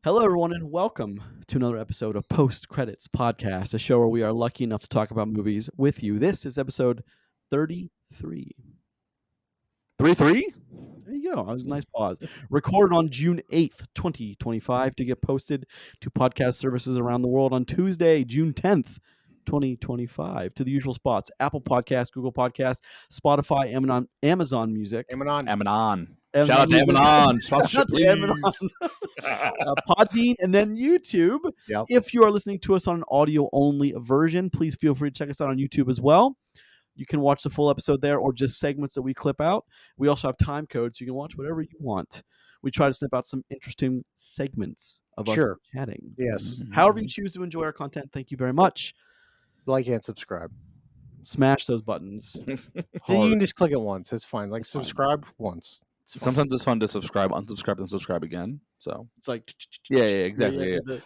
Hello, everyone, and welcome to another episode of Post Credits Podcast, a show where we are lucky enough to talk about movies with you. This is episode 33. 33? There you go. That was a nice pause. Recorded on June 8th, 2025, to get posted to podcast services around the world on Tuesday, June 10th, 2025, to the usual spots: Apple Podcasts, Google Podcasts, Spotify, Amazon Music. Amanon. Shout out to Amanon. Sponsorship, please. Podbean, and then YouTube. Yep. If you are listening to us on an audio-only version, please feel free to check us out on YouTube as well. You can watch the full episode there or just segments that we clip out. We also have time codes, so you can watch whatever you want. We try to snip out some interesting segments of us chatting. Yes. However you choose to enjoy our content, thank you very much. Like and subscribe. Smash those buttons. You can just click it once. It's fine. Like, subscribe once. Sometimes it's fun to subscribe, unsubscribe, and subscribe again. So It's like... yeah, exactly. Yeah.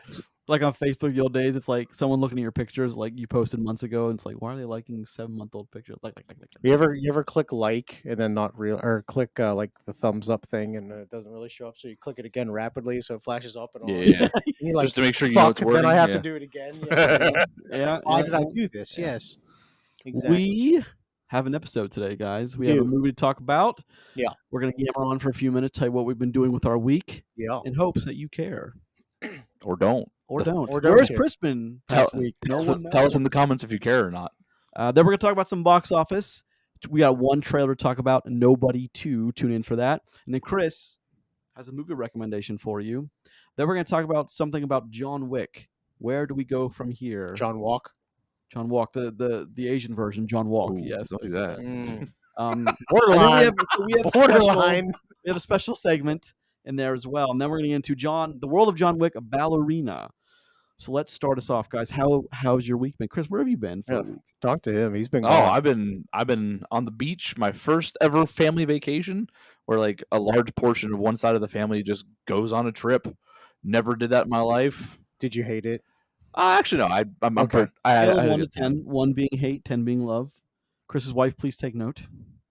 Like on Facebook the old days, it's like someone looking at your pictures like you posted months ago, and it's like, why are they liking 7-month-old pictures? Like. You ever click like and then not real, or click like the thumbs up thing and it doesn't really show up, so you click it again rapidly so it flashes up and all. Yeah. And you're like, Just to make sure you know it's working. Then I have to do it again. Yeah. Why did I do this? Yeah. Yes. Exactly. We have an episode today, guys. We have a movie to talk about. Yeah. We're going to yammer on for a few minutes, tell you what we've been doing with our week in hopes that you care. Or don't. Or don't. Or don't Where's care. Chris been past week? No one Tell us knows. in the comments if you care or not. Then we're going to talk about some box office. We got one trailer to talk about, Nobody 2. Tune in for that. And then Chris has a movie recommendation for you. Then we're going to talk about something about John Wick. Where do we go from here? John Walk. John Walk, the Asian version, John Walk. Ooh, Yes. don't do that. Borderline. We have a special segment in there as well. And then we're going to get into the world of John Wick, a Ballerina. So let's start us off, guys. How's your week been? Chris, where have you been for a week? Talk to him. He's been I've been on the beach, my first ever family vacation, where like a large portion of one side of the family just goes on a trip. Never did that in my life. Did you hate it? Actually, no. I'm Okay. I had a 1 to good time. 10, 1 being hate, 10 being love. Chris's wife, please take note.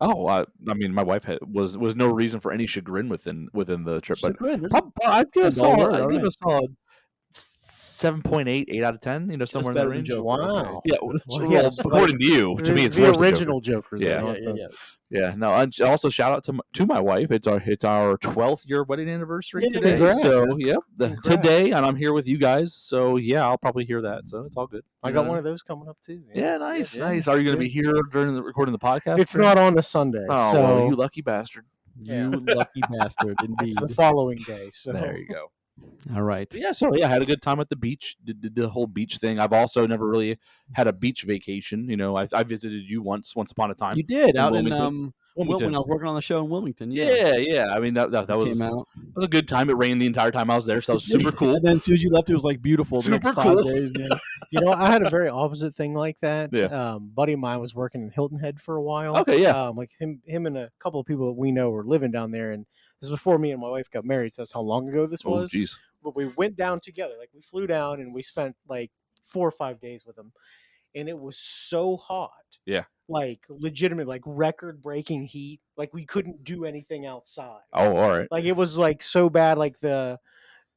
Oh, I mean, my wife was no reason for any chagrin within the trip, but Chagrin, I'd give a solid. I'd give right. a solid 7.8, 8 out of 10. You know, somewhere in better that than range. Joker. Wow. Yeah, Well, yes, according to you, to me, it's the worse than original Joker. Yeah. though, Yeah. Yeah, no. And also, shout out to my wife. It's our 12th year wedding anniversary Yeah, today. congrats. So yeah, Congrats. today, and I'm here with you guys. So yeah, I'll probably hear that. So it's all good. I got one of those coming up too. Yeah, It's nice, good. nice. Yeah, Are you it's going to be good. here during the recording the podcast? It's not on a Sunday, Oh, so well, you lucky bastard. You lucky bastard, indeed. it's the following day. So There you go. All right. But yeah, so yeah, I had a good time at the beach. Did the whole beach thing. I've also never really had a beach vacation. You know, I visited you once upon a time. You did out in Wilmington. when I was working on the show in Wilmington. Yeah. I mean, that was Came out. a good time. It rained the entire time I was there, so that was super cool. And then as soon as you left, it was like beautiful. The next Super 5 cool. days. Yeah. You know, I had a very opposite thing like that. Yeah. Buddy of mine was working in Hilton Head for a while. Okay, yeah. Like him and a couple of people that we know were living down there, and this is before me and my wife got married. So that's how long ago this Oh, was. jeez. But we went down together. Like we flew down and we spent like 4 or 5 days with them, and it was so hot. Yeah. Like legitimate, like record-breaking heat. Like we couldn't do anything outside. Oh, all right. Like it was like so bad. Like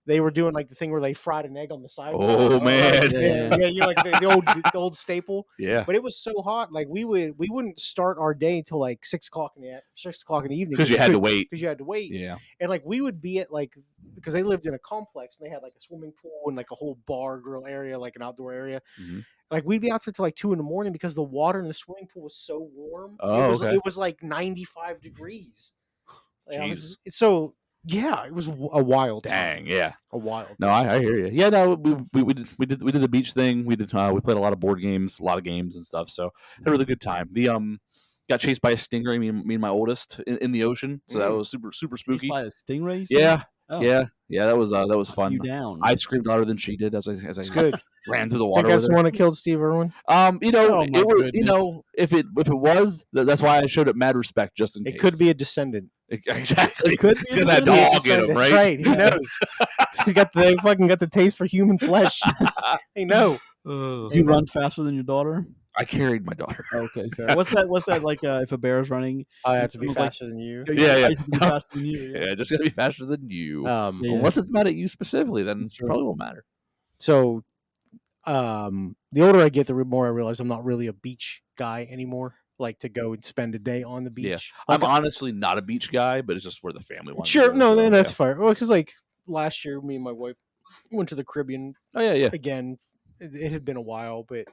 they were doing like the thing where they fried an egg on the sidewalk. Oh, man. Yeah, you're like the old staple. Yeah. But it was so hot, like we wouldn't start our day until like 6 o'clock in the evening Because you had to wait. Because you had to wait, Yeah. and like we would be at like because they lived in a complex and they had like a swimming pool and like a whole bar grill area, like an outdoor area. Mhm. Like we'd be out there till like 2 a.m. because the water in the swimming pool was so warm. Oh, okay. It was like 95 degrees. Like, Jeez. so yeah, it was a wild Dang. time. Yeah. A wild. No, I hear you. Yeah, no, we did the beach thing. We played a lot of board games, a lot of games and stuff. So had a really good time. The got chased by a stingray. Me and my oldest in the ocean. So that was super spooky. By a stingray? you said? Yeah, Oh. yeah. That was fun. You down? I screamed louder than she did as I Good. ran through the I water. think that's with the her. one that killed Steve Irwin. Oh, my It was, goodness. if it was, that's why I showed it mad respect, just in case. It could be a descendant. Exactly. It could be It's got that a dog in him, That's right? right. Who knows? They fucking got the taste for human flesh. They know. Do you run faster than your daughter? I carried my daughter. Okay, fair. What's that like? If a bear is running, I and have to be someone's like, faster than you. Yeah. I used to be faster than you. Yeah. Yeah, just gotta be faster than you. Yeah. Unless it's mad at you specifically, then That's it true. probably won't matter. So, the older I get, the more I realize I'm not really a beach guy anymore. Like to go and spend a day on the beach. Yeah. Like, I'm honestly not a beach guy, but it's just where the family wants sure, to go. no, so, then that's yeah. fair. Well, because like last year, me and my wife went to the Caribbean Oh yeah. again. It had been a while, but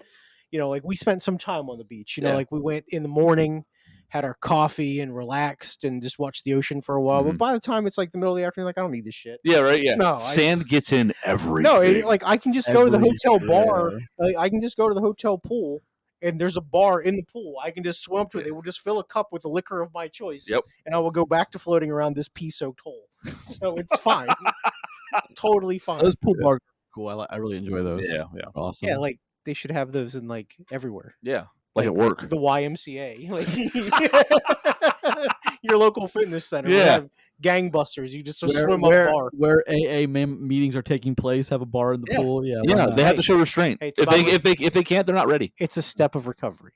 like we spent some time on the beach. Yeah. Like we went in the morning, had our coffee, and relaxed, and just watched the ocean for a while. But by the time it's like the middle of the afternoon, like I don't need this shit. Yeah, right. Yeah. No, Sand gets in everything. No, like I can just go to the hotel bar. Everywhere. Like, I can just go to the hotel pool, and there's a bar in the pool. I can just swim up to it. They will just fill a cup with the liquor of my choice. Yep. And I will go back to floating around this pea-soaked hole. So it's fine. Totally fine. Those pool bars are cool. I really enjoy those. Yeah. Awesome. Yeah, like they should have those in like everywhere. Yeah. Like at work. The YMCA, like your local fitness center. Yeah. Yeah, have gangbusters. You just swim up bar. Where AA meetings are taking place, have a bar in the Yeah. pool. Yeah, Yeah, why they have Hey, to show restraint. hey, it's if about if they can't, they're not ready. It's a step of recovery.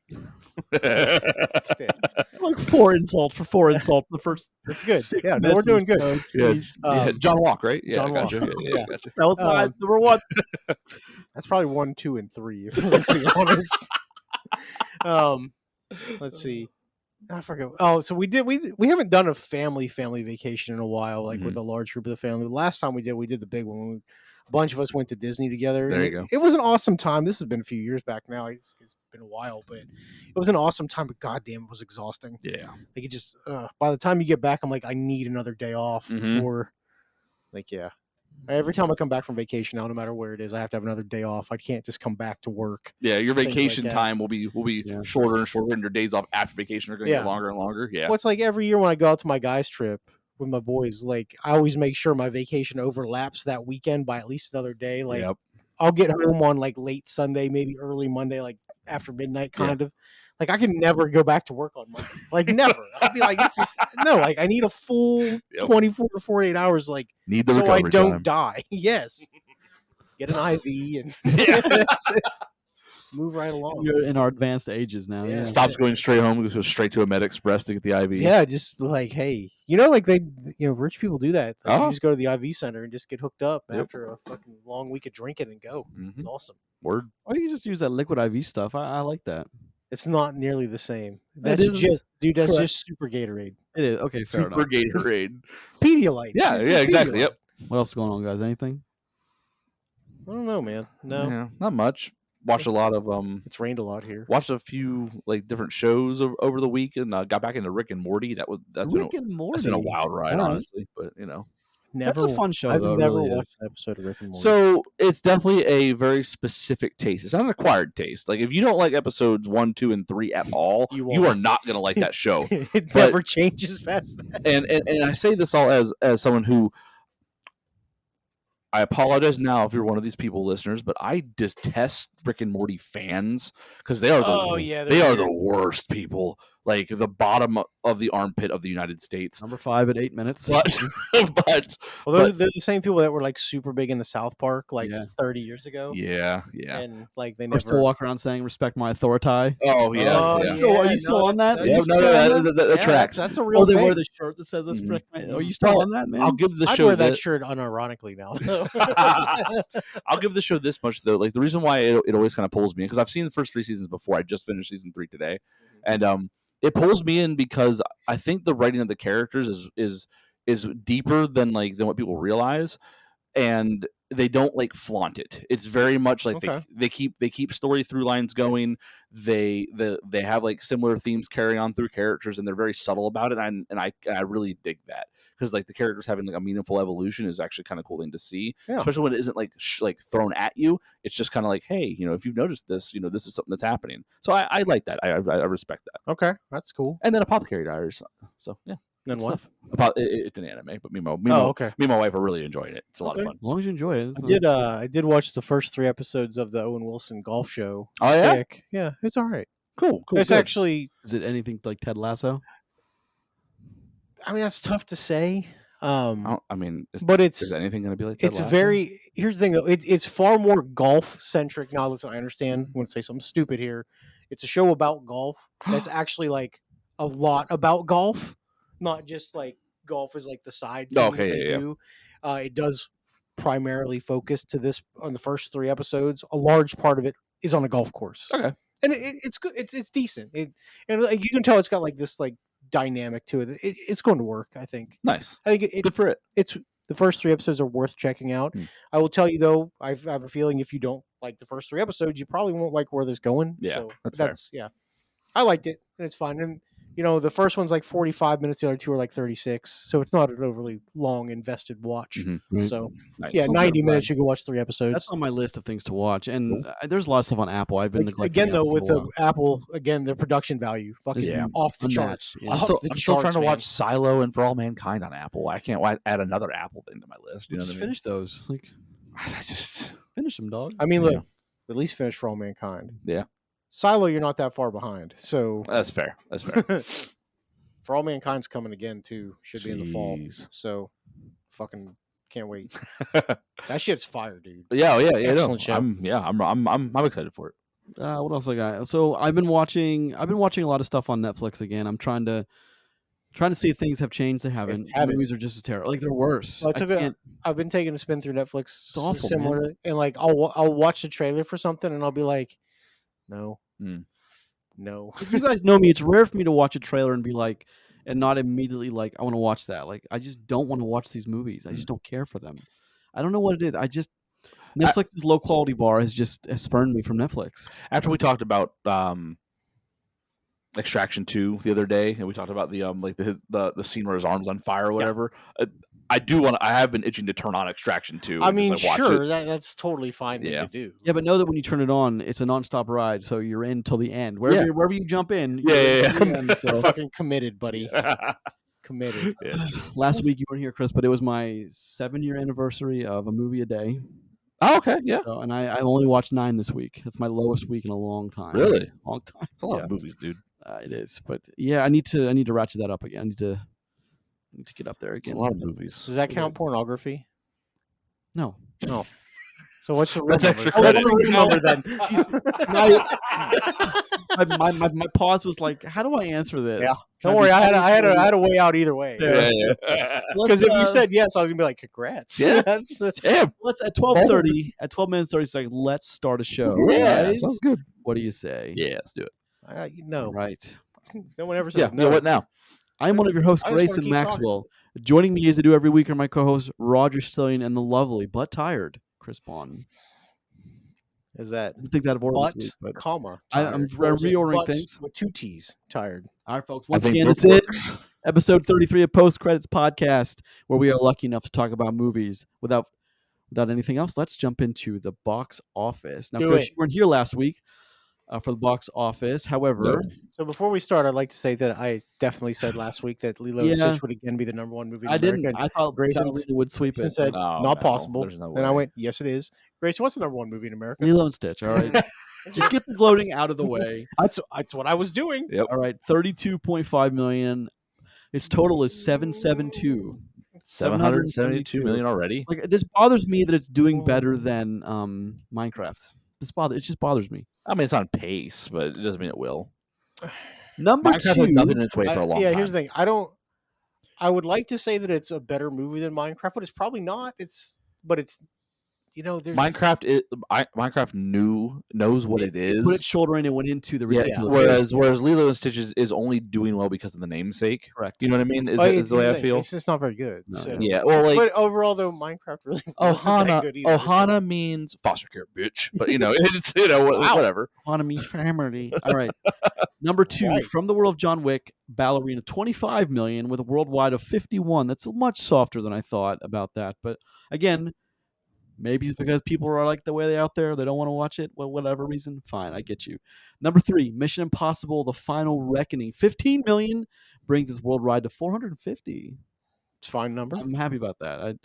Stick. not. Like 4 insults for 4 insults. The first It's good. 6 Yeah, no, minutes we're doing of good. the show. Yeah. Jeez. Yeah, John Walk, right? Yeah, John I got you. Walk. Yeah, Yeah. got you. That was my number 1. That's probably 1, 2, and 3. If we're being honest. Let's see. I forget. Oh, so we haven't done a family vacation in a while, like with a large group of the family. The last time we did the big one. A bunch of us went to Disney together. There and you go. It was an awesome time. This has been a few years back now. It's been a while, but it was an awesome time. But goddamn, it was exhausting. Yeah. Like it just by the time you get back, I'm like, I need another day off Mhm. before. Like yeah. Every time I come back from vacation now, no matter where it is, I have to have another day off. I can't just come back to work. Yeah, your Things like vacation that. time will be Yeah. shorter and shorter, and your days off after vacation are going to Yeah. get longer and longer. Yeah. Well, it's like every year when I go out to my guys' trip with my boys, like I always make sure my vacation overlaps that weekend by at least another day. Like Yep. I'll get home on like late Sunday, maybe early Monday, like after midnight, kind of. Like I can never go back to work on Monday. Like never. I'll be like, this is no. Like I need a full 24 to 48 hours. Like Need the so I recovery don't time. die. Yes. Get an IV and Yeah. that's it. Move right along. You're in our advanced ages now. Yeah. Yeah. Stops going straight home, goes straight to a Med Express to get the IV. Yeah, just like, hey, like rich people do that. Like, Oh. You just go to the IV center and just get hooked up Yep. after a fucking long week of drinking and go. Mhm. It's awesome. Word. Or you can just use that liquid IV stuff. I like that. It's not nearly the same. It That's isn't? just, dude. That's Correct. just super Gatorade, It is. Okay, fair Super enough. Gatorade. Pedialyte. Yeah, It's yeah, just exactly. Pedialyte. Yep. What else is going on, guys? Anything? I don't know, man. No, Yeah, not much. Watched a lot of it's rained a lot here. watched a few like different shows over the week, and got back into Rick and Morty. That's Rick and Morty. been a wild ride, All right. honestly. But That's a fun show, I've though. It never really is. watched an episode of Rick and Morty. So it's definitely a very specific taste. It's not an acquired taste. Like if you don't like episodes 1, 2, and 3 at all, You you won't. are not going to like that show. it but- never changes past that. and I say this all as someone who, I apologize now if you're one of these people, listeners, but I detest Rick and Morty fans because they are they are the worst people. Like the bottom of the armpit of the United States. Number 5 at 8 minutes. But Well, they're the same people that were like super big in the South Park like Yeah. 30 years ago. yeah. And like they Or never. still walk around saying "respect my authority." Oh yeah. Oh, yeah. So are you still on that? that's- Yeah, You no, still on that yeah, tracks. That's a Or real they thing. wear the shirt that says Mhm. "respect my." Are you still Well, on that, man? I'll give the I'd show wear that this. shirt unironically now. I'll give the show this much though. Like the reason why it always kind of pulls me in because I've seen the first 3 seasons before. I just finished season 3 today, and it pulls me in because I think the writing of the characters is deeper than what people realize, and they don't flaunt it. It's very much like Okay. they keep story through lines going. They have similar themes carry on through characters, and they're very subtle about it. And I really dig that because the characters having a meaningful evolution is actually kind of cool thing to see, Yeah. especially when it isn't thrown at you. It's just kind of hey, if you've noticed this, this is something that's happening. So I like that. I respect that. Okay, that's cool. And then Apothecary Diaries. So yeah. Then good what? stuff. It's an anime, but me and okay. my wife are really enjoying it. It's a lot of Okay. fun. As long as you enjoy it. it's I did watch the first 3 episodes of the Owen Wilson golf show. Oh yeah, Pick. Yeah, it's all right. cool. It's good. actually, Is it anything like Ted Lasso? I mean, that's tough to say. But is anything going to be like that? It's very. Here's the thing, though. It's far more golf centric. Now, listen, I understand. I'm going to say something stupid here. It's a show about golf. That's actually like a lot about golf, not just like golf is like the side thing that they do. It does primarily focus to this on the first 3 episodes. A large part of it is on a golf course. Okay. And it's good. It's decent. And like you can tell it's got like this like dynamic to it. It's going to work. I think. Nice. I think Good for it. It's the first 3 episodes are worth checking out. I will tell you though, I have a feeling if you don't like the first 3 episodes, you probably won't like where this going. Yeah, so that's fair. yeah. I liked it, and it's fun. And the first one's like 45 minutes, the other 2 are like 36, so it's not an overly long invested watch. Mm-hmm. So Nice. yeah, 90 minutes you can watch 3 episodes. That's on my list of things to watch, and there's a lot of stuff on Apple. I've been neglecting again though Apple with for a the while. Apple again, the production value fucking off the charts. Yeah. I'm Off still, the I'm still trying charts, to man. watch Silo and For All Mankind on Apple. I can't add another Apple thing to my list. You know Just what I mean? finish those. Like, I just finish them, dog. I mean, look, Yeah. at least finish For All Mankind. Yeah. Silo, you're not that far behind. So That's fair. That's fair. For All Mankind's coming again too. Should be in the fall. Jeez. So fucking can't wait. That shit's fire, dude. Yeah. Excellent show. I'm excited for it. What else I got? So I've been watching a lot of stuff on Netflix again. I'm trying to see if things have changed. They haven't. The movies are just as terrible. Like they're worse. Well, I've been taking a spin through Netflix, It's awful, similar, and like I'll watch the trailer for something, and I'll be like, no. If you guys know me, it's rare for me to watch a trailer and be like, and not immediately like, I want to watch that. Like, I just don't want to watch these movies. I just don't care for them. I don't know what it is. Netflix's low quality bar has spurned me from Netflix. After we talked about Extraction 2 the other day, and we talked about the the scene where his arm's on fire or whatever. I have been itching to turn on Extraction 2. I mean, watch sure, it. that's totally fine to do. Yeah, but know that when you turn it on, it's a nonstop ride, so you're in till the end. Wherever you jump in, So. Fucking committed, buddy. Committed. Yeah. Last week you weren't here, Chris, but it was my 7-year anniversary of a movie a day. Oh, okay, yeah. So, and I only watched 9 this week. That's my lowest week in a long time. Really? Long time. It's a lot of movies, dude. It is, but yeah, I need to ratchet that up again. I need to get up there again. It's a lot of movies. Does that count pornography? No. No. So what's the real That's number? extra What's credit. the real number then? my pause was like, how do I answer this? Yeah. Don't worry, I had a way out either way. Yeah. Because if you said yes, I was gonna be like, congrats. Yeah. That's Damn. Let's at 12:30, at 12 minutes 30 seconds, let's start a show. Yeah, guys. sounds good. What do you say? Yeah, let's do it. no. Right. No one ever says Yeah. no. What now? I'm one of your hosts, I just wanna Grayson keep Maxwell. Joining me as I do every week are my co-hosts Roger Stillion and the lovely but tired Chris Bond. Is that I think that of order but, this week, but comma? I'm tired? Or is it reordering but things. with 2 T's. Tired. All right, folks. I Once think again, both this works. is episode 33 of Post Credits Podcast, where we are lucky enough to talk about movies without anything else. Let's jump into the box office. Now, Do Chris, it. you weren't here last week for the box office. However, So before we start, I'd like to say that I definitely said last week that Lilo and Stitch would again be the number 1 movie in I America. didn't. I thought Grayson Ballerina would sweep Grayson it. said No, not no, possible. there's no And I way. went, yes, it is. Grayson, what's the number 1 movie in America? Lilo and Stitch. All right. Just get the gloating out of the way. That's what I was doing. Yep. All right. 32.5 million. Its total is 772. 772 million already. Like, this bothers me that it's doing better than Minecraft. It just bothers me. I mean, it's on pace, but it doesn't mean it will. Number Minecraft 2. has nothing in its way for a long time. Here's the thing. I would like to say that it's a better movie than Minecraft, but it's probably not. There's Minecraft knows what it is. Put its shoulder in and went into the Yeah, ridiculous. whereas Lilo and Stitch is only doing well because of the namesake. Correct. Do you know what I mean? Is the way I feel. It's just not very good. No. So. Yeah. Well, like But overall, though, Minecraft really wasn't that good either. Ohana means foster care, bitch. But it's whatever. Economy family. All right. Number 2, Right. From the World of John Wick, Ballerina, 25 million with a worldwide of 51. That's much softer than I thought about that. But again, maybe it's because people are like the way they out there. They don't want to watch it. Well, whatever reason. Fine. I get you. Number 3, Mission Impossible, The Final Reckoning. 15 million brings its worldwide to 450. It's a fine number. I'm happy about that.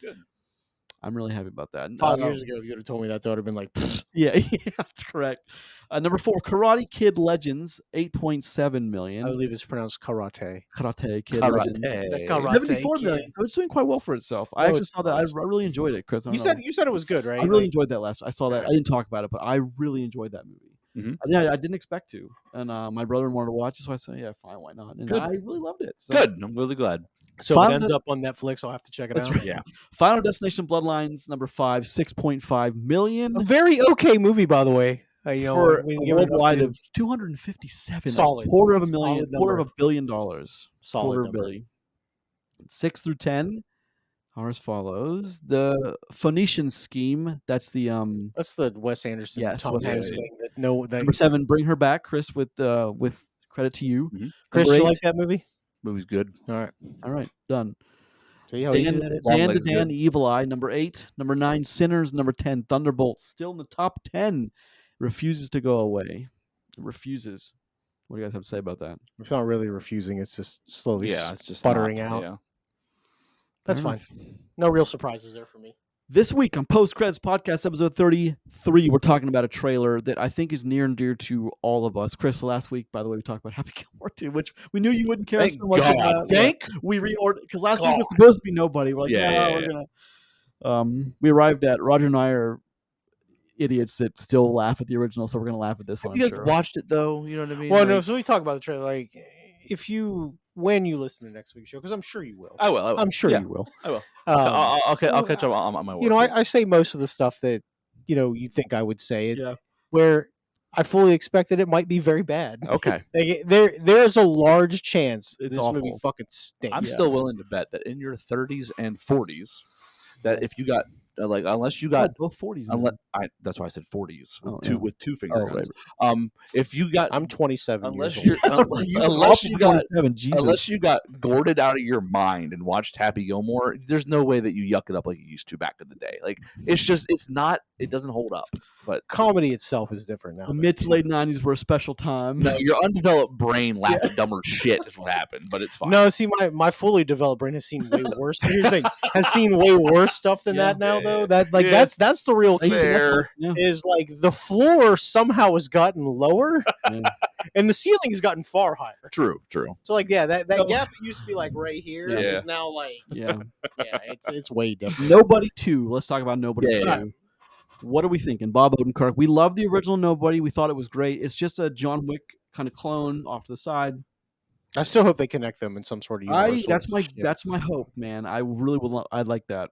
I'm really happy about that. 5 years ago, if you would have told me that, I would have been like, pfft. Yeah, that's correct. Number 4, Karate Kid Legends, 8.7 million. I believe it's pronounced karate. Karate Kid Karate. Legends. The karate 74 kid. million. So it's doing quite well for itself. I actually saw that. I really enjoyed it, Chris. I You don't know. said it was good, right? I really enjoyed that last. I saw that. I didn't talk about it, but I really enjoyed that movie. I didn't expect to, and my brother wanted to watch it, so I said, "Yeah, fine, why not?" And Good. I really loved it. So. Good. I'm really glad. So if it Final ends De- up on Netflix, I'll have to check it That's out. right. Yeah. Final Destination Bloodlines number 5, 6.5 million A very okay movie, by the way. for we a didn't give it enough worldwide due. of 257, Solid. a quarter of a Solid million, number. quarter of $1 billion, Solid quarter of a number. billion. 6 through 10 are as follows: The Phoenician Scheme. That's the That's the Wes Anderson, Yes, Tom Wes Hanks Anderson. thing. That number 7. Bring Her Back, Chris. With credit to you. Chris, Number you 8. like that movie? Movie's good. All right. Done. See how easy Dan, that is? Long Dan the Leg's Dan, good. Evil Eye, number 8. Number 9, Sinners. Number 10, Thunderbolts. Still in the top 10. Refuses to go away. It refuses. What do you guys have to say about that? It's not really refusing. It's just slowly It's just sputtering not, out. Yeah. That's Fair fine. No real surprises there for me. This week on Post Credits Podcast, episode 33, we're talking about a trailer that I think is near and dear to all of us. Chris, last week, by the way, we talked about Happy Gilmore 2, which we knew you wouldn't care Thank so much God. about. Thank We reordered because last week God. was supposed to be Nobody. We're like, Yeah, we're gonna. We arrived at Roger and I are idiots that still laugh at the original, so we're gonna laugh at this one. Have you I'm guys sure. watched it though? You know what I mean? Well, no. So we talk about the trailer. Like, when you listen to next week's show, because I'm sure you will. I will. I'm sure Yeah, you will. I will. Um, I'll catch up on my work. you know, I say most of the stuff that you think I would say. It's Yeah. where I fully expected it might be very bad. Okay. Like, there's a large chance It's this movie awful. fucking stinks. I'm still willing to bet that in your 30s and 40s, that if you got unless you got both 40s. that's why I said 40s with Oh, two yeah. with two finger Right. guns. If you got I'm 27 unless years old. you're unless you got 27, Jesus. unless you got gourded out of your mind and watched Happy Gilmore, there's no way that you yuck it up like you used to back in the day. Like it doesn't hold up. But Comedy itself is different now. the mid to late 90s were a special time. no, your undeveloped brain laughed at dumber shit is what happened. But it's fine. No, see, my fully developed brain has seen way worse. Here's the thing, has seen way worse stuff than that now, though. That that's the real key. Fair. Yeah. Is like the floor somehow has gotten lower, Yeah. and the ceiling has gotten far higher. True. So like, that No. gap that used to be like right here Yeah. is now like, Yeah. it's way different. Nobody 2. Let's talk about Nobody Yeah, 2. yeah. What are we thinking? Bob Odenkirk. We love the original Nobody. We thought it was great. It's just a John Wick kind of clone off to the side. I still hope they connect them in some sort of universal. That's my hope, man. I really would. I'd like that.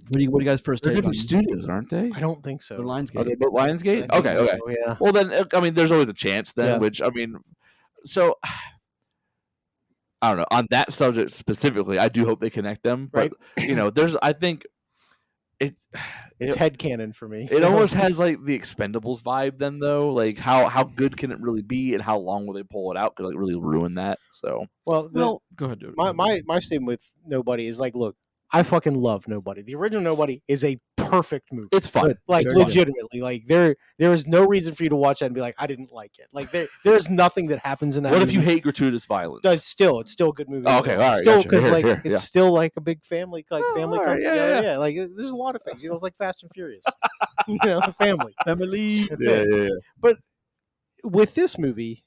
What do you guys first They're take on? different studios, aren't they? I don't think so. The Lionsgate. Are they both Lionsgate? I think Okay. so, yeah. Well, then, I mean, there's always a chance then, Yeah. which, I mean, so, I don't know. On that subject specifically, I do hope they connect them. But, I think It's headcanon for me. it almost has, like, the Expendables vibe then, though. Like, how good can it really be and how long will they pull it out could, like, really ruin that. So, well, go ahead, dude. my statement with Nobody is like, look, I fucking love Nobody. The original Nobody is a perfect movie. it's fun. Like, It's fun. legitimately, like there is no reason for you to watch that and be like, I didn't like it. Like there's nothing that happens in that. What movie. if you hate gratuitous violence? It's still a good movie. Oh, okay, all right, Still, gotcha. because Here, like here, it's yeah. still like a big family, family all comes right, yeah, together. yeah. Like there's a lot of things. It's like Fast and Furious. Family. Emily. That's Yeah, it. yeah, yeah. But with this movie,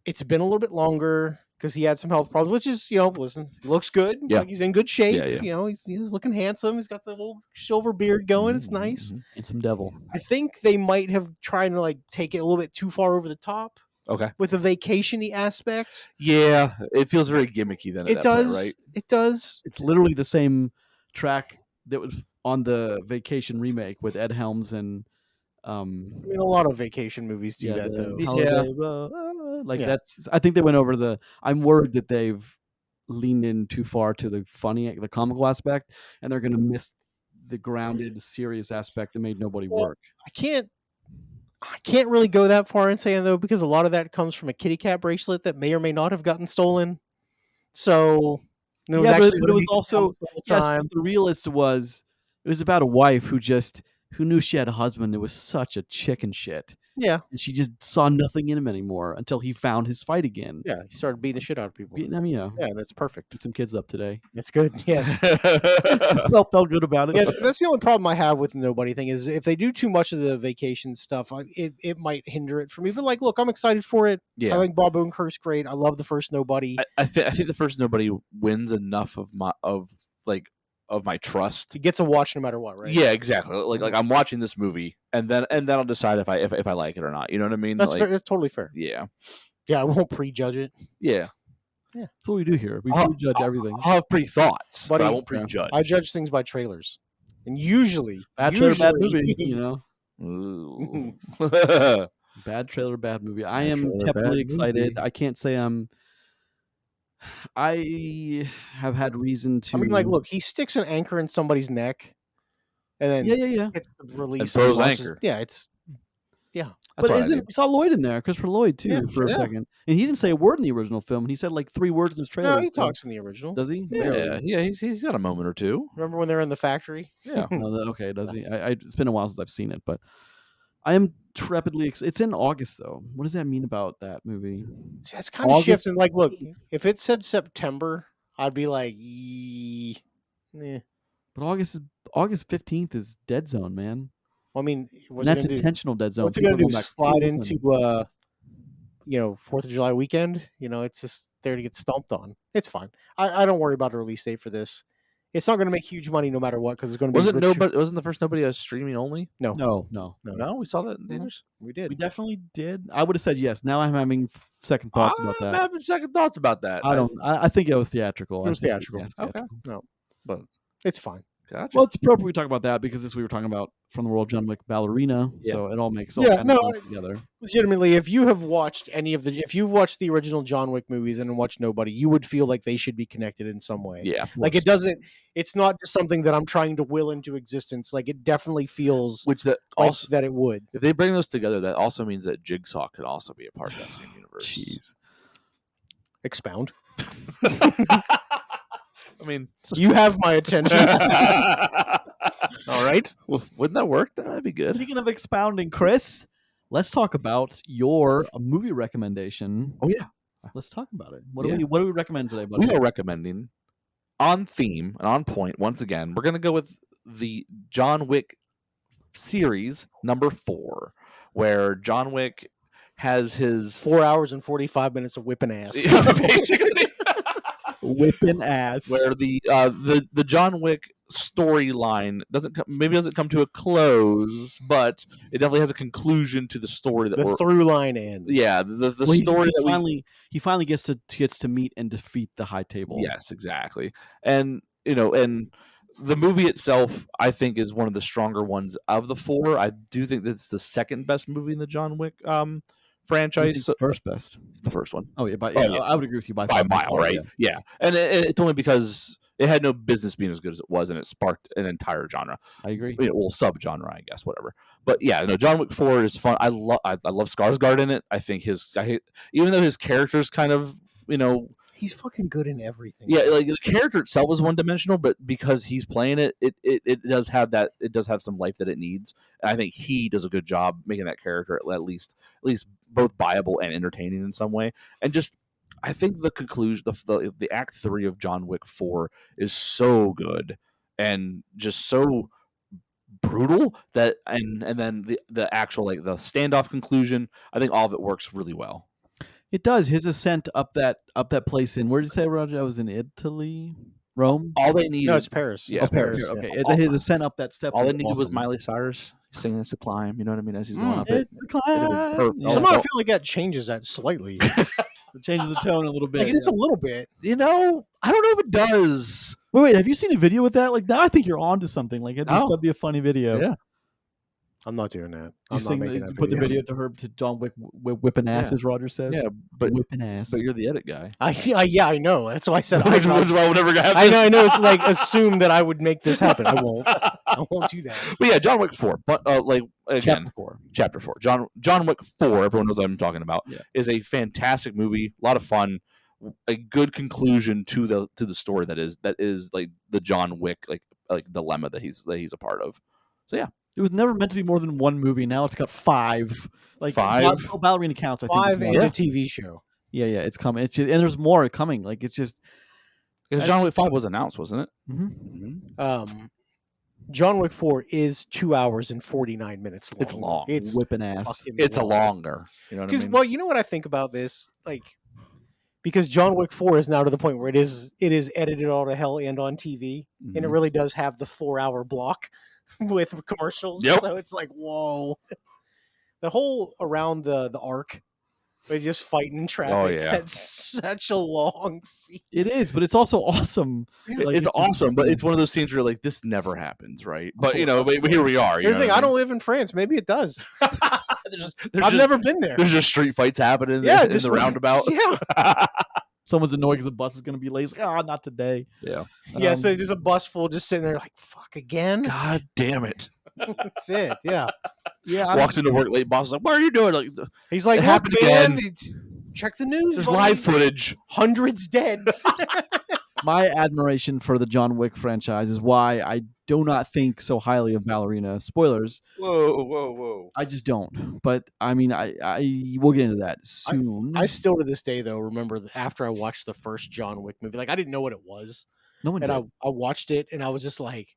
it's been a little bit longer because he had some health problems, which is, listen, looks good. Yeah. Like he's in good shape. Yeah, yeah. He's looking handsome. He's got the little silver beard going. It's nice. Mhm. And some devil. I think they might have tried to like take it a little bit too far over the top Okay. with the vacation-y aspect. Yeah, it feels very gimmicky then. At It that does. point, right? It does. It's literally the same track that was on the Vacation remake with Ed Helms and I mean, a lot of vacation movies do that though. Holiday, like Yeah. that's. I think they went over the. I'm worried that they've leaned in too far to the comical aspect, and they're going to miss the grounded, serious aspect that made Nobody Well, work. I can't really go that far and say though, because a lot of that comes from a kitty cat bracelet that may or may not have gotten stolen. So it was Yeah, but actually it was really also the whole yes, time. but the realist was it was about a wife who knew she had a husband that was such a chicken shit, Yeah, and she just saw nothing in him anymore until he found his fight again. yeah. He started beating the shit out of people. Vietnam, Yeah, that's perfect. beat some kids up today. It's good. Yes. felt good about it. Yeah, that's the only problem I have with the Nobody thing is if they do too much of the vacation stuff, it might hinder it for me. But like, look, I'm excited for it. Yeah. I think Bob Odenkirk's great. I love the first Nobody. I think the first Nobody wins enough of of my trust. He gets a watch no matter what, right? Yeah, exactly. Like I'm watching this movie, and then I'll decide if I like it or not. You know what I mean? That's like, fair. That's totally fair. Yeah. Yeah, I won't prejudge it. Yeah. That's what we do here. We I'll- prejudge everything. I'll have pretty thoughts, but I Buddy, won't prejudge. I judge things by trailers, and usually, Bad trailer, bad movie. You know, Ooh. bad trailer, bad movie. I Bad am trailer, tepidly bad excited. movie. I can't say I have had reason to. I mean, like, look, he sticks an anchor in somebody's neck, and then Yeah. gets the release. throws launches- anchor. Yeah, it's That's But what I isn't do. we saw Lloyd in there, Christopher Lloyd too, Yeah, for a yeah. second, and he didn't say a word in the original film. He said like 3 words in his trailer. no, he talks in the original. Does he? Yeah, Barely. yeah, he's got a moment or two. Remember when they're in the factory? Yeah. Okay, does he? It's been a while since I've seen it, but I am trepidly. It's in August though. What does that mean about that movie? See, that's kind of August shifting. Like, look, if it said September, I'd be like, eh. But August 15th is Dead Zone, man. Well, I mean, And what's that's he gonna do? intentional Dead Zone. What's he gonna People do? go back Slide full into, time. 4th of July weekend? It's just there to get stomped on. It's fine. I don't worry about a release date for this. It's not going to make huge money no matter what because it's going to be. Wasn't the first Nobody streaming only? No, No. No, we saw that in Mhm. theaters. we did. We definitely did. I would have said yes. Now I'm having second thoughts about I'm that. having second thoughts about that. I think it was theatrical. It was I think theatrical. yes, Okay. theatrical. But it's fine. Gotcha. Well, it's appropriate we talk about that because this we were talking about from the world of John Wick, Ballerina. Yeah. So it all makes all Yeah, kind no, of comes together. Legitimately, if you've watched the original John Wick movies and watched Nobody, you would feel like they should be connected in some way. yeah. Like it's not just something that I'm trying to will into existence. Like it definitely feels Which that like also, that it would. if they bring those together, that also means that Jigsaw could also be a part of that same universe. Jeez. Expound. I mean, You have my attention. All right. wouldn't that work? That'd be good. Speaking of expounding, Chris, let's talk about your movie recommendation. Oh yeah, Let's talk about it. What Yeah. do we recommend today, buddy? we are recommending on theme and on point. Once again, we're gonna go with the John Wick series number 4, where John Wick has his 4 hours and 45 minutes of whipping ass. basically Whipping ass. where the John Wick storyline doesn't come to a close, but it definitely has a conclusion to the story that The we're through line ends. yeah the Well, story that he finally gets to meet and defeat the High Table. yes, exactly. And and the movie itself I think is one of the stronger ones of the 4. I do think that's the second best movie in the John Wick franchise. First best. The first one Oh yeah, but Oh, yeah, yeah. I would agree with you by by a far. mile, right? Yeah, and it's only because it had no business being as good as it was, and it sparked an entire genre. I agree. Well, sub-genre, I guess, whatever. But yeah, no, John Wick 4 is fun. I love Skarsgård in it. I think even though his character's kind of He's fucking good in everything. yeah, like the character itself is one-dimensional, but because he's playing it, it does have some life that it needs. And I think he does a good job making that character at least both viable and entertaining in some way. And just I think the conclusion, the Act 3 of John Wick 4 is so good and just so brutal that and then the actual like the standoff conclusion, I think all of it works really well. It does. His ascent up that place in where did you say, Roger? That was in Italy, Rome. All they needed, No, it's Paris. Yeah, It's Paris. yeah. Okay, his ascent up that step. all was they needed was awesome. Miley Cyrus singing "It's the Climb." You know what I mean? As he's going Mm. up it. It's the climb. perfect. Yeah. Somehow I feel like that changes that slightly. It changes the tone a little bit. Like just a little bit. I don't know if it does. Wait, have you seen a video with that? Like now, I think you're onto something. Like No. that'd be a funny video. Yeah. I'm not doing that. You I'm not sing, making you that put the video. video to John Wick whipping ass, Yeah. as Roger says. Yeah, but whipping ass. you're the edit guy. I know. That's why I said Which I will never happen. I know. It's like assume that I would make this happen. I won't. I won't do that. But yeah, John Wick 4. But like again, Chapter 4. John Wick 4. Everyone knows what I'm talking about. Yeah. Is a fantastic movie. A lot of fun. A good conclusion to the story that is like the John Wick like dilemma that he's a part of. So yeah. It was never meant to be more than one movie. Now it's got 5. Like 5? Ballerina counts. I think 5 it's and one. a TV show. Yeah, it's coming. It's just, and there's more coming. Like it's just. Because John Wick 5 was announced, wasn't it? Mm-hmm. John Wick 4 is 2 hours and 49 minutes long. It's long. It's Whipping ass. fucking It's a long. longer. You know what I Because mean? well, you know what I think about this? Like because John Wick 4 is now to the point where it is edited all to hell and on TV, and it really does have the 4-hour block with commercials. Yep. So it's like, whoa, the whole around the arc. They're just fighting in traffic. Oh, yeah. That's such a long scene. It is, but it's also awesome. Like, it's awesome, but it's one of those scenes where you're like, this never happens, right? But but here we are. Here's the thing: I don't live in France. Maybe it does. I've never been there. There's just street fights happening in the roundabout. Yeah. Someone's annoyed because the bus is going to be late. Like, oh, not today. Yeah. Yeah. So there's a bus full just sitting there, like, fuck again. God damn it. That's it. Yeah. Yeah. Walks into work late. Boss is like, "What are you doing?" Like, he's like, it "Look, happened man, again. Check the news. There's buddy. live footage. Hundreds dead." My admiration for the John Wick franchise is why I do not think so highly of Ballerina. Spoilers. Whoa. I just don't. But I mean, I we'll get into that soon. I still to this day though remember after I watched the first John Wick movie, like I didn't know what it was, no one and did. I watched it and I was just like,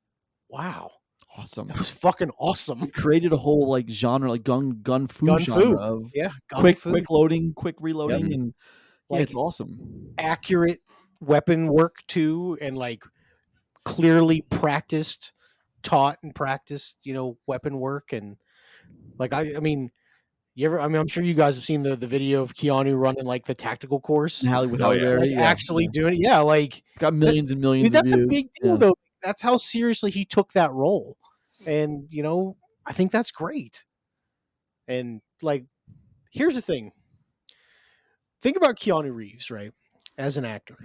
wow, Awesome. that was fucking awesome. Created a whole like genre, like gun fu Gun genre fu. of Yeah, quick loading, quick reloading, Yep. and Like, it's awesome. accurate weapon work too, and like clearly taught and practiced, weapon work. And like I mean, I'm sure you guys have seen the video of Keanu running like the tactical course, With Halle yeah. Berry, like, actually doing it. Yeah, like got millions and millions. dude, that's of a views. big deal Yeah. though. That's how seriously he took that role, and I think that's great. And like, here's the thing: think about Keanu Reeves, right? As an actor,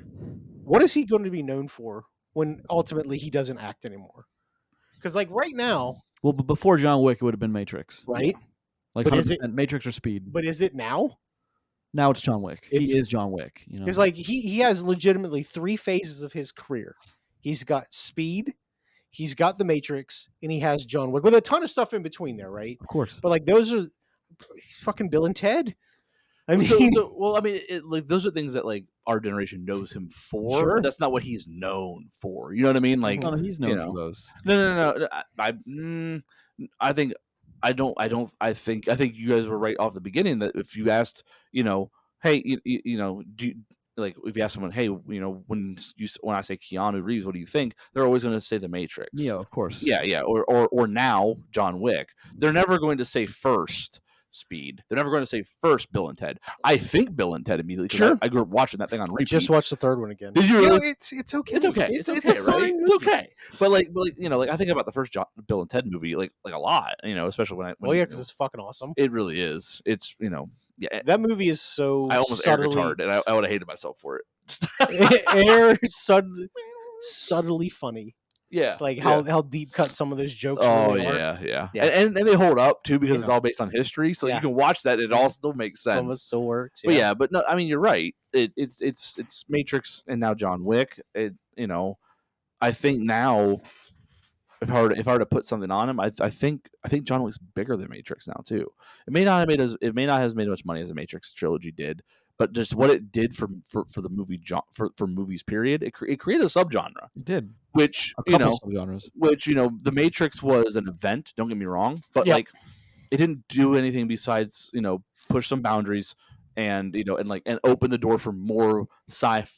what is he going to be known for when ultimately he doesn't act anymore? Because like right now, Well, but before John Wick, it would have been Matrix, right? Like But 100% is it- Matrix or Speed. But is it now? Now it's John Wick. He It's- is John Wick. Because like he has legitimately 3 phases of his career. He's got Speed, he's got the Matrix, and he has John Wick with a ton of stuff in between there, right? Of course. But like those are fucking Bill and Ted. I mean, Like those are things that like our generation knows him for. Sure. But that's not what he's known for. You know what I mean? Like, No, he's known you know. for those. No. I think you guys were right off the beginning that if you asked, hey, do you, like if you ask someone, hey, when I say Keanu Reeves, what do you think? They're always going to say The Matrix. Yeah, of course. Yeah, or now John Wick. They're never going to say first Speed. They're never going to say first Bill and Ted. I think Bill and Ted immediately. Sure. I grew up watching that thing on I repeat. just watched the 3rd one again. Did you really? It's okay. It's okay. It's a okay, right? fine It's movie. okay. But like I think about the first Bill and Ted movie like a lot. Especially when Well, yeah, because it's fucking awesome. it really is. It's yeah. That movie is so I almost air subtly, guitarred, and I would have hated myself for it. air subtly funny. Yeah, Like yeah. how deep cut some of those jokes. Oh really are. yeah. Yeah. And they hold up too because You it's know. all based on history, so Yeah. you can watch that. It all still makes sense. Some of it still works. But yeah, but no, I mean you're right. It's Matrix and now John Wick. I think now if I were to put something on him, I think John Wick's bigger than Matrix now too. It may not have as made much money as the Matrix trilogy did, but just what it did for the movie for movies period, it created a subgenre. It did. Which A couple genres. the Matrix was an event. Don't get me wrong, but Yep. like it didn't do anything besides push some boundaries and and open the door for more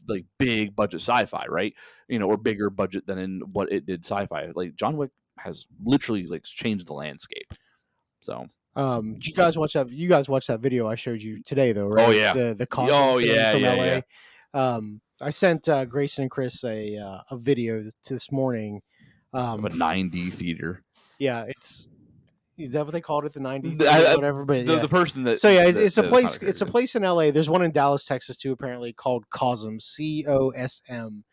like big budget sci-fi, right? Or bigger budget than in what it did sci-fi. Like John Wick has literally like changed the landscape. So did you guys watch that? You guys watched that video I showed you today, though, right? Oh, yeah. The costume Oh, thing yeah, from yeah, LA. I sent Grayson and Chris a video this morning. of a 9D theater. Yeah, is that what they called it? The 90 I- whatever. But The, yeah. the person that So yeah, it's a that is place. kinda It's a crazy. place in LA. There's one in Dallas, Texas, too. Apparently called COSM, COSM,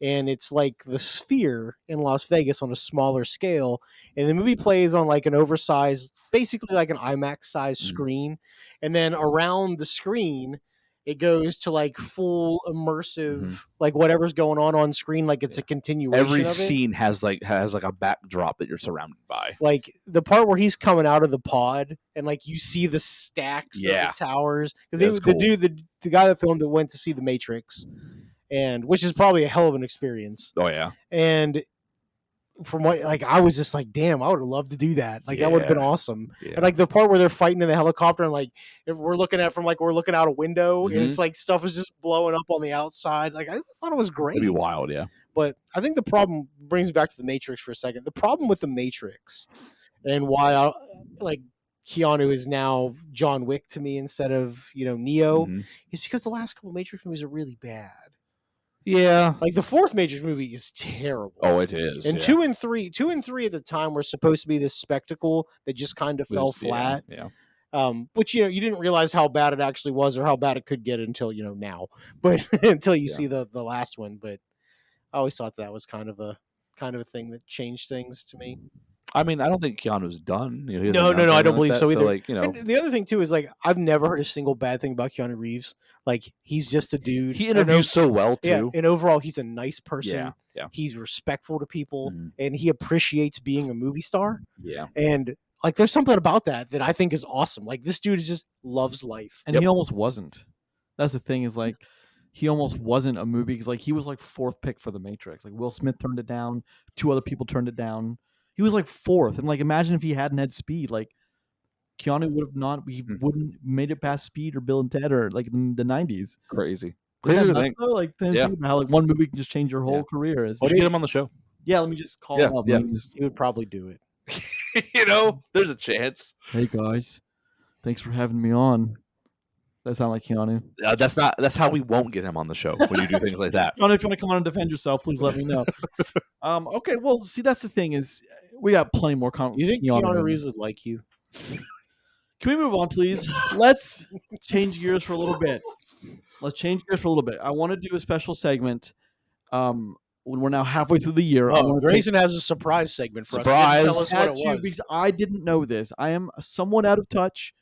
and it's like the Sphere in Las Vegas on a smaller scale. And the movie plays on like an oversized, basically like an IMAX size Mhm. screen, and then around the screen, it goes to like full immersive, like whatever's going on screen, like it's a continuation. Every of it. scene has like a backdrop that you're surrounded by. Like the part where he's coming out of the pod and like you see the stacks Yeah. of the towers because That's cool. the guy that filmed it went to see the Matrix, and which is probably a hell of an experience. Oh yeah. And from what like I was just like, damn, I would have loved to do that. Like that would have been awesome. Yeah. And like the part where they're fighting in the helicopter and like if we're looking at from like we're looking out a window and it's like stuff is just blowing up on the outside. Like I thought it was great. It'd be wild, yeah. But I think the problem brings me back to the Matrix for a second. The problem with the Matrix and why I like Keanu is now John Wick to me instead of Neo is because the last couple Matrix movies are really bad. Yeah, like the fourth Matrix movie is terrible. Oh, it is. And 2 and 3 at the time were supposed to be this spectacle that just kind of fell flat. Yeah. Which you didn't realize how bad it actually was or how bad it could get until now, but until you see the last one. But I always thought that was kind of a thing that changed things to me. I mean, I don't think Keanu's done. No, I don't believe so either. So, like, And the other thing too is like I've never heard a single bad thing about Keanu Reeves. Like he's just a dude. He interviews so well too. Yeah, and overall, he's a nice person. Yeah. He's respectful to people, and he appreciates being a movie star. Yeah. And like, there's something about that I think is awesome. Like this dude just loves life, and he almost wasn't. That's the thing is like. He almost wasn't a movie because like he was like fourth pick for the Matrix. Like Will Smith turned it down, 2 other people turned it down. He was like fourth, and like imagine if he hadn't had Speed, like Keanu would have not. He wouldn't made it past Speed or Bill and Ted or like in the 90s. Crazy. Like how like one movie can just change your whole career. Let's get him on the show. Yeah, let me just call him up. Yeah. He would probably do it. There's a chance. Hey guys, thanks for having me on. That sound like Keanu. That's how we won't get him on the show when you do things like that. Keanu, if you want to come on and defend yourself, please let me know. Okay, well, see, that's the thing is we got plenty more. You think Keanu Reeves would like you? Can we move on, please? Let's change gears for a little bit. I want to do a special segment. When we're now halfway through the year, Grayson has a surprise segment for us. Tell us what it was. Because I didn't know this. I am somewhat out of touch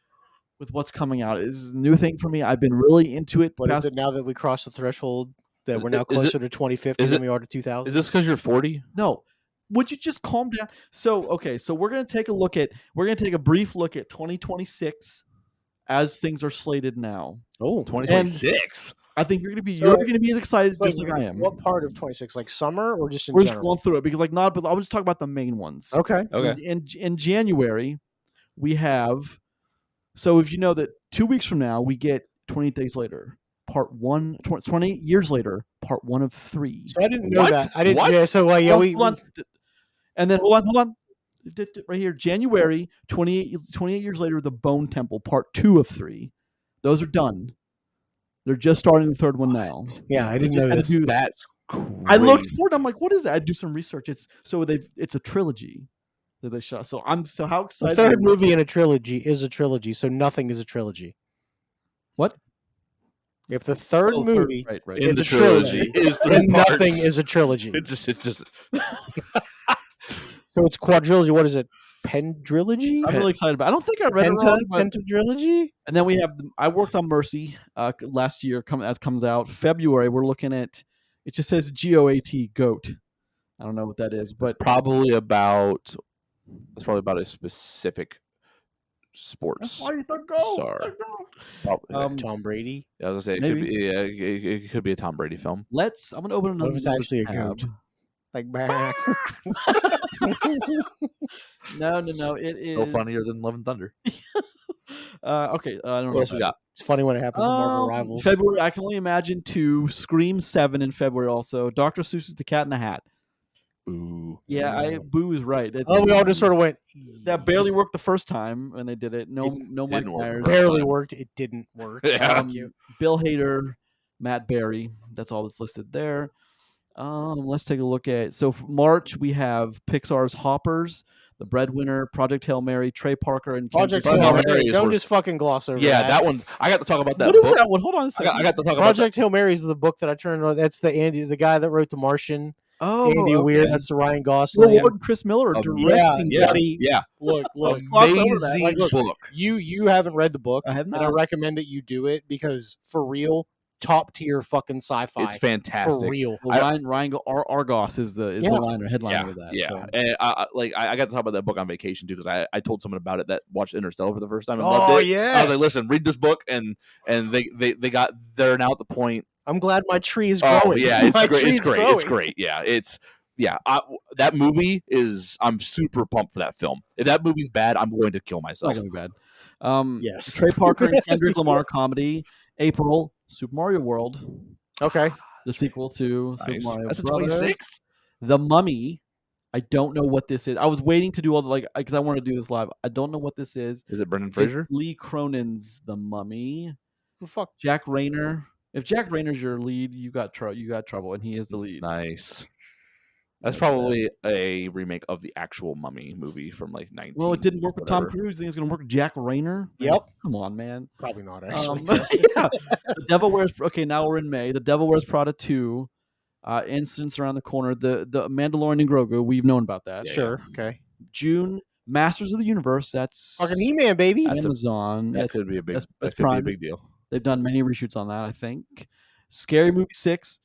with what's coming out. This is a new thing for me. I've been really into it. What is it now that we crossed the threshold that we're now closer to 2050 than we are to 2000? Is this because you're 40? No. Would you just calm down? So we're going to take a brief look at 2026 as things are slated now. Oh, 2026. I think you're going to be as excited just like I am. What part of 26? Like summer or just in We're general? Just going through it because but I'll just talk about the main ones. Okay. In January, we have. So if you know that 2 weeks from now we get 28 Days Later, part 1, 28 years later, part 1 of 3. So I didn't know that. I didn't. What? Yeah. So Hold on. And then hold on. Right here, January 28 years later, The Bone Temple, part 2 of 3. Those are done. They're just starting the third one now. Yeah, I didn't know this. That's crazy. I looked for it. I'm like, what is that? I do some research. It's a trilogy that they shot. So how excited. The third movie in a trilogy is a trilogy, so nothing is a trilogy. What? If the third movie right. is a trilogy, then nothing is a trilogy. It's just. So it's quadrilogy. What is it? Pendrilogy? I'm really excited about it. I don't think I read it wrong. Pentadrilogy? And then we have. I worked on Mercy last year. That comes out February. We're looking at. It just says GOAT goat. I don't know what that is, but it's probably about a specific sports star. Tom Brady. Yeah, I was gonna say it could be a Tom Brady film. I'm gonna open another. What if it's actually a goat? Like back. No. It is still funnier than Love and Thunder. Okay. I don't know what else we got. It's funny when it happens in Marvel Rivals. February. I can only imagine 2. Scream 7 in February. Also, Dr. Seuss's The Cat in the Hat. Boo. Yeah, Boo is right. We all just sort of went. That barely worked the first time when they did it. No, Mike Myers. Barely worked. It didn't work. Yeah. Bill Hader, Matt Berry. That's all that's listed there. Let's take a look at. So for March we have Pixar's Hoppers, The Breadwinner, Project Hail Mary, Trey Parker, and Project Hail Mary. Don't just fucking gloss over. Yeah, that one's. I got to talk about that. What is that one? Hold on a second. I got to talk about Project Hail Mary is the book that I turned on. That's the guy that wrote The Martian. Oh, Andy Weir. That's the Ryan Gosling. Lord and Chris Miller are directing. Yeah. Look. Amazing book. You haven't read the book. I have not. And I recommend that you do it because for real. Top tier fucking sci-fi. It's fantastic for real. Well, Ryan Argos is the headliner of that. Yeah, so. And I got to talk about that book on vacation too because I told someone about it that watched Interstellar for the first time and loved it. Yeah. I was like, listen, read this book, and they're now at the point. I'm glad my tree is growing. Oh yeah, it's great. It's great. Yeah, it's yeah, that movie is. I'm super pumped for that film. If that movie's bad, I'm going to kill It's not myself. gonna be bad. Yes. Trey Parker and Kendrick Lamar comedy. April, Super Mario World, Okay. the sequel to Nice. Super Mario That's the Brothers. 26th. The Mummy. I don't know what this is. I was waiting to do all the because I wanted to do this live. I don't know what this is. Is it Brendan Fraser? It's Lee Cronin's The Mummy. Well, fuck. Jack Rayner. If Jack Rayner's your lead, you got trouble, and he is the lead. Nice. That's probably a remake of the actual Mummy movie from like 19. Well, it didn't work with Tom whatever. Cruise. You think it's going to work with Jack Rayner? Yep. Come on, man. Probably not actually. Yeah. The Devil Wears. Okay, now we're in May. The Devil Wears Prada 2. Incidents around the corner. The Mandalorian and Grogu. We've known about that. Yeah, Sure. Okay. June. Masters of the Universe. That's Fucking He-Man, baby. Amazon. That could be a big. that's That could be Prime. a big deal. They've done many reshoots on that, I think. Scary Movie 6.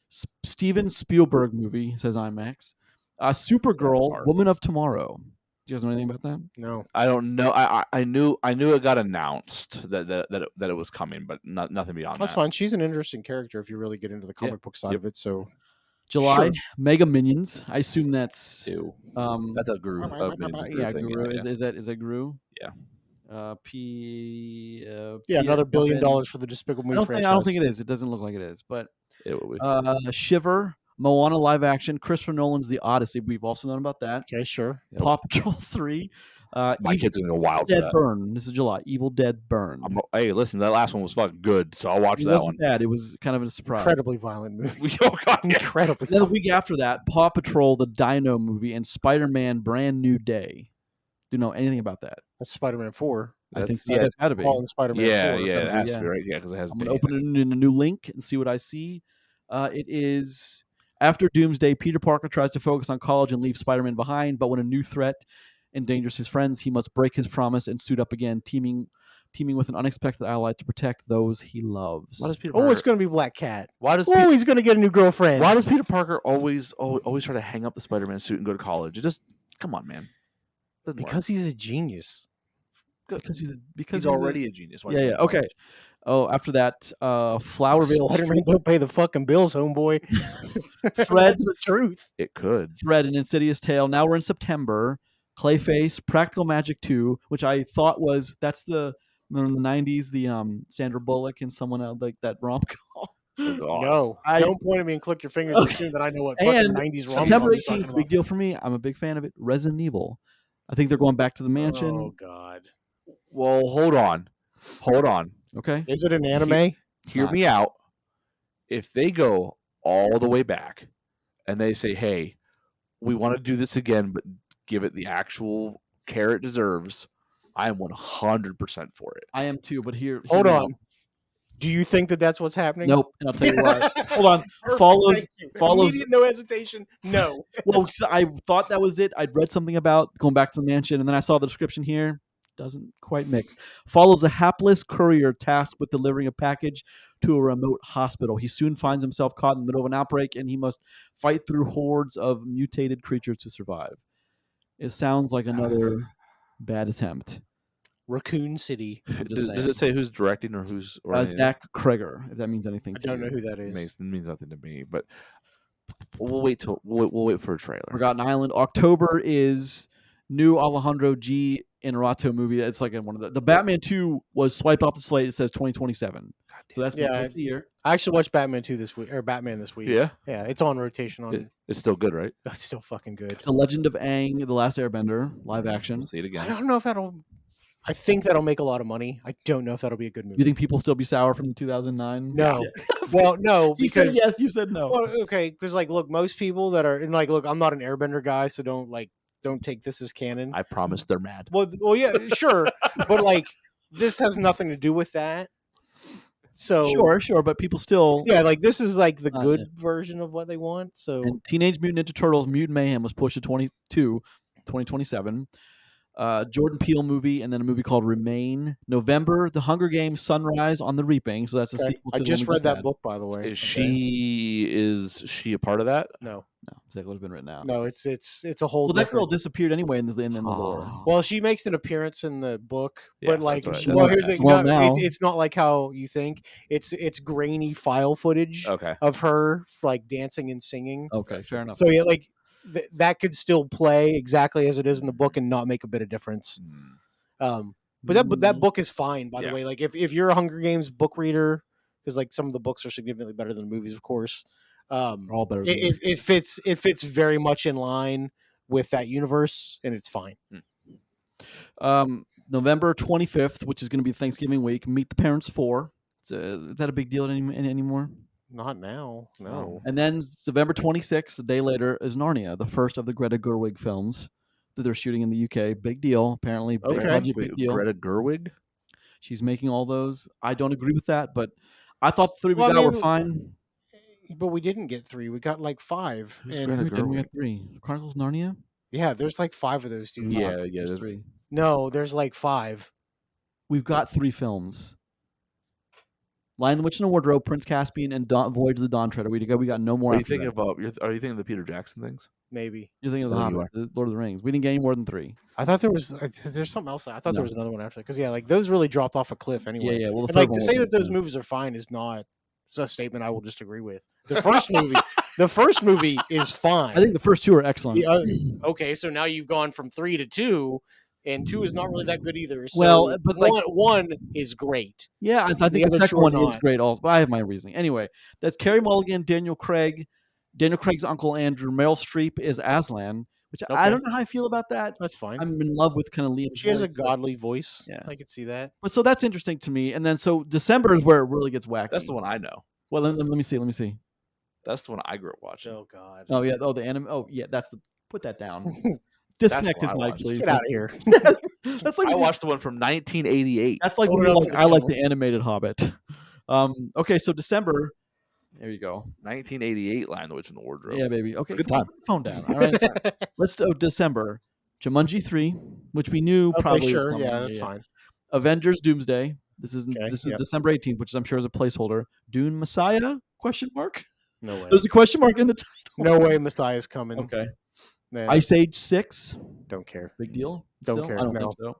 Steven Spielberg movie, says IMAX. Supergirl, Woman of Tomorrow. Do you guys know anything about that? No. I don't know. I knew it got announced that it was coming, but nothing beyond That's that. fine. She's an interesting character if you really get into the comic book side of it. So July, Sure. Mega Minions. I assume that's Ew. um That's a Gru. yeah, Guru. Is that Guru? Yeah. Yeah, another $1 billion Muppet. for the Despicable I Me don't franchise. think it is. It doesn't look like it is. But It will be. Shiver, Moana live action, Christopher Nolan's The Odyssey. We've also known about that. Okay, sure. Yep. Paw Patrol 3. My kid's gonna go wild for Dead that. Burn. This is July. Evil Dead Burn. Hey, listen, that last one was fucking good, so I'll watch It that wasn't one. bad. It was kind of a surprise. Incredibly violent movie. Oh god, yeah. Incredibly. Then the week after that, Paw Patrol, the Dino movie, and Spider-Man: Brand New Day. Do you know anything about that? That's Spider-Man 4. I think yeah, that's got to be. All in Spider-Man Yeah, 4. yeah, it has yeah. to be right. Yeah, because it has. I'm gonna open it in a new link and see what I see. It is after Doomsday. Peter Parker tries to focus on college and leave Spider-Man behind, but when a new threat endangers his friends, he must break his promise and suit up again, teaming with an unexpected ally to protect those he loves. Why does Peter Oh, Parker, it's going to be Black Cat. why does Oh, he's going to get a new girlfriend. why does Peter Parker always try to hang up the Spider-Man suit and go to college? It just come on, man. Doesn't work. Because he's a genius. because he's already a genius. Why Yeah, is he yeah. in Okay. college? Oh, after that, Flowerville Spider-Man don't pay the fucking bills, homeboy. Threads, the truth. It could. Thread, an Insidious Tale. Now we're in September. Clayface, Practical Magic 2, which I thought was in the 90s, the Sandra Bullock and someone else like that rom-com. Oh, God. No. Don't point at me and click your fingers and assume that I know what fucking And 90s rom-com September you're talking 18th, about. big deal for me. I'm a big fan of it. Resident Evil. I think they're going back to the mansion. Oh, God. Well, hold on. Okay. Is it an anime? Hear me out. If they go all the way back and they say, "Hey, we want to do this again, but give it the actual care it deserves," I am 100% for it. I am too, but hear Hold me on. out. Do you think that that's what's happening? Nope. And I'll tell you why. Hold on. Perfect, Follows. thank you. follows- Immediate, no hesitation. No. Well, so I thought that was it. I'd read something about going back to the mansion, and then I saw the description here. Doesn't quite mix. Follows a hapless courier tasked with delivering a package to a remote hospital. He soon finds himself caught in the middle of an outbreak, and he must fight through hordes of mutated creatures to survive. It sounds like another bad attempt. Raccoon City. I'm just Does saying. it say who's directing or who's? Or anything? Zach Kreger, if that means anything. I to don't you. know who that is. Means nothing to me. But we'll wait for a trailer. Forgotten Island. October is new Alejandro G. Inarritu movie. It's like one of the Batman 2 was swiped off the slate. It says 2027. So that's Yeah, the year. I actually watched Batman 2 this week, or Batman this week. Yeah, Yeah, it's on rotation on. it's still good, right? It's still fucking good. The Legend of Aang, The Last Airbender, live action. We'll see it I again. don't know if that'll. I think that'll make a lot of money. I don't know if that'll be a good movie. You think people still be sour from 2009? No. Well, no, He said because yes. You said no. well, okay, because like, look, most people that are and like, look, I'm not an Airbender guy, so don't take this as canon. I promise they're mad. Well, yeah, sure, but like, this has nothing to do with that. So Sure, but people still. yeah, like this is like the Not good it. version of what they want. So And Teenage Mutant Ninja Turtles: Mutant Mayhem was pushed to 2027. Jordan Peele movie, and then a movie called Remain. November, The Hunger Games: Sunrise on the Reaping. So that's a okay. sequel to I the just one we read that had. book, by the way. Is she a part of that? No, No, sequel's been written out. no, it's a whole. Well, that girl different- disappeared anyway in the lore. Oh. Well, she makes an appearance in the book, Yeah, but like, that's what I well, did. here's the thing. Well, No, now- it's not like how you think. It's grainy file footage Okay. of her like dancing and singing. Okay, fair enough. So yeah, like that could still play exactly as it is in the book and not make a bit of difference. But that book is fine, by the way. Like if you're a Hunger Games book reader, because like some of the books are significantly better than the movies, of course. All better. Than It fits very much in line with that universe, and it's fine. November 25th, which is going to be Thanksgiving week. Meet the Parents 4. Is that a big deal anymore? Not now, no. And then November 26th, a day later, is Narnia, the first of the Greta Gerwig films that they're shooting in the UK. Big deal, apparently. Big budget, big deal. Greta Gerwig? She's making all those. I don't agree with that, but I thought the 3 we got were fine. But we didn't get 3. We got like 5. Didn't we get 3? Chronicles of Narnia? Yeah, there's like 5 of those, dude. Yeah, there's 3. No, there's like 5. We've got 3 films. Lion, the Witch, and the Wardrobe, Prince Caspian, and Voyage of the Dawn Treader. We got no more. Are you thinking about? Are you thinking of the Peter Jackson things? Maybe you're thinking of the Hobbit, the Lord of the Rings. We didn't get any more than 3. I thought there's something else. I thought there was another one after, because like those really dropped off a cliff anyway. Yeah. Well, like to say that those movies are fine is not. It's a statement I will just agree with. The first movie is fine. I think the first 2 are excellent. Okay, so now you've gone from 3 to 2. And 2 is not really that good either. So well, but one is great. Yeah, I think the second one is great also. But I have my reasoning. Anyway, that's Carey Mulligan, Daniel Craig. Daniel Craig's uncle Andrew. Meryl Streep is Aslan, which I don't know how I feel about that. That's fine. I'm in love with kind of Liam. She has a godly voice. Yeah, I could see that. But so that's interesting to me. And then so December is where it really gets wacky. That's the one I know. Well, let me see. That's the one I grew up watching. Oh God. Oh yeah. Oh, the anime. Oh yeah. That's the. Put that down. Disconnect his mic, please. Get out of here. That's like I watched the one from 1988. That's like I like the animated Hobbit. Okay, so December. There you go. 1988, Lion, the Witch, and the Wardrobe. Yeah, baby. Okay, good time. Phone down. All right. Let's do December. Jumanji 3, which we knew probably. Sure. Yeah, that's fine. Avengers: Doomsday. This is December 18th, which I'm sure is a placeholder. Dune Messiah? Question mark. No way. There's a question mark in the title. No way Messiah's coming. Okay. Man. Ice Age 6. Don't care. Big deal. Don't care. I don't think so.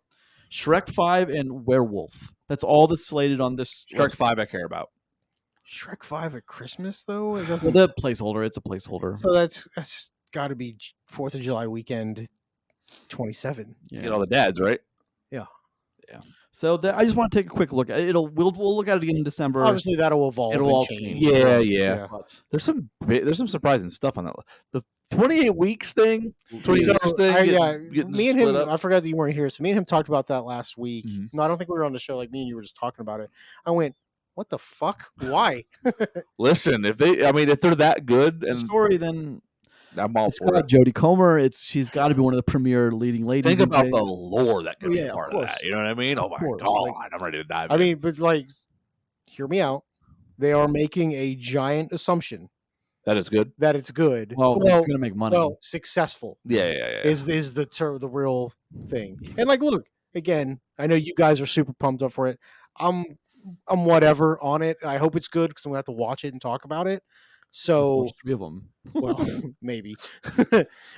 Shrek 5 and Werewolf. That's all that's slated on this. Shrek 5 I care about. Shrek 5 at Christmas though? It doesn't. Well, the placeholder. It's a placeholder. So that's got to be 4th of July weekend, 27. Yeah. You get all the dads, right? Yeah. So I just want to take a quick look. We'll look at it again in December. Obviously, that'll evolve. It'll all change. Yeah. There's some surprising stuff on that. The 28 weeks thing. 28 weeks thing. Me and him. I forgot that you weren't here. So me and him talked about that last week. Mm-hmm. No, I don't think we were on the show. Like me and you were just talking about it. I went, "What the fuck? Why?" Listen, if they're that good and the story, then. I'm all for it. Jodie Comer. She's got to be one of the premier leading ladies. Think about the lore that could be part of that. You know what I mean? Oh my God, I'm ready to dive in. I mean, but like, hear me out. They are making a giant assumption that it's good. That it's good. Well, it's going to make money. Well, successful. Yeah. Is the real thing? And like, look again. I know you guys are super pumped up for it. I'm whatever on it. I hope it's good because I'm gonna have to watch it and talk about it. So 3 of them. Well, maybe.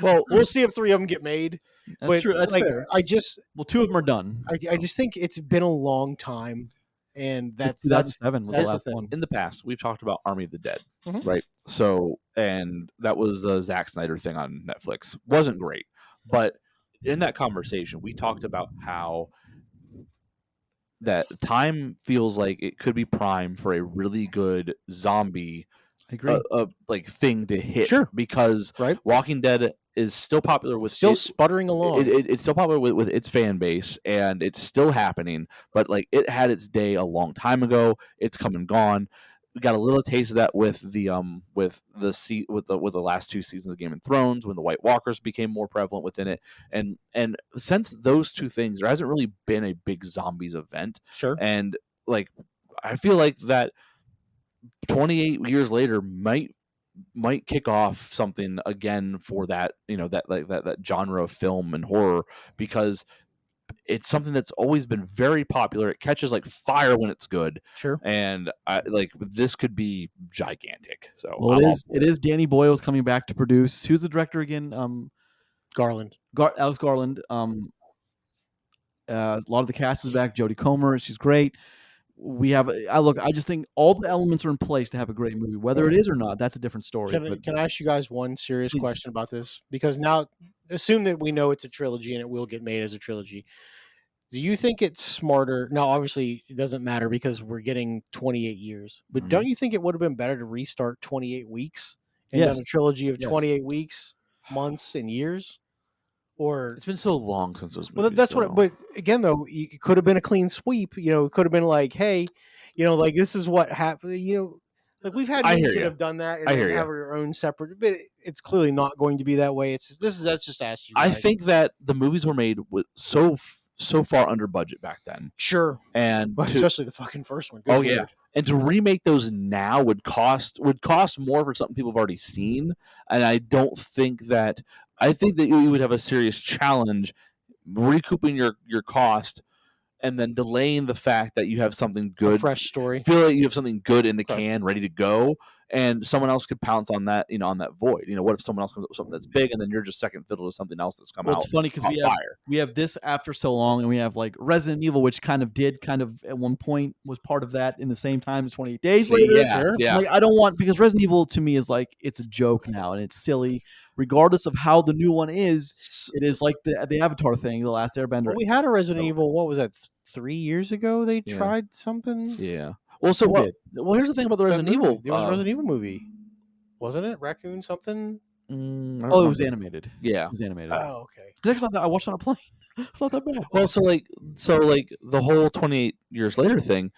Well, we'll see if 3 of them get made. That's true. That's fair. 2 of them are done. I just think it's been a long time, and that's 2007 was the last one. In the past, we've talked about Army of the Dead, right? So, and that was the Zack Snyder thing on Netflix. Wasn't great, but in that conversation, we talked about how that time feels like it could be prime for a really good zombie. I agree. Like thing to hit, sure, because Walking Dead is still popular with sputtering along. It's still popular with its fan base, and it's still happening. But like it had its day a long time ago. It's come and gone. We got a little taste of that with the last 2 seasons of Game of Thrones when the White Walkers became more prevalent within it, and since those 2 things, there hasn't really been a big zombies event. Sure, and like I feel like that. 28 years later might kick off something again for that, that genre of film and horror, because it's something that's always been very popular. It catches like fire when it's good. Sure. And this could be gigantic. So it is Danny Boyle's coming back to produce. Who's the director again? Garland. Alex Garland. A lot of the cast is back. Jodie Comer, she's great. we have. I just think all the elements are in place to have a great movie. Whether it is or not, that's a different story. But Can I ask you guys one serious Please. question about this? Because now, assume that we know it's a trilogy and it will get made as a trilogy. Do you think it's smarter? Now, obviously, it doesn't matter because we're getting 28 years. But Mhm. don't you think it would have been better to restart 28 weeks and Yes. done a trilogy of Yes. 28 weeks, months, and years? Or It's been so long since those movies. well, that's what. so- But again, though, it could have been a clean sweep. You know, it could have been like, hey, you know, like this is what happened. You know, like we've had I movies hear that ya. have done that and I then hear ya. have their own separate. But it's clearly not going to be that way. That's just asked you I guys. think that the movies were made with so far under budget back then, sure, and but to, especially the fucking first one. Good oh yeah, lord. and to remake those now would cost more for something people have already seen, and I don't think that. I think that you would have a serious challenge recouping your cost and then delaying the fact that you have something A good. fresh story. Feel like you have something good in the Okay. can, ready to go, and someone else could pounce on that, on that void. What if someone else comes up with something that's big, and then you're just second fiddle to something else that's come Well, out it's funny because on fire? we have this after so long, and we have like Resident Evil, which kind of at one point was part of that in the same time as 28 Days See, later. yeah, Sure. yeah. Like I don't want because Resident Evil to me is like it's a joke now and it's silly, regardless of how the new one is. It is like the Avatar thing, the Last Airbender. Well, we had a Resident So- Evil. What was that? 3 years ago, they Yeah. tried something. Yeah. Well, so Who what? did? Well, here's the thing about the That Resident movie. Evil. There was a Resident Evil movie, wasn't it? Raccoon something. I don't Oh, it was remember. animated. Yeah. It was animated. Oh, okay. It's actually not that. I watched it on a plane. It's not that bad. Well, so the whole 28 years later thing,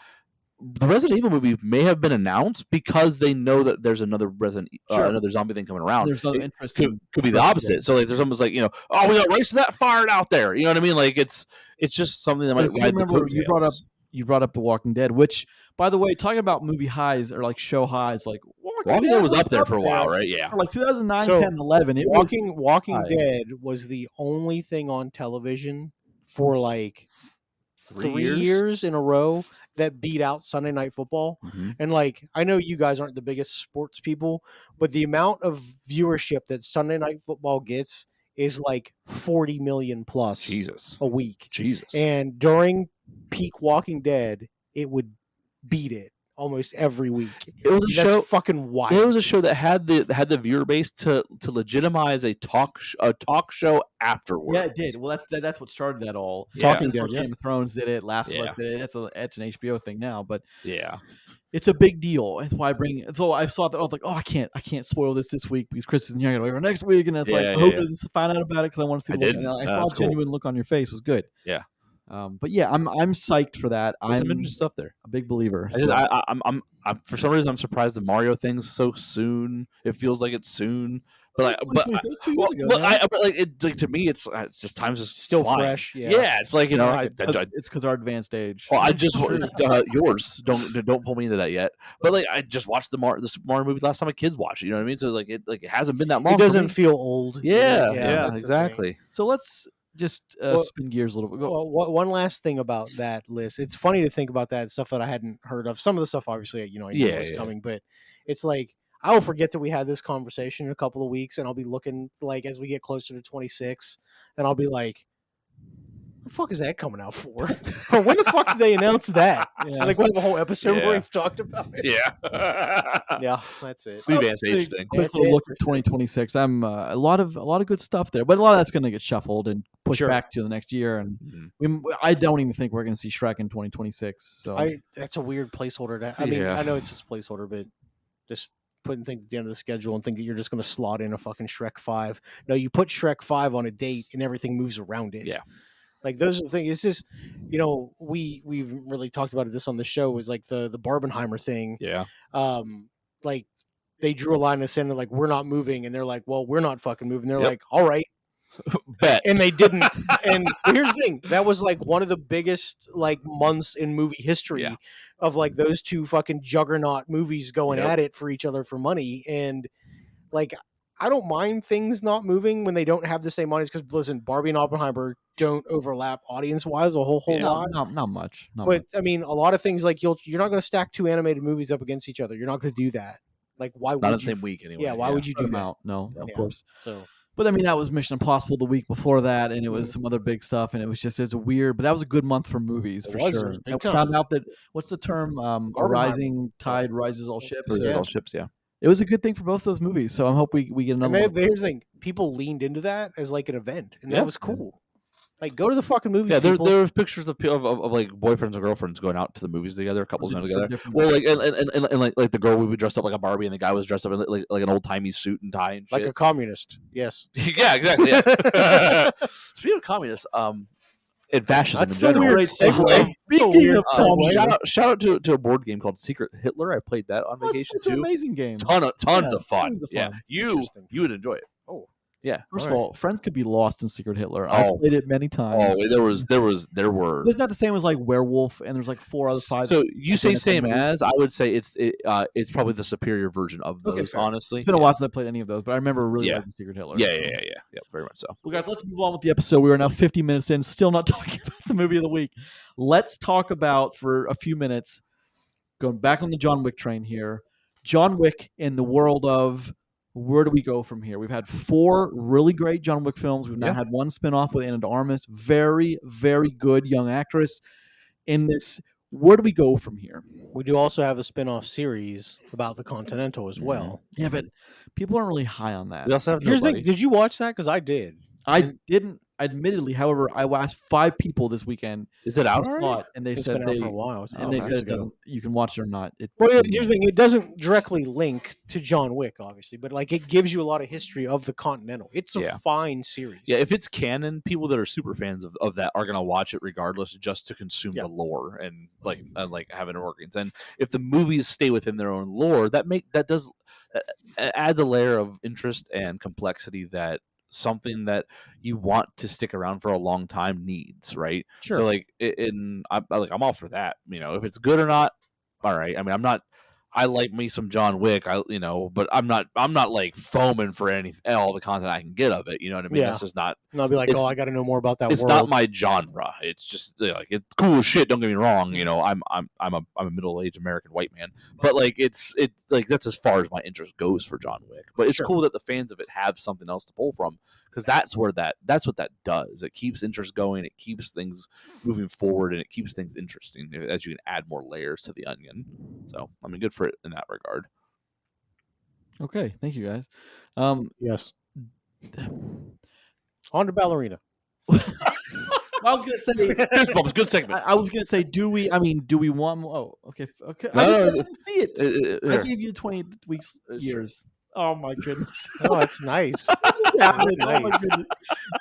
the Resident Evil movie may have been announced because they know that there's another Sure. another zombie thing coming around. There's no It interest. could be the opposite. So like, there's almost like oh, we got race that fired out there. You know what I mean? Like it's just something that But might if you ride the remember, coattails. you brought up The Walking Dead, which, by the way, talking about movie highs or like show highs, like Walking Dead was up there for a while, right? Yeah. For like 2009, So, 10, 11. It Walking high. Dead was the only thing on television for like 3 years in a row that beat out Sunday Night Football. Mhm. And like, I know you guys aren't the biggest sports people, but the amount of viewership that Sunday Night Football gets is like 40 million plus Jesus. a week. Jesus. And during peak Walking Dead, it would beat it almost every week. It was a That's show. fucking wild. It was a show that had the viewer base to legitimize a talk show afterwards. Yeah, it did. Well, that's what started that all. Yeah. Talking Dead, First yeah. Game of Thrones did it. Last of Yeah. Us did it. It's an HBO thing now, but Yeah. it's a big deal. That's why I bring. So I saw that I was like, oh, I can't spoil this week because Chris isn't here. I gotta wait for next week, and it's like, I hope he doesn't find out about it because I want to see. I the look. didn't. And I No, saw that's a cool. genuine look on your face. It was good. Yeah. But yeah, I'm psyched for that. There's some I'm interesting stuff there. a big believer. I just, I'm for some reason I'm surprised the Mario thing's so soon. It feels like it's soon, but It was 2 years ago. but man. to me it's just time's just Still flying. fresh. Yeah. Yeah, it's like Yeah, It's because our advanced age. well, I just True. yours don't pull me into that yet. But like I just watched the Super Mario movie last time my kids watched it. You know what I mean? So like it hasn't been that long. It for doesn't me. feel old. Yeah, that's the thing. exactly. So let's just Well- spin gears a little bit. Go. Well, one last thing about that list. It's funny to think about that stuff that I hadn't heard of. Some of the stuff, obviously, I knew Yeah, was yeah. coming, but it's like I will forget that we had this conversation in a couple of weeks, and I'll be looking like as we get closer to 26, and I'll be like, "The fuck is that coming out for? Or when the fuck did they announce that? Yeah. Like, we have a whole episode Yeah. where we've talked about it. Yeah. Yeah, that's it. The advanced age thing. Quick That's little it look for at 2026. I'm a lot of good stuff there, but a lot of that's going to get shuffled and pushed Sure. back to the next year. And Mhm. I don't even think we're going to see Shrek in 2026. So That's a weird placeholder. I mean, Yeah. I know it's just a placeholder, but just putting things at the end of the schedule and think that you're just going to slot in a fucking Shrek 5. No, you put Shrek 5 on a date and everything moves around it. Yeah. Like those are the things. It's just, we've really talked about this on the show was like the Barbenheimer thing. Yeah. Like they drew a line in the sand, like, we're not moving. And they're like, well, we're not fucking moving. They're Yep. like, all right. Bet. And they didn't. And here's the thing: that was like one of the biggest like months in movie history Yeah. of like those two fucking juggernaut movies going Yep. at it for each other for money. And like, I don't mind things not moving when they don't have the same audience. Because listen, Barbie and Oppenheimer don't overlap audience wise a whole Yeah. lot. not much. Not But much. I mean, a lot of things like you're not going to stack two animated movies up against each other. You're not going to do that. Like, why Not in would the you? same week anyway. Yeah, why would you Put do 'em that? out. No, of Yeah. course. So But I mean, that was Mission Impossible the week before that, and it was some other big stuff, and it's weird. But that was a good month for movies for sure. It was And we big found time. out that what's the term? A rising tide rises all ships. Rises Yeah. all ships, yeah. It was a good thing for both those movies. So I hope we get And another. here's the thing: people leaned into that as like an event, and Yeah. that was cool. Like, go to the fucking movies. Yeah, people. there was pictures of like boyfriends and girlfriends going out to the movies together, couples going together. different Well, like and like the girl would be dressed up like a Barbie, and the guy was dressed up in like an old timey suit and tie and shit. Like a communist. Yes. Yeah, exactly. Yeah. Speaking of communists, and fascism That's in so general. weird. Segue. Speaking of Shout out to a board game called Secret Hitler. I played that on vacation it's an too. amazing game. Tons Yeah, of fun. tons of Yeah, fun. you would enjoy it. Oh, Yeah. First of all, friends could be lost in Secret Hitler. I Oh. played it many times. Oh, there were. It's not the same as like Werewolf, and there's like 4 other 5. So you say identical same movies. as? I would say it's probably the superior version of those. Okay, fair. Honestly, It's been a while since I played any of those, but I remember really Yeah. liking Secret Hitler. Yeah, very much so. Well, guys, let's move on with the episode. We are now 50 minutes in, still not talking about the movie of the week. Let's talk about, for a few minutes, going back on the John Wick train here, John Wick in the world of where do we go from here? We've had 4 really great John Wick films. We've now had 1 spinoff with Ana de Armas. Very, very good young actress in this. Where do we go from here? we do also have a spin-off series about the Continental as well. Yeah, but people aren't really high on that. We also have Here's the nobody. thing: did you watch that? Because I did. I didn't, admittedly. However, I asked 5 people this weekend. Is it out who already? saw it, and they It's said been out for a while. It's and been they out said years it ago. doesn't. You can watch it or not. Well, here's the thing: it doesn't directly link to John Wick, obviously, but like it gives you a lot of history of the Continental. It's a Yeah. fine series. Yeah, if it's canon, people that are super fans of that are gonna watch it regardless, just to consume Yeah. the lore and like have inner workings. And if the movies stay within their own lore, that adds a layer of interest and complexity that something that you want to stick around for a long time needs, right? Sure. So like, I'm all for that. You know, if it's good or not, all right. I mean, I like me some John Wick, but I'm not like foaming for all the content I can get of it. You know what I mean? Yeah. This is not. And I'll be like, it's- I got to know more about that It's world. not my genre. It's just like it's cool as shit. Don't get me wrong. You know, I'm a middle-aged American white man, but like it's like that's as far as my interest goes for John Wick. But it's Sure. cool that the fans of it have something else to pull from, because that's what that does. It keeps interest going. It keeps things moving forward, and it keeps things interesting as you can add more layers to the onion. So I mean, good for it in that regard. Okay, thank you guys. Yes. On to Ballerina. I was gonna say. Fist bumps, good segment. I was gonna say, do we want? Oh, okay. Okay. No, I didn't see it. I Here. gave you 20 weeks years. Oh my goodness. Oh, that's nice. What's happening? Oh my Nice. goodness.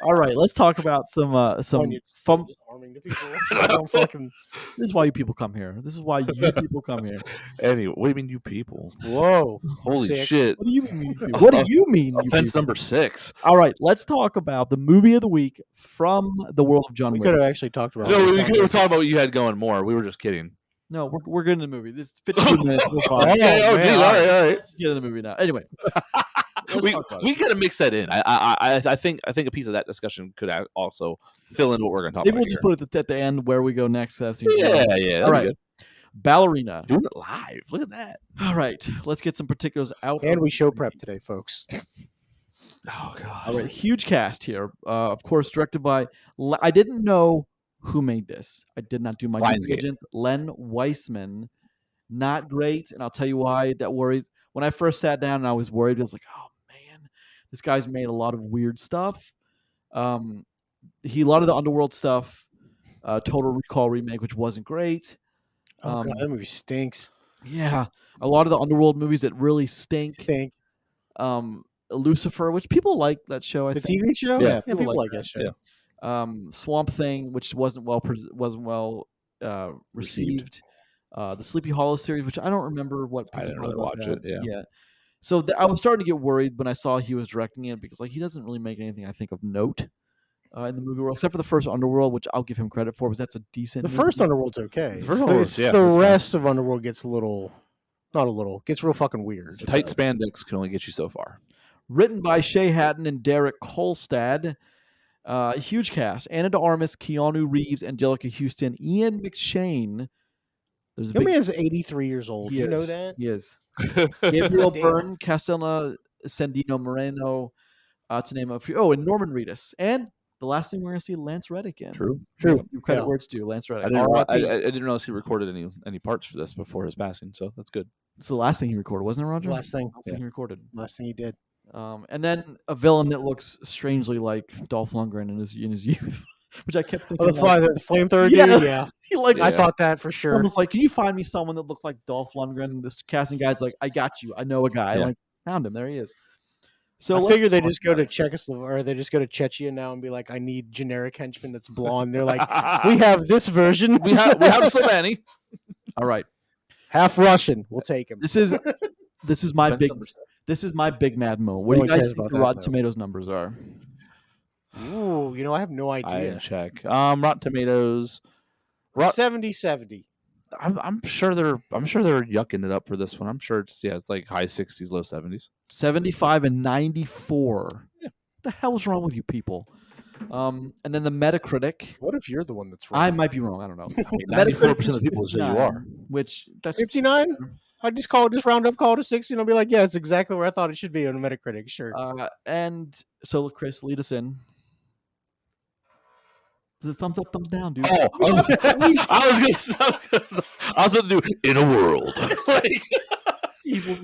All right, let's talk about some You're fun. just arming the people. Don't fucking... This is why you people come here. This is why you people come here. Anyway, what do you mean, you people? Whoa. Holy 6. shit! What do you mean? You people? What do you mean? You Offense people? number 6. All right, let's talk about the movie of the week from the world of John We Wick. could have actually talked about No, it. we were talking about what you had going more. We were just kidding. No, we're getting in the movie. This is 52 minutes. We're fine. Okay, oh, man, geez, all right. Let's get in the movie now. Anyway, let's We talk about we it. gotta mix that in. I think a piece of that discussion could also fill in what we're gonna talk Maybe about. we'll just put it at the end where we go next. That's Yeah. All right. Ballerina. Doing it live. Look at that. All right, let's get some particulars out. And of we the show movie. prep today, folks. Oh god. All right, huge cast here. Of course, directed by. I didn't know who made this. I did not do my due Lionsgate. diligence. Len Weissman, not great, and I'll tell you why that worries. When I first sat down and I was worried, I was like, "Oh man, this guy's made a lot of weird stuff." A lot of the Underworld stuff, Total Recall remake, which wasn't great. Oh, God, that movie stinks. Yeah, a lot of the Underworld movies that really stink. Lucifer, which people like that show. I The think. TV show? Yeah, people like that show. Yeah. Swamp Thing, which wasn't well received. The Sleepy Hollow series, which I don't remember what I people didn't thought really about watch that. it, yeah. So I was starting to get worried when I saw he was directing it because he doesn't really make anything I think of note in the movie world, except for the first Underworld, which I'll give him credit for because that's a decent. The movie. first Underworld's okay. The first It's Underworld's, yeah, the that's fine. rest of Underworld gets gets real fucking weird. Tight spandex can only get you so far. Written by Shay Hatton and Derek Kolstad. Huge cast: Ana de Armas, Keanu Reeves, Angelica Houston, Ian McShane. There's a That big. man's 83 years old. He You know is. that? He is. Gabriel Damn. Byrne, Castellana Sandino Moreno, To name a few. Oh, and Norman Reedus. And the last thing we're going to see Lance Reddick in. True. Give credit where it's due. Lance I Reddick. didn't realize he recorded any parts for this before his passing, so that's good. It's the last thing he recorded, wasn't it, Roger? Last thing. Last thing he recorded. Last thing he did. And then a villain that looks strangely like Dolph Lundgren in his youth, which I kept thinking. Oh, the flamethrower Yeah. dude? Yeah. I I thought that for sure. was like, can you find me someone that looked like Dolph Lundgren? This casting guy's like, I got you. I know a guy. Yeah. Like, found him. There he is. So I let's figure they talk just go about to Czechoslovakia, or they just go to Chechnya now and be like, I need generic henchman that's blonde. They're like, we have this version. we have so many. it. All right. Half Russian. We'll take him. This is my big mad moment. What do you No one guys cares think about the that, Rotten though. Tomatoes numbers are? Ooh, I have no I idea. didn't check. Rotten Tomatoes. 70-70. I'm sure they're yucking it up for this one. I'm sure it's like high 60s, low 70s. 75 and 94. Yeah. What the hell is wrong with you people? And then the Metacritic. What if you're the one that's wrong? I might be wrong. I don't know. I mean, Metacritic 94% of the people say you are. Which that's 59? I just round up, call it a 60, and I'll be like, yeah, it's exactly where I thought it should be on Metacritic. Sure. and so Chris, lead us in. The thumbs up, thumbs down, dude. Oh, I was going to do in a world.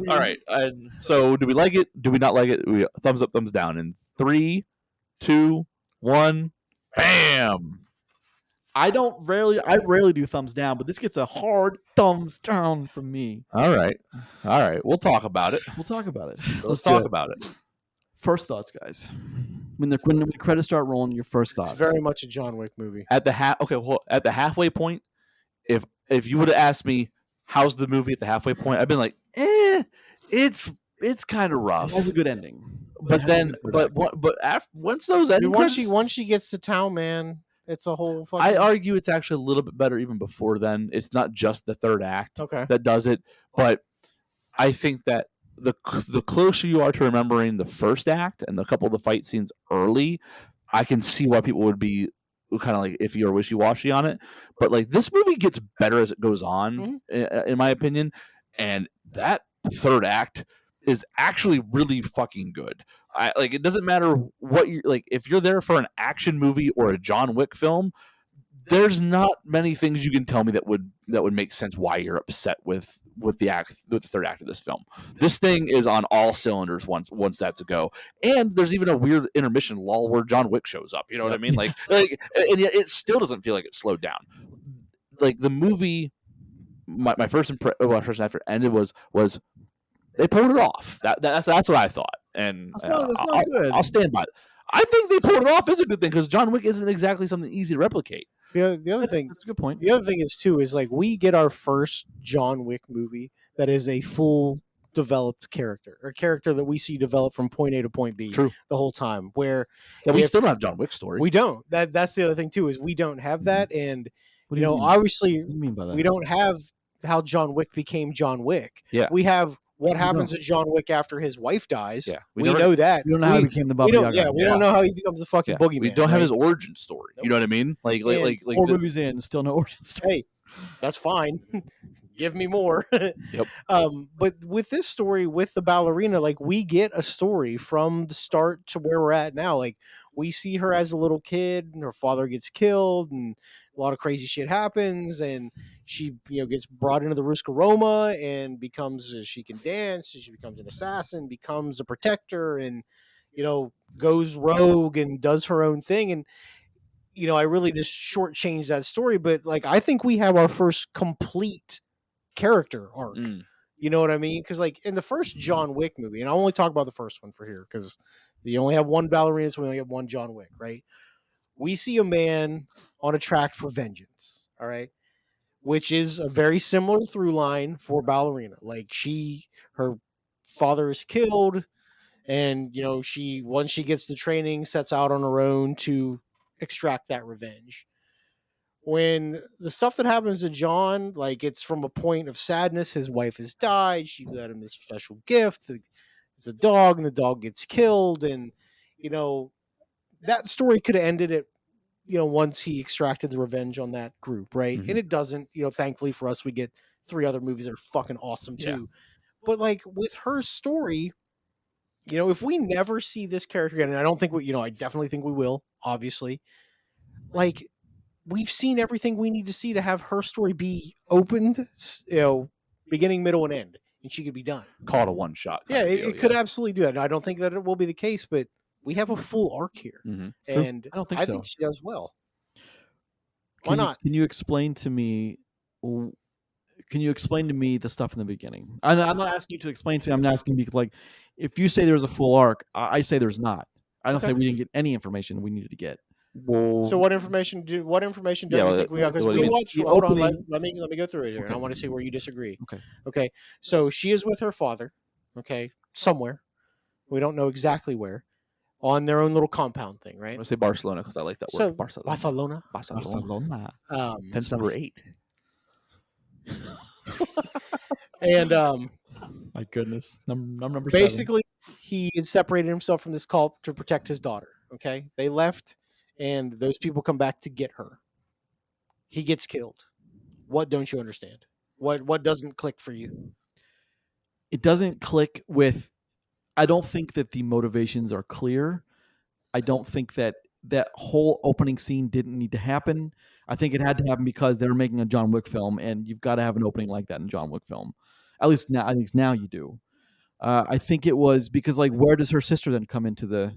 All right. And so, do we like it? Do we not like it? We thumbs up, thumbs down. In 3, 2, 1, bam. I rarely do thumbs down, but this gets a hard thumbs down from me. All right. We'll talk about it. We'll talk about it. Let's talk about it. First thoughts, guys. When the credits start rolling, your first thoughts. It's very much a John Wick movie. At the at the halfway point, if you would have asked me how's the movie at the halfway point, I've been like, it's kind of rough. It has a good ending. But then, once those ending credits, once she gets to town, man, it's a whole. I argue it's actually a little bit better even before then. It's not just the third act that does it, but I think that the closer you are to remembering the first act and a couple of the fight scenes early, I can see why people would be kind of like iffy or wishy-washy on it. But like this movie gets better as it goes on, in my opinion, and that third act is actually really fucking good. It doesn't matter what you like. If you're there for an action movie or a John Wick film, there's not many things you can tell me that would make sense why you're upset with the third act of this film. This thing is on all cylinders once that's a go. And there's even a weird intermission lull where John Wick shows up. You know what I mean? And yet it still doesn't feel like it slowed down. Like the movie, my first impression after it ended was they pulled it off. That's what I thought, and that's not good. I'll stand by it. I think they pulled it off is a good thing because John Wick isn't exactly something easy to replicate. The other thing, that's a good point. The other thing is too is like we get our first John Wick movie that is a full developed character, or a character that we see develop from point A to point B. True. The whole time. Where we still don't have John Wick's story. We don't. That's the other thing too is we don't have that, and What do you mean? obviously What do you mean by that? we don't have how John Wick became John Wick. Yeah. We have what happens to John Wick after his wife dies. Yeah. We know that. We don't know how he became the Baba Yaga. We don't know how he becomes the fucking boogeyman. We don't have his origin story. You know what I mean? Like 4 movies in, still no origin story. Hey, that's fine. Give me more. Yep. But with this story, with the ballerina, like we get a story from the start to where we're at now. Like we see her as a little kid, and her father gets killed, and a lot of crazy shit happens, and she gets brought into the Ruska Roma and becomes she can dance, and she becomes an assassin, becomes a protector, and goes rogue and does her own thing. And I really just shortchanged that story, but like I think we have our first complete character arc. You know what I mean? Because like in the first John Wick movie, and I'll only talk about the first one for here because you only have one ballerina, so we only have one John Wick, right? We see a man on a track for vengeance, all right, which is a very similar through line for Ballerina. Like her father is killed, and once she gets the training, sets out on her own to extract that revenge. When the stuff that happens to John, like it's from a point of sadness, his wife has died. She got him this special gift. It's a dog, and the dog gets killed, and that story could have ended at once he extracted the revenge on that group, right? And it doesn't. Thankfully for us, we get 3 other movies that are fucking awesome too. But like with her story, if we never see this character again, and I don't think I definitely think we will, obviously. Like, we've seen everything we need to see to have her story be opened, beginning, middle, and end, and she could be done. Call it a one shot. Yeah, it could absolutely do that. And I don't think that it will be the case, but we have a full arc here, and I don't think I so. think she does well. Why not? Can you explain to me? Can you explain to me the stuff in the beginning? I'm not asking you to explain to me. I'm asking because, like, if you say there's a full arc, I say there's not. I don't say we didn't get any information we needed to get. Well, So what information do you think we got? Because what do we you mean? watched. The Hold on, opening- let me go through it here, and I want to see where you disagree. Okay. So she is with her father. Okay, somewhere. We don't know exactly where. On their own little compound thing, I'm right? gonna say Barcelona because I like that So word. Barcelona. Barcelona. Fence number 8. And My goodness, number basically, he has separated himself from this cult to protect his daughter. Okay, they left, and those people come back to get her. He gets killed. What don't you understand? What doesn't click for you? it doesn't click with. I don't think that the motivations are clear. I don't think that whole opening scene didn't need to happen. I think it had to happen because they're making a John Wick film, and you've got to have an opening like that in a John Wick film. At least now you do. I think it was because, like, where does her sister then come into the?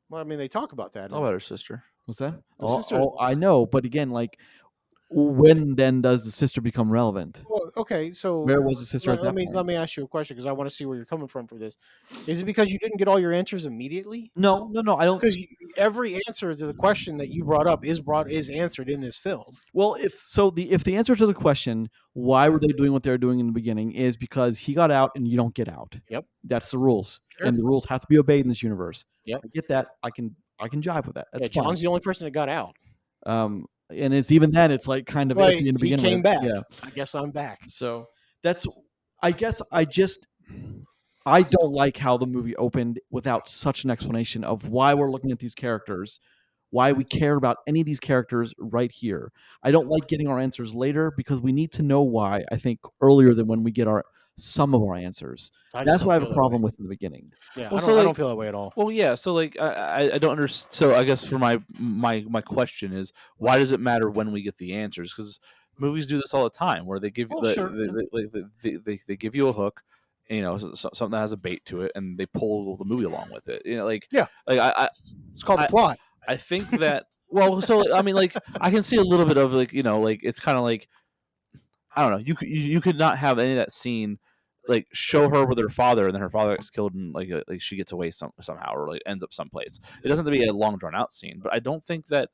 Well, I mean, they talk about that. How about her sister? What's that? The sister- I know, but again, like, when then does the sister become relevant? Well, okay, so Where was the sister at that point? let me ask you a question because I want to see where you're coming from for this. Is it because you didn't get all your answers immediately? No, I don't. Because every answer to the question that you brought up is answered in this film. Well, if the answer to the question, why were they doing what they were doing in the beginning, is because he got out and you don't get out. Yep. That's the rules, Sure. and the rules have to be obeyed in this universe. Yep. I get that. I can jive with that. That's Yeah, fine. John's the only person that got out. And it's even then, it's like kind of Like, iffy in the he beginning. came back. Yeah. I guess I'm back. So that's. I guess I don't like how the movie opened without such an explanation of why we're looking at these characters, why we care about any of these characters right here. I don't like getting our answers later because we need to know why, I think, earlier than when we get some of our answers. That's what I have a problem with in the beginning. Yeah, Well, I don't feel that way at all. Well, yeah. So, like, I don't understand. So, I guess for my question is, why does it matter when we get the answers? Because movies do this all the time, where they give you Sure. they give you a hook, something that has a bait to it, and they pull the movie along with it. Like, Yeah. like It's called the plot. I think that. Well, so I mean, like, I can see a little bit of like, like, it's kind of like, I don't know. You could not have any of that scene, like, show her with her father, and then her father gets killed, and like she gets away somehow, or like ends up someplace. It doesn't have to be a long drawn out scene, but I don't think that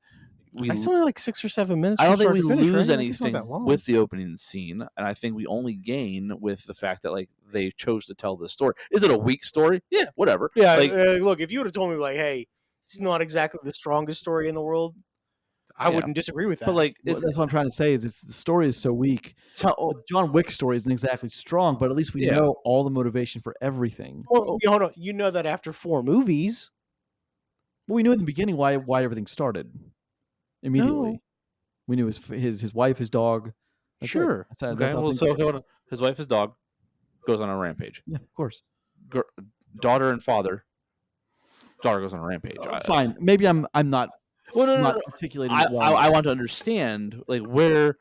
It's only like 6 or 7 minutes. I don't from think we start to finish, lose right? Like, it's not anything that long. with the opening scene, and I think we only gain with the fact that, like, they chose to tell this story. Is it a weak story? Yeah, whatever. Yeah, like, look, if you would have told me, like, hey, it's not exactly the strongest story in the world, I Yeah. wouldn't disagree with that. but like, That's what I'm trying to say. Is the story is so weak. tell, John Wick's story isn't exactly strong, but at least we Yeah. know all the motivation for everything. Well, hold on. You know that after 4 movies. Well, we knew in the beginning why everything started immediately. No. We knew his wife, his dog. That's it. Sure. That's how okay, well, things so started. hold on. His wife, his dog, goes on a rampage. Yeah, of course. Daughter and father. Daughter goes on a rampage. Fine. Maybe I'm not Well, no, not articulating it well. I want to understand like where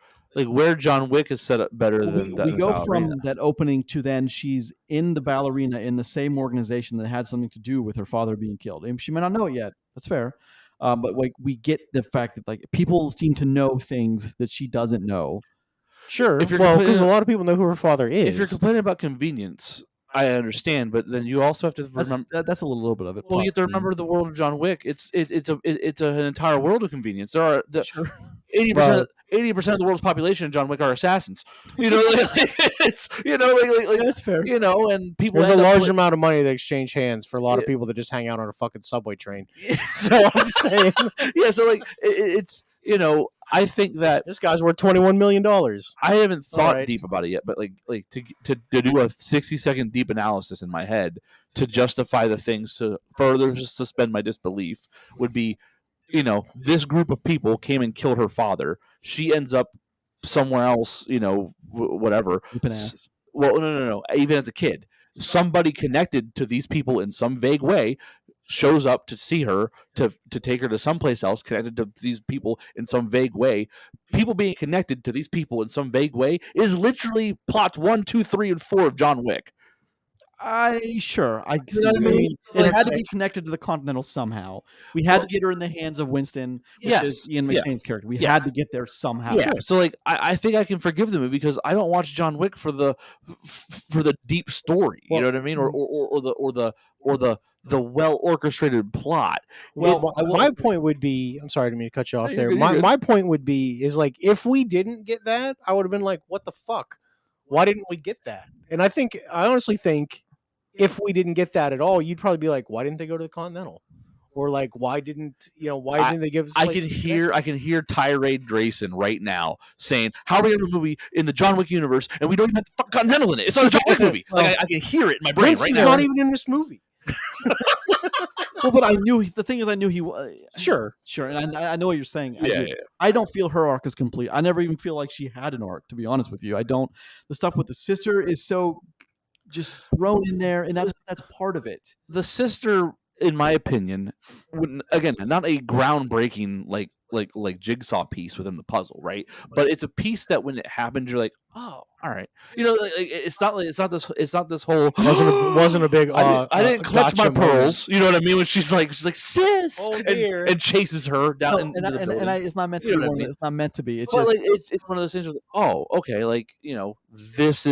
John Wick is set up better than we go Ballerina. from that opening to then she's in the Ballerina in the same organization that had something to do with her father being killed. And she may not know it yet. That's fair. But like we get the fact that like people seem to know things that she doesn't know. Sure. If you're Well, complaining- because a lot of people know who her father is. If you're complaining about convenience, I understand, but then you also have to remember. That's a little bit of it. Well, you have to remember the world of John Wick. It's an entire world of convenience. There are Sure. 80% of the world's population in John Wick are assassins. It's like That's fair. and people. There's a end up large with- amount of money that exchange hands for a lot of Yeah. people that just hang out on a fucking subway train. So I'm saying Yeah, so like it's I think that this guy's worth $21 million. I haven't thought Alright. deep about it yet, but like to do a 60-second deep analysis in my head to justify the things to further suspend my disbelief would be, this group of people came and killed her father. She ends up somewhere else, whatever. Keep an ass. Well, no. Even as a kid, somebody connected to these people in some vague way shows up to see her, to take her to someplace else, connected to these people in some vague way. People being connected to these people in some vague way is literally plots 1, 2, 3, and 4 of John Wick. I see. know what I I mean? mean, it Like, had to be connected to the Continental somehow. We had to get her in the hands of Winston, which is Yes, Ian yeah. McShane's character. We Yeah. had to get there somehow. Yeah, so like I think I can forgive the movie because I don't watch John Wick for the deep story. You know what I mean, or the well orchestrated plot. Well, my point would be, I'm sorry, I didn't mean to cut you off No, there. you're good. My point would be is like, if we didn't get that, I would have been like, what the fuck? Why didn't we get that? And I honestly think if we didn't get that at all, you'd probably be like, why didn't they go to the Continental? Or like, why didn't they give us? I can hear Tirade Grayson right now saying, "How are we gonna have a movie in the John Wick universe and we don't even have the Continental in it? It's not a John Wick movie." Like I can hear it in my brain right Winston's now. not even in this movie. Well, but I knew the thing is, I knew he was Sure, and I know what you're saying. Yeah. I don't feel her arc is complete. I never even feel like she had an arc, to be honest with you. I don't. The stuff with the sister is so just thrown in there, and that's part of it. The sister, in my opinion, again, not a groundbreaking like jigsaw piece within the puzzle, right? But it's a piece that when it happens, you're like, oh, all right. It's not this whole wasn't a big. I didn't clutch my gotcha pearls. You know what I mean? When she's like sis, Oh, dear. and chases her down No, into the building. it's not meant to You be know what I one. mean? It's not meant to be. It's But just it's one of those things where, oh, okay, like this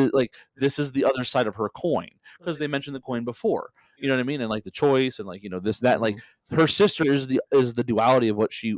is the other side of her coin, because they mentioned the coin before. You know what I mean? And like the choice and like this that, like her sister is the duality of what she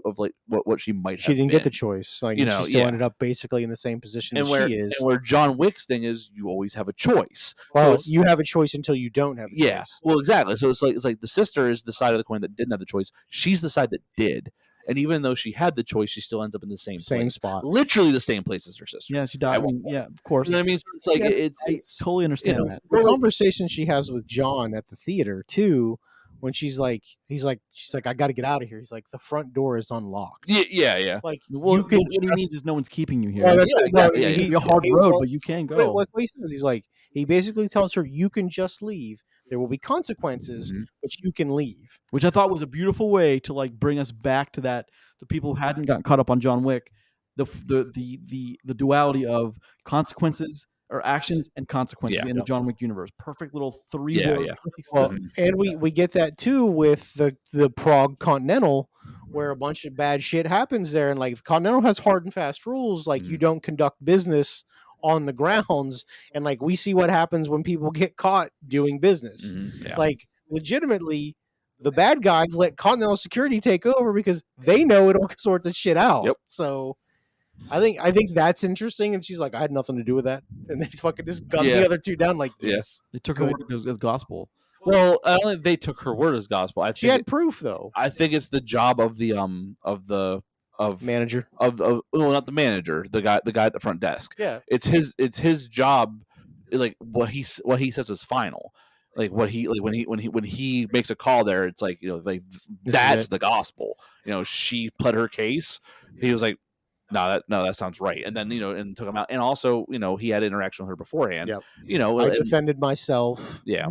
might. She didn't been. get the choice. Like You she know, still yeah. ended up basically in the same position and as where she is. and where John Wick's thing is, you always have a choice. Well, so you have a choice until you don't have a yeah, choice. well, exactly. So it's like the sister is the side of the coin that didn't have the choice. She's the side that did, and even though she had the choice, she still ends up in the same place. spot. Literally the same place as her sister. yeah, she died. I mean, yeah, of course. You know what I mean? So it's like Yes, I totally understand that. The conversation she has with John at the theater too, when she's like, I got to get out of here. He's like, the front door is unlocked. Yeah. Like, Well, you can what he just- means is no one's keeping you here. Well, It's that's Yeah, exactly. Yeah, gonna be a hard road, but you can go. What he says, he's like, he basically tells her, you can just leave. There will be consequences, Mhm. but you can leave. Which I thought was a beautiful way to like bring us back to that. The people who hadn't gotten caught up on John Wick, the duality of consequences or actions and consequences Yeah. in the John Wick universe. Perfect little three. Yeah, word yeah. place Well, to- and we get that too with the Prague Continental, where a bunch of bad shit happens there, and like Continental has hard and fast rules, like you don't conduct business on the grounds, and like we see what happens when people get caught doing business. Yeah. Like legitimately, the bad guys let Continental Security take over because they know it'll sort the shit out. Yep. So I think that's interesting. And she's like, I had nothing to do with that, and they fucking just gun Yeah. the other two down. Like, Yes. They took her word as gospel. Well, I don't think they took her word as gospel. she had proof though. I think it's the job of the Manager. well, not the manager, the guy at the front desk. Yeah. It's his job, like what he says is final. Like when he makes a call there, it's like like that's the gospel. She pled her case. He was like, no, that sounds right, and then and took him out, and also he had interaction with her beforehand. Yep. I I defended myself. Yeah.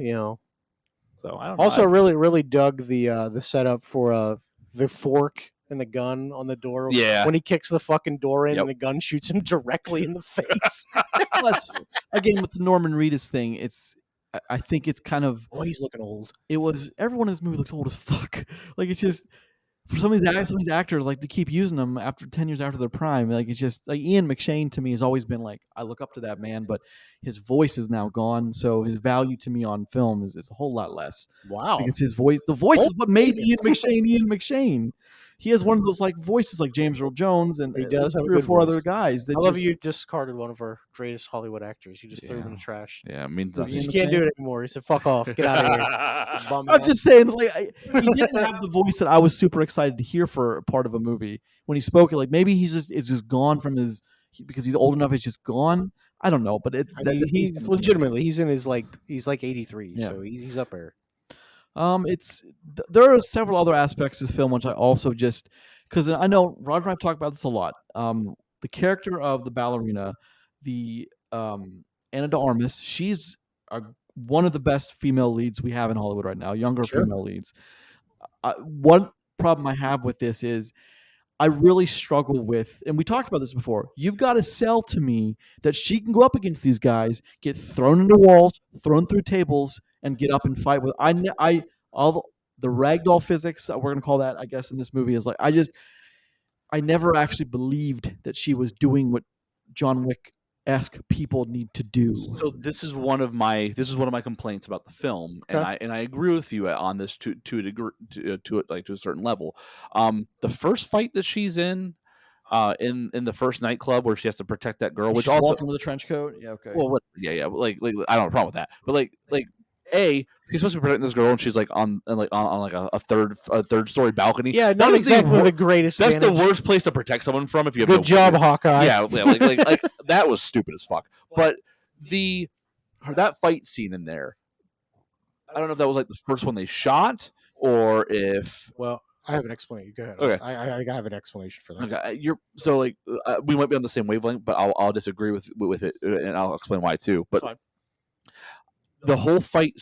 So I don't know. also really dug the setup for the fork and the gun on the door. Yeah. When he kicks the fucking door in Yep. and the gun shoots him directly in the face. Plus, again, with the Norman Reedus thing, I think it's kind of Oh, he's looking old. it was everyone in this movie looks old as fuck. Like it's just for some of these actors, like they keep using them after 10 years after their prime. Like it's just like Ian McShane to me has always been like I look up to that man, but his voice is now gone, so his value to me on film is a whole lot less. Wow. Because the voice is what made Ian McShane. He has one of those like voices like James Earl Jones and He does have a 3 or good 4 other voice. guys. That I love just- you discarded one of our greatest Hollywood actors. You just threw him in the trash. Yeah, it means You nothing. just can't do it anymore. He said, "Fuck off, get out of here." Bum I'm ass. just saying, like he didn't have the voice that I was super excited to hear for a part of a movie when he spoke it. Like maybe it's just gone from because he's old enough. It's just gone. I don't know, but he's legitimately he's in his he's like 83, Yeah. so he's up there. There are several other aspects of this film which I also just because I know Roger and I've talked about this a lot. The character of the ballerina, the Ana de Armas, she's one of the best female leads we have in Hollywood right now, younger Sure. female leads. One problem I have with this is I really struggle with, and we talked about this before, you've got to sell to me that she can go up against these guys, get thrown into walls, thrown through tables, and get up and fight with. All the ragdoll physics, we're going to call that, I guess, in this movie is like, I never actually believed that she was doing what John Wick-esque people need to do. So this is one of my complaints about the film, Okay. and I agree with you on this to a degree, to a certain level. The first fight that she's in the first nightclub where she has to protect that girl, which She's also walking with a trench coat. Yeah, okay. well, like I don't have a problem with that, but like she's supposed to be protecting this girl, and she's like on a third story balcony. Yeah, That not is exactly the greatest. That's the vantage. worst place to protect someone from if you have Good no job, Hawkeye. Yeah, like that was stupid as fuck. But that fight scene in there, I don't know if that was like the first one they shot or if Well, I have an explanation. Go ahead. Okay. I have an explanation for that. okay, you're so like we might be on the same wavelength, but I'll disagree with it, and I'll explain why too. But That's fine. the whole fight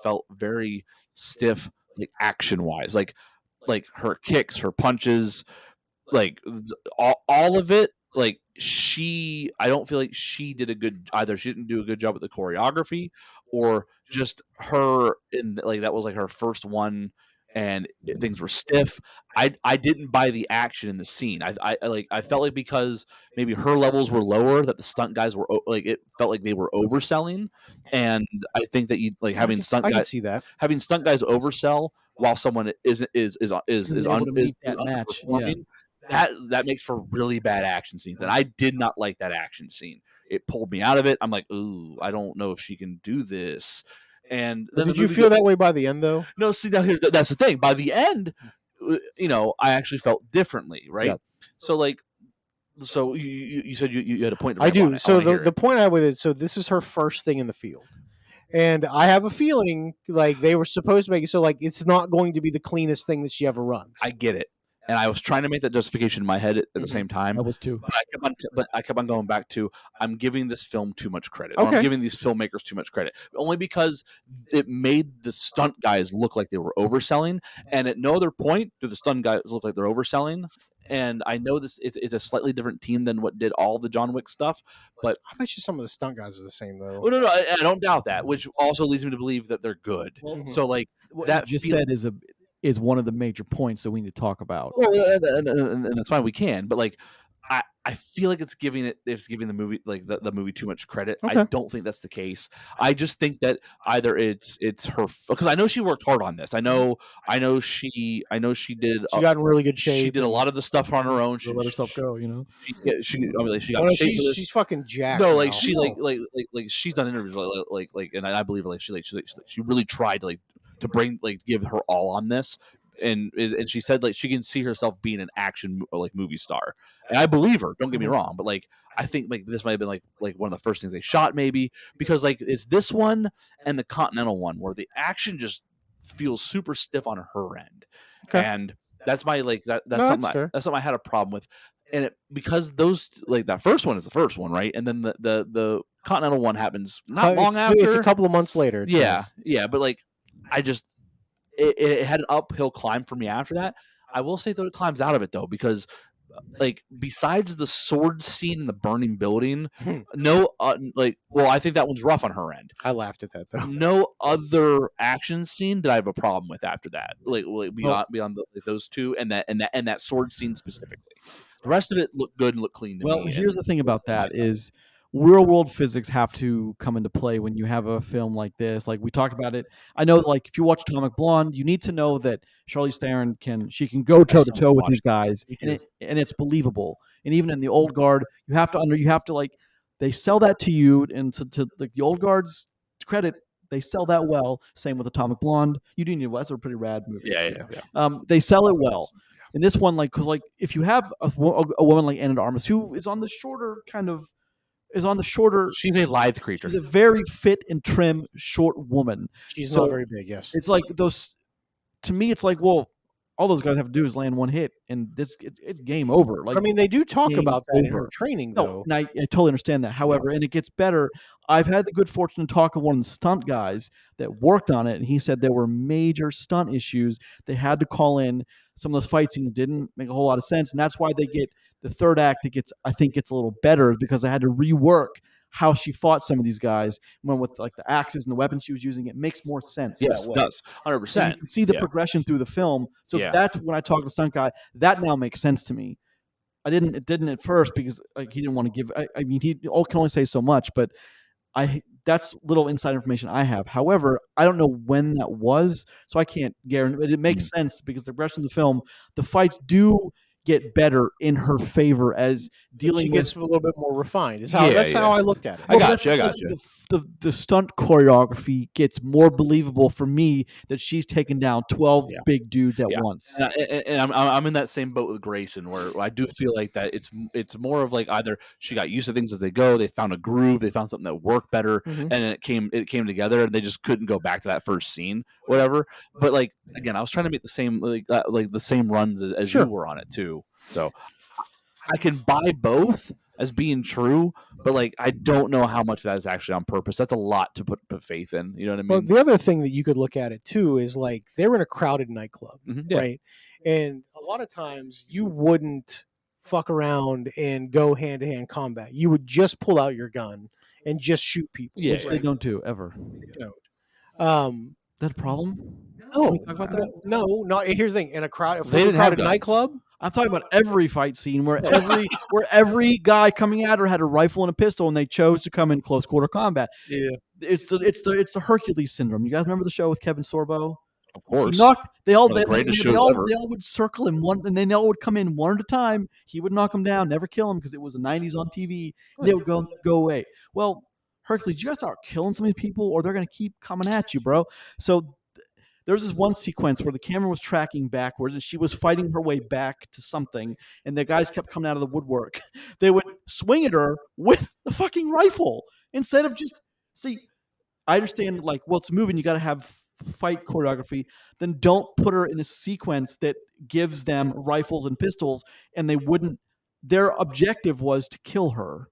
felt very stiff, like action wise, like her kicks, her punches, like all of it. Like I don't feel like she did either she didn't do a good job with the choreography, or just her in like that was like her first one, and things were stiff. I didn't buy the action in the scene. I felt like because maybe her levels were lower, that the stunt guys were like, it felt like they were overselling, and I think that you like having stunt I can guys see that. having stunt guys oversell while someone is able to meet that match, yeah. underperforming, that makes for really bad action scenes, and I did not like that action scene. It pulled me out of it. I'm like, ooh, I don't know if she can do this. And then Did you feel that way by the end, though? No, see, now that's the thing. By the end, I actually felt differently, right? Yeah. So like, so you said you had a point. I do. On it. So I wanna hear the it. point I have with it. So this is her first thing in the field, and I have a feeling like they were supposed to make it so like it's not going to be the cleanest thing that she ever runs. I get it, and I was trying to make that justification in my head at the same time. I was too. But I kept on going back to I'm giving this film too much credit. Or Okay. I'm giving these filmmakers too much credit, only because it made the stunt guys look like they were overselling, and at no other point do the stunt guys look like they're overselling. And I know this is a slightly different team than what did all the John Wick stuff, but I bet you some of the stunt guys are the same though. well, no, I don't doubt that, which also leads me to believe that they're good. Mhm. So like What that you just feel- said is one of the major points that we need to talk about. well, and that's fine, we can, but like I feel like it's giving the movie like the movie too much credit. I Okay. don't think that's the case. I just think that either it's her, because I know she worked hard on this. I know she did. She got in really good shape. She did a lot of the stuff on her own. She'll let herself go, you know. She got Well, in shape for this. she's fucking jacked. No, like now. she like she's done interviews like, and I believe like she really tried to bring give her all on this, and she said like she can see herself being an action movie star, and I believe her. Don't get me wrong, but like I think like this might have been like one of the first things they shot, maybe because like it's this one and the Continental one where the action just feels super stiff on her end, Okay. and that's my like that's No, something that's fair. that's something I had a problem with. And because those like that first one is the first one, right? And then the Continental one happens not long after. It's a couple of months later. It says. Yeah, but like I just it had an uphill climb for me after that. I will say though it climbs out of it though, because like besides the sword scene in the burning building, no I think that one's rough on her end. I laughed at that though. No other action scene that I have a problem with after that. Like beyond those two and that sword scene specifically. The rest of it looked good and looked clean to me. Well, here's and- the thing about that is real world physics have to come into play when you have a film like this. Like we talked about it. I know like if you watch Atomic Blonde, you need to know that Charlize Theron can go toe to toe with these guys, and it's believable. And even in the old guard, you have to like they sell that to you, and to like the old guard's credit, they sell that well. Same with Atomic Blonde. You do need that's a pretty rad movie. Yeah. They sell it well. In this one, like because like if you have a woman like Ana de Armas who is on the shorter She's a lithe creature. she's a very fit and trim short woman. She's So- not very big. Yes. It's like those to me it's like, well, all those guys have to do is land one hit, and it's game over. Like, I mean, they do talk game about that in her over. training, No, though. and I totally understand that. However, and it gets better. I've had the good fortune to talk with one of the stunt guys that worked on it, and he said there were major stunt issues. They had to call in some of those fight scenes didn't make a whole lot of sense, and that's why they get the third act. I think gets a little better because I had to rework how she fought some of these guys. When with like the axes and the weapons she was using, it makes more sense. Yes, that it way. does. 100%. And you can see the progression through the film. So that's when I talk to the stunt guy. That now makes sense to me. It didn't at first because like he didn't want to give. I mean, he can only say so much, but that's little inside information I have. However, I don't know when that was, so I can't guarantee. But it makes sense because the rest of the film, the fights do get better in her favor as dealing she with. gets a little bit more refined. That's how I looked at it. I got you. The stunt choreography gets more believable for me that she's taken down 12 big dudes at once. And I'm in that same boat with Grayson, where I do feel like that it's more of like either she got used to things as they go, they found a groove, they found something that worked better, and it came together, and they just couldn't go back to that first scene, whatever. But like again, I was trying to make the same like the same runs as you were on it too. So I can buy both as being true, but like I don't know how much of that is actually on purpose. That's a lot to put faith in. You know what I mean? Well, the other thing that you could look at it too is like they're in a crowded nightclub, right? And a lot of times you wouldn't fuck around and go hand to hand combat. You would just pull out your gun and just shoot people. Yeah, which they don't do ever. They don't. Is that a problem? No, talk about that? No, not. Here's the thing: in a crowded guns. nightclub. I'm talking about every fight scene where every guy coming at her had a rifle and a pistol, and they chose to come in close quarter combat. Yeah, it's the Hercules syndrome. You guys remember the show with Kevin Sorbo? Of course. They all would circle him one, and they all would come in one at a time. He would knock them down, never kill him because it was the 90s on TV. They would go away. Well, Hercules, you guys start killing some of these people, or they're going to keep coming at you, bro. So there's this one sequence where the camera was tracking backwards and she was fighting her way back to something, and the guys kept coming out of the woodwork. They would swing at her with the fucking rifle instead of just I understand, like, well, it's a movie and you got to have fight choreography. Then don't put her in a sequence that gives them rifles and pistols, and they wouldn't. Their objective was to kill her,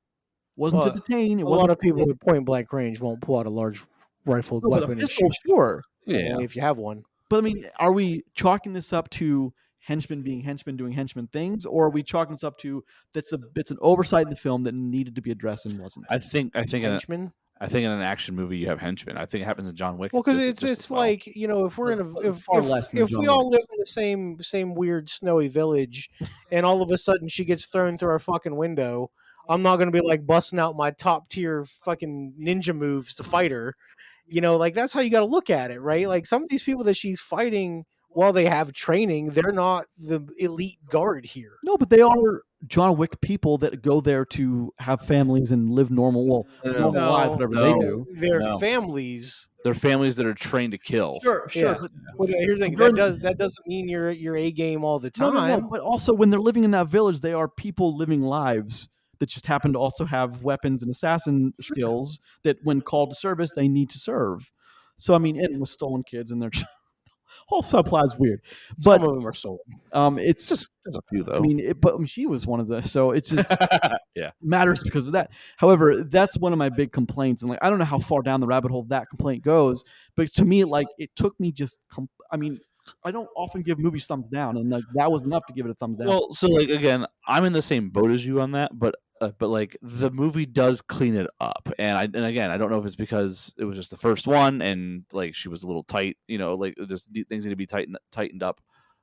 wasn't to detain. A lot of people with point blank range won't pull out a large rifled weapon. And shoot. Sure. Yeah, if you have one. But I mean, are we chalking this up to henchmen being henchmen doing henchman things, or are we chalking this up to it's an oversight in the film that needed to be addressed and wasn't? I think henchmen. I think in an action movie you have henchmen. I think it happens in John Wick. Well, because it's like, you know, if we're if we all live in the same weird snowy village, and all of a sudden she gets thrown through our fucking window, I'm not going to be like busting out my top tier fucking ninja moves to fight her. You know, like that's how you got to look at it, right? Like some of these people that she's fighting, while they have training, they're not the elite guard here. No, but they are John Wick people that go there to have families and live normal lives, whatever they do. They're families. They're families that are trained to kill. Sure. Yeah. But here's the thing: that doesn't mean you're A game all the time. No. But also, when they're living in that village, they are people living lives that just happen to also have weapons and assassin skills that, when called to service, they need to serve. So, I mean, and with stolen kids and their whole subplot is weird. But some of them are stolen. It's just there's a few though. I mean, she was one of the. So it's just matters because of that. However, that's one of my big complaints, and like I don't know how far down the rabbit hole that complaint goes, but to me, like it took me just. I mean, I don't often give movies thumbs down, and like that was enough to give it a thumbs down. Well, so like again, I'm in the same boat as you on that, but like the movie does clean it up, and again, I don't know if it's because it was just the first one, and like she was a little tight, you know, like just things need to be tightened up,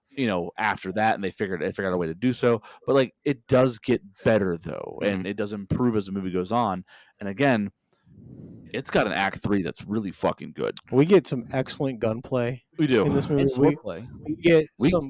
you know, after that, and they figured out a way to do so. But like it does get better though, and it does improve as the movie goes on, and again, it's got an act 3 that's really fucking good. We get some excellent gunplay. We do in this movie. Swordplay.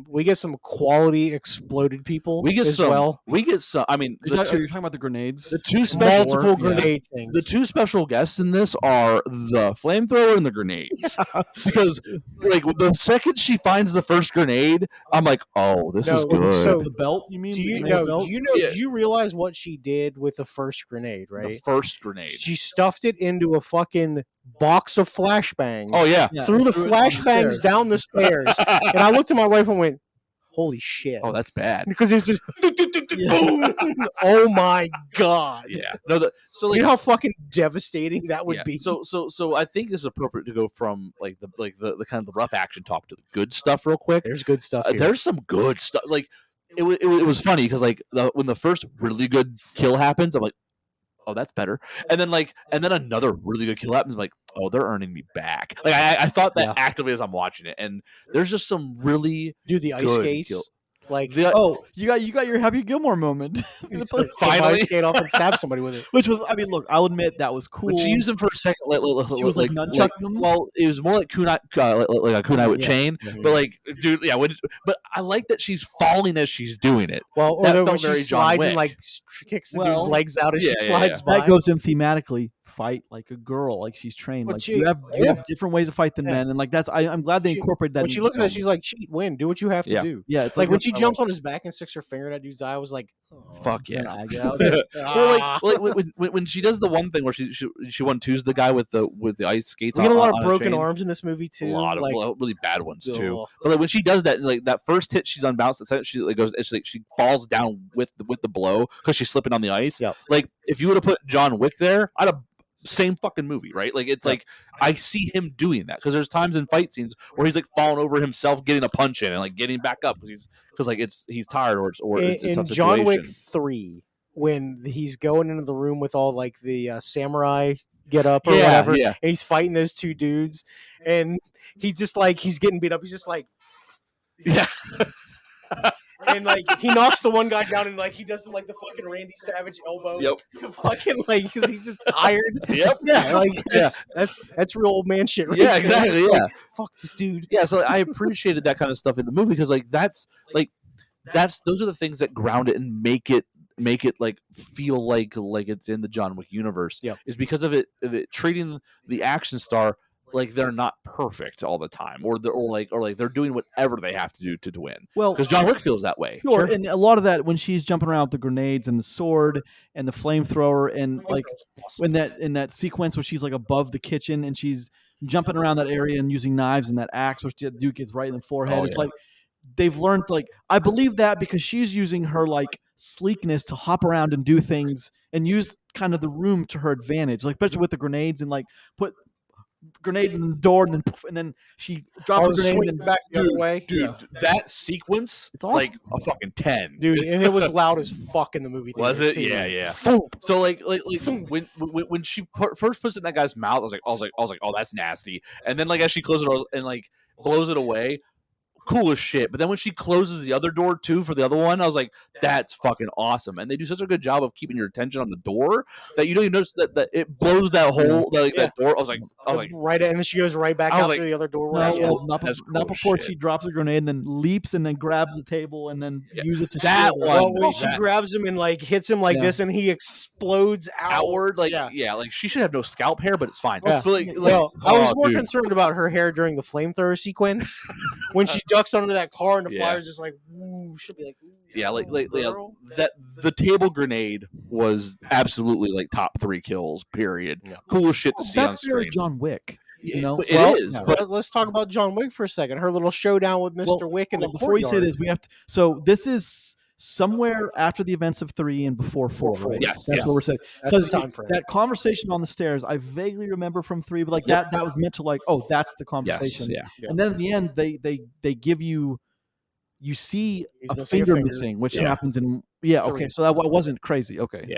We get some quality exploded people. We get as some. well. We get some. I mean, you're talking about the grenades. The two special multiple grenade things. The two special guests in this are the flamethrower and the grenades. Because like the second she finds the first grenade, I'm like, oh, this is good. So the belt, you mean? Do you realize what she did with the first grenade? Right. The first grenade. She stuffed it into a fucking box of flashbangs. Oh yeah. Threw the flashbangs down the stairs. And I looked at my wife and went, holy shit. Oh, that's bad. Because it's just boom. Oh my god. Yeah. No, so like you know how fucking devastating that would yeah. be. So I think it's appropriate to go from like the kind of the rough action talk to the good stuff real quick. There's good stuff here. There's some good stuff. Like it was funny because like when the first really good kill happens, I'm like, oh, that's better. And then another really good kill happens. I'm like, oh, they're earning me back. Like I thought that actively as I'm watching it, and there's just some really the ice skates. Like you got your Happy Gilmore moment. Finally skate off and stab somebody with it. Which was, I mean, look, I'll admit that was cool. When she used them for a second, she was like nunchucking them. Well, it was more like kunai, like a kunai with chain. But like, dude, yeah. But I like that she's falling as she's doing it. Well, or when she slides and like kicks the dude's legs out as she slides by. That goes in thematically. Fight like a girl, like she's trained. Like you have different ways to fight than men, and like that's I'm glad they incorporate that. When she looks at it, she's like, "Cheat, win, do what you have to do." Yeah, it's like when she jumps on his back and sticks her finger in that dude's eye. I was like, "Fuck yeah!" Or like when she does the one thing where she 1-2s the guy with the ice skates. We get a lot of broken arms in this movie too. A lot of really bad ones too. But like when she does that, like that first hit, she's unbalanced. The second she like goes, she falls down with the blow because she's slipping on the ice. Yep. Like if you would have put John Wick there, I'd have. Same fucking movie, right? Like it's like I see him doing that because there's times in fight scenes where he's like falling over himself, getting a punch in, and like getting back up because he's tired or it's a tough situation. John Wick 3, when he's going into the room with all like the samurai get up or whatever, and he's fighting those two dudes, and he just like he's getting beat up. He's just like, and like he knocks the one guy down and like he does like the fucking Randy Savage elbow to fucking like because he's just tired. That's real old man shit. Right? Yeah, exactly. Yeah, like, fuck this dude. Yeah, so I appreciated that kind of stuff in the movie because like those are the things that ground it and make it like feel like it's in the John Wick universe. Yeah, is because of it treating the action star like they're not perfect all the time, or they're doing whatever they have to do to win. Well, because John Wick feels that way. Sure, and a lot of that when she's jumping around with the grenades and the sword and the flamethrower, and like in that sequence where she's like above the kitchen and she's jumping around that area and using knives and that axe, which the dude gets right in the forehead. It's like they've learned. Like I believe that because she's using her like sleekness to hop around and do things and use kind of the room to her advantage, like especially with the grenades and like put. Grenade in the door and then she drops the grenade and back the other way. Dude, that sequence like a fucking 10. Dude, and it was loud as fuck in the movie theater. Was it? Too. Yeah. So like when she first puts it in that guy's mouth, I was like, oh, that's nasty. And then like as she closes it and like blows it away, cool as shit. But then when she closes the other door too for the other one, I was like, that's fucking awesome. And they do such a good job of keeping your attention on the door that you don't even notice that it blows that hole that door. I was like right, and then she goes right back out through the other doorway. Not before she drops a grenade and then leaps and then grabs the table and then uses it to that one. Well, she grabs him and like hits him like this and he explodes outward. Like like she should have no scalp hair, but it's fine. Yeah. So, I was more concerned about her hair during the flamethrower sequence when she ducks under that car and the fire's just like, ooh, she'll be like, ooh, that the table grenade was absolutely like top 3 kills. Period. Yeah. Cool shit to see on screen. That's John Wick. You know, it is. But let's talk about John Wick for a second. Her little showdown with Mr. Wick and before you say this, we have to. So this is somewhere after the events of 3 and before 4, right? Yes, that's what we're saying. That's the time frame. That conversation on the stairs, I vaguely remember from 3, but like that was meant to like, oh, that's the conversation. Yes, And then at the end, they give you see a finger missing, which happens in okay, so that wasn't crazy. Okay,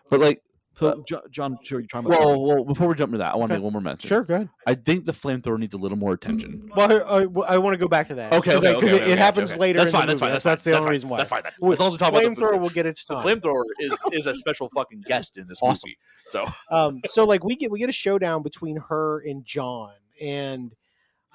but like. So, John, sure, you're talking about. Well, before we jump into that, I want to make one more mention. Sure, go ahead. I think the flamethrower needs a little more attention. Well, I want to go back to that. Okay, because it happens later. That's fine. That's the only reason why. That's fine. As long as we talk about flamethrower, will get its time. The flamethrower is a special fucking guest in this movie. So, so like we get a showdown between her and John, and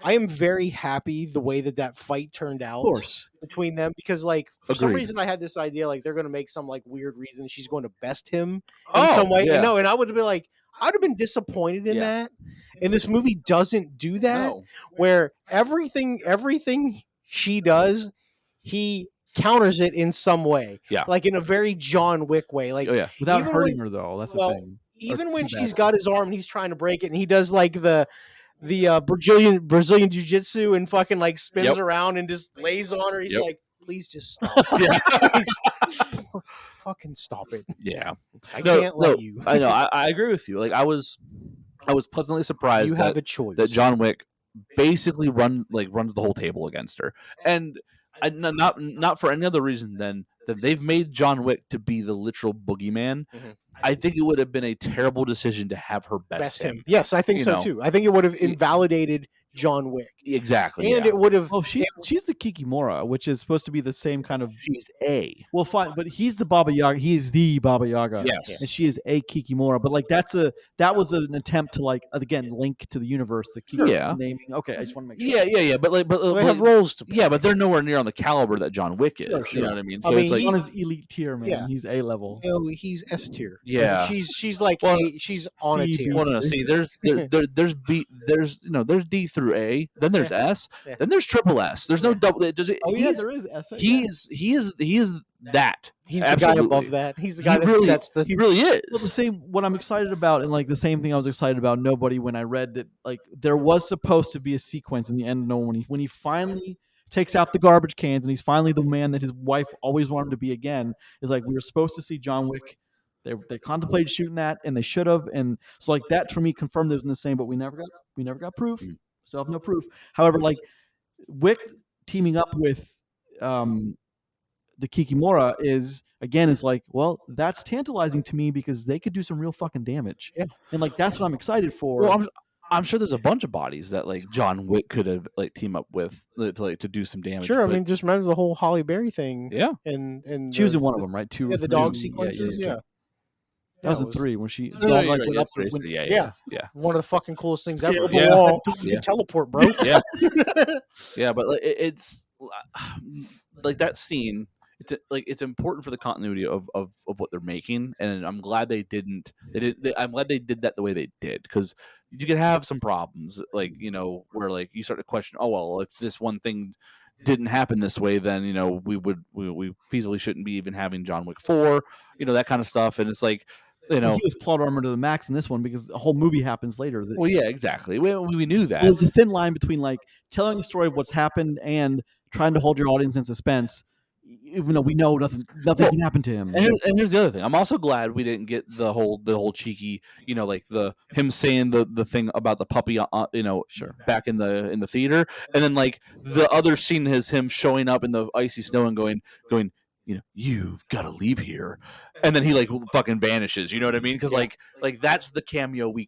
I am very happy the way that fight turned out. Of course. Between them, because like for some reason I had this idea like they're going to make some like weird reason she's going to best him in some way. And I would have been like, I'd have been disappointed in that. And this movie doesn't do that. No. Where everything she does, he counters it in some way. Yeah. Like in a very John Wick way. Like without hurting her though. That's the thing. Even when she's got his arm and he's trying to break it, and he does like the Brazilian jiu-jitsu and fucking like spins around and just lays on her. He's like, please just stop. Yeah. Please, fucking stop it. Yeah. I can't let you. I know. I agree with you. Like I was pleasantly surprised You that have a choice. that John Wick basically runs the whole table against her, and not for any other reason than that they've made John Wick to be the literal boogeyman. Mhm. I think it would have been a terrible decision to have her best him. Yes, I think You so know. too. I think it would have invalidated John Wick, Exactly. and yeah. it would have. Oh, she's the Kikimora, which is supposed to be the same kind of. She's a Well, fine, but he's the Baba Yaga. He is the Baba Yaga. yes. And she is a Kikimora. But like that was an attempt to like again link to the universe. The Kiki Yeah. naming. Okay, I just want to make sure. Yeah. But They have roles to play. yeah, but they're nowhere near on the caliber that John Wick is. Sure, You know sure. what I mean? I So mean, it's like He's on his elite tier, man. Yeah. He's A level. He's S tier. Yeah. she's like Well, she's on a C, tier. B. well, no. See, there's D through A, then there's S, Yeah. then there's triple S. There's no double. Oh yeah, there is S. he is that. He's the Absolutely. guy above that. He's the He guy that really- sets the. He really is. Well, the same. What I'm excited about, and like the same thing I was excited about Nobody when I read that, like there was supposed to be a sequence in the end. No, when he finally takes out the garbage cans and he's finally the man that his wife always wanted him to be again. Is like we were supposed to see John Wick. They contemplated shooting that, and they should have. And so like that for me confirmed it was in the same, but we never got proof. Still have no proof. However, like Wick teaming up with the Kikimora is like, well, that's tantalizing to me because they could do some real fucking damage. Yeah. And like that's what I'm excited for. Well, I'm sure there's a bunch of bodies that like John Wick could have like team up with to do some damage. Sure, I but- mean, just remember the whole Holly Berry thing. yeah. And she was in one of them, right? Two. Yeah, the three. dog sequences. Yeah, That was it in 3 when she. No, dog, you're like, right, went yes, up the- three, when- yeah. one of the fucking coolest things Scale ever. the Yeah. Wall. You Yeah. can teleport, bro. Yeah. Yeah, but like, it's like that scene. It's important for the continuity of what they're making, and I'm glad they didn't. I'm glad they did that the way they did, because you could have some problems, like where like you start to question, oh well, if this one thing didn't happen this way, then we feasibly shouldn't be even having John Wick 4, that kind of stuff, and it's like. He was plot armor to the max in this one because a whole movie happens later. Well, yeah, exactly. We knew that. There's a thin line between like telling a story of what's happened and trying to hold your audience in suspense, even though we know nothing can happen to him. And here's the other thing. I'm also glad we didn't get the whole cheeky, like him saying the thing about the puppy, Sure. back in the theater, and then like the other scene is him showing up in the icy snow and going, you've got to leave here, and then he like fucking vanishes. You know what I mean? Because like that's the cameo we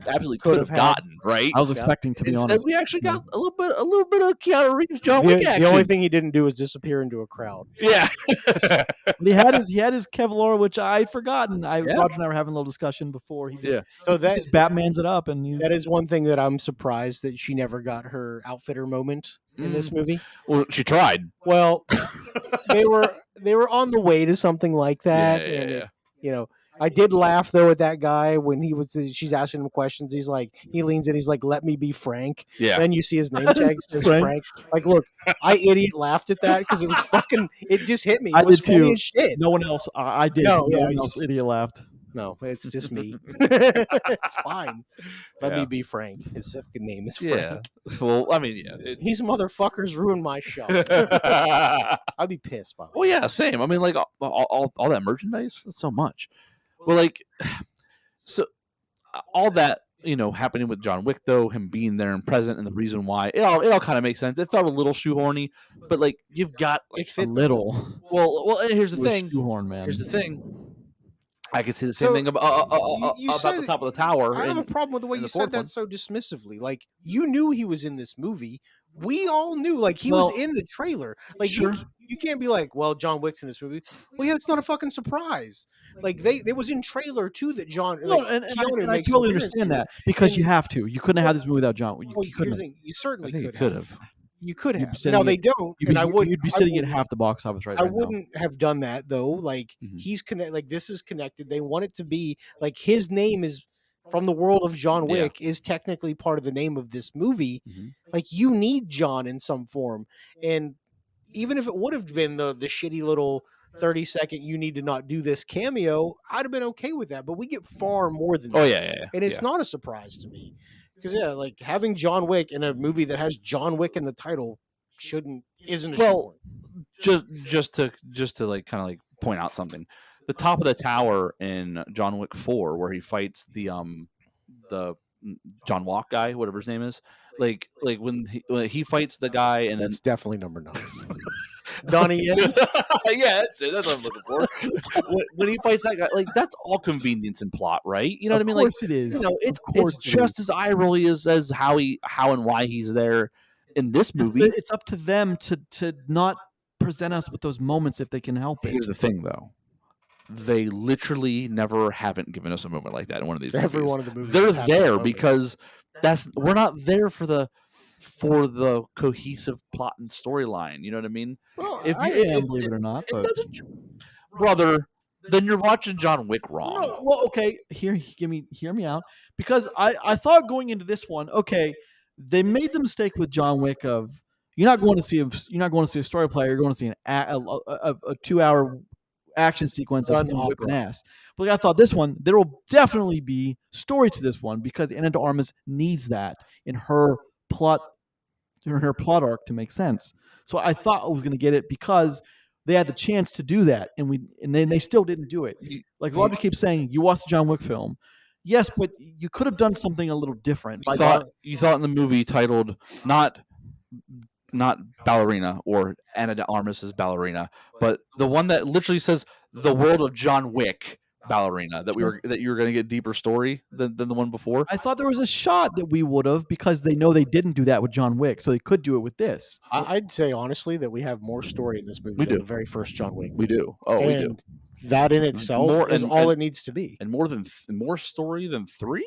absolutely could have gotten, right? I was expecting, to be Instead, honest. we actually got a little bit of Keanu Reeves, John Wick The action. only thing he didn't do is disappear into a crowd. Yeah. But he had his Kevlar, which I'd forgotten. Roger and I were having a little discussion before. He just, Yeah. So he just Batman's it up, and that is one thing that I'm surprised that she never got her outfitter moment in this movie. Well, she tried. Well, they were on the way to something like that, and Yeah. I did laugh though at that guy when she's asking him questions. He leans in, he's like, "Let me be Frank." Yeah. Then you see his name tag says Frank. Like, look, I idiot lauged at that because it was fucking. It just hit me. It I was did funny too. as shit. no one else. I did. No, No yeah, one I else. just- Idiot laughed. No, it's just me. It's fine. Let Yeah. me be Frank. His fucking name is Yeah. Frank. Well, I mean, yeah. These motherfuckers ruined my show. I'd be pissed by Well, yeah, same. I mean, like all that merchandise, that's so much. Well, like, so all that happening with John Wick, though, him being there and present, and the reason why it all kind of makes sense. It felt a little shoehorny, but like you've got it. A Fit little. well. And here's the It was thing. shoehorn, man. Here's the thing. I could see the same So, thing about you about said- the top of the tower. I have a and- problem with the way in you the said fourth that one. so dismissively. Like, you knew he was in this movie. We all knew. Like, he Well, was in the trailer. Like, sure. you can't be like, well, John Wick's in this movie. Well, yeah, it's not a fucking surprise. Like, they was in trailer too that John. No, Like, and Keanu I makes an totally appearance understand here. that because And- you have to. You couldn't have had this movie without John. You Well, couldn't. here's the thing, you certainly I think could you have. could have. You could You'd be have. sitting Now at- they don't, You'd and be, I would. you'd be I sitting would- at half the box office right I now. wouldn't have done that though. Like, Mhm. he's connected. Like, this is connected. They want it to be like his name is from the world of John Yeah. Wick is technically part of the name of this movie. Mhm. Like, you need John in some form, and even if it would have been the shitty little 30-second you need to not do this cameo, I'd have been okay with that. But we get far more than Oh that. yeah. And it's not a surprise to me because like having John Wick in a movie that has John Wick in the title isn't a Well, shoehorn. just to like kind of like point out something. The top of the tower in John Wick 4, where he fights the John Walk guy, whatever his name is, like when he fights the guy, and That's definitely number 9. Donnie Yen? yeah, that's it. That's what I'm looking for. When he fights that guy, like that's all convenience and plot, right? You know what I mean? Of course it is. You know, Of it's course it just as eye rolly as how and why he's there in this movie. It's up to them to not present us with those moments if they can help it. Here's the thing, though. They literally never haven't given us a moment like that in one of these Every movies. one of the movies. They're has there that moment. because we're not there for the cohesive plot and storyline. You know what I mean? Well, If I you- am, it- believe it or not. It But doesn't, brother. Then you're watching John Wick wrong. no, well, okay. Hear me out. Because I thought going into this one, okay, they made the mistake with John Wick of you're not going to see a story play. You're going to see a 2-hour action sequence of An him whipping opera. ass. But I thought this one, there will definitely be story to this one because Ana de Armas needs that in her plot arc to make sense. So I thought I was going to get it because they had the chance to do that, and then they still didn't do it. Like Roger keeps saying, you watched the John Wick film. Yes, but you could have done something a little different. You saw it in the movie titled not Ballerina or Ana de Armas as Ballerina, but the one that literally says the world of John Wick Ballerina, that you were going to get deeper story than the one before. I thought there was a shot that we would have because they know they didn't do that with John Wick, so they could do it with this. I'd say honestly that we have more story in this movie We than do. the very first John Wick. We do. Oh, we do. And that in itself is all it needs to be. And more story than 3.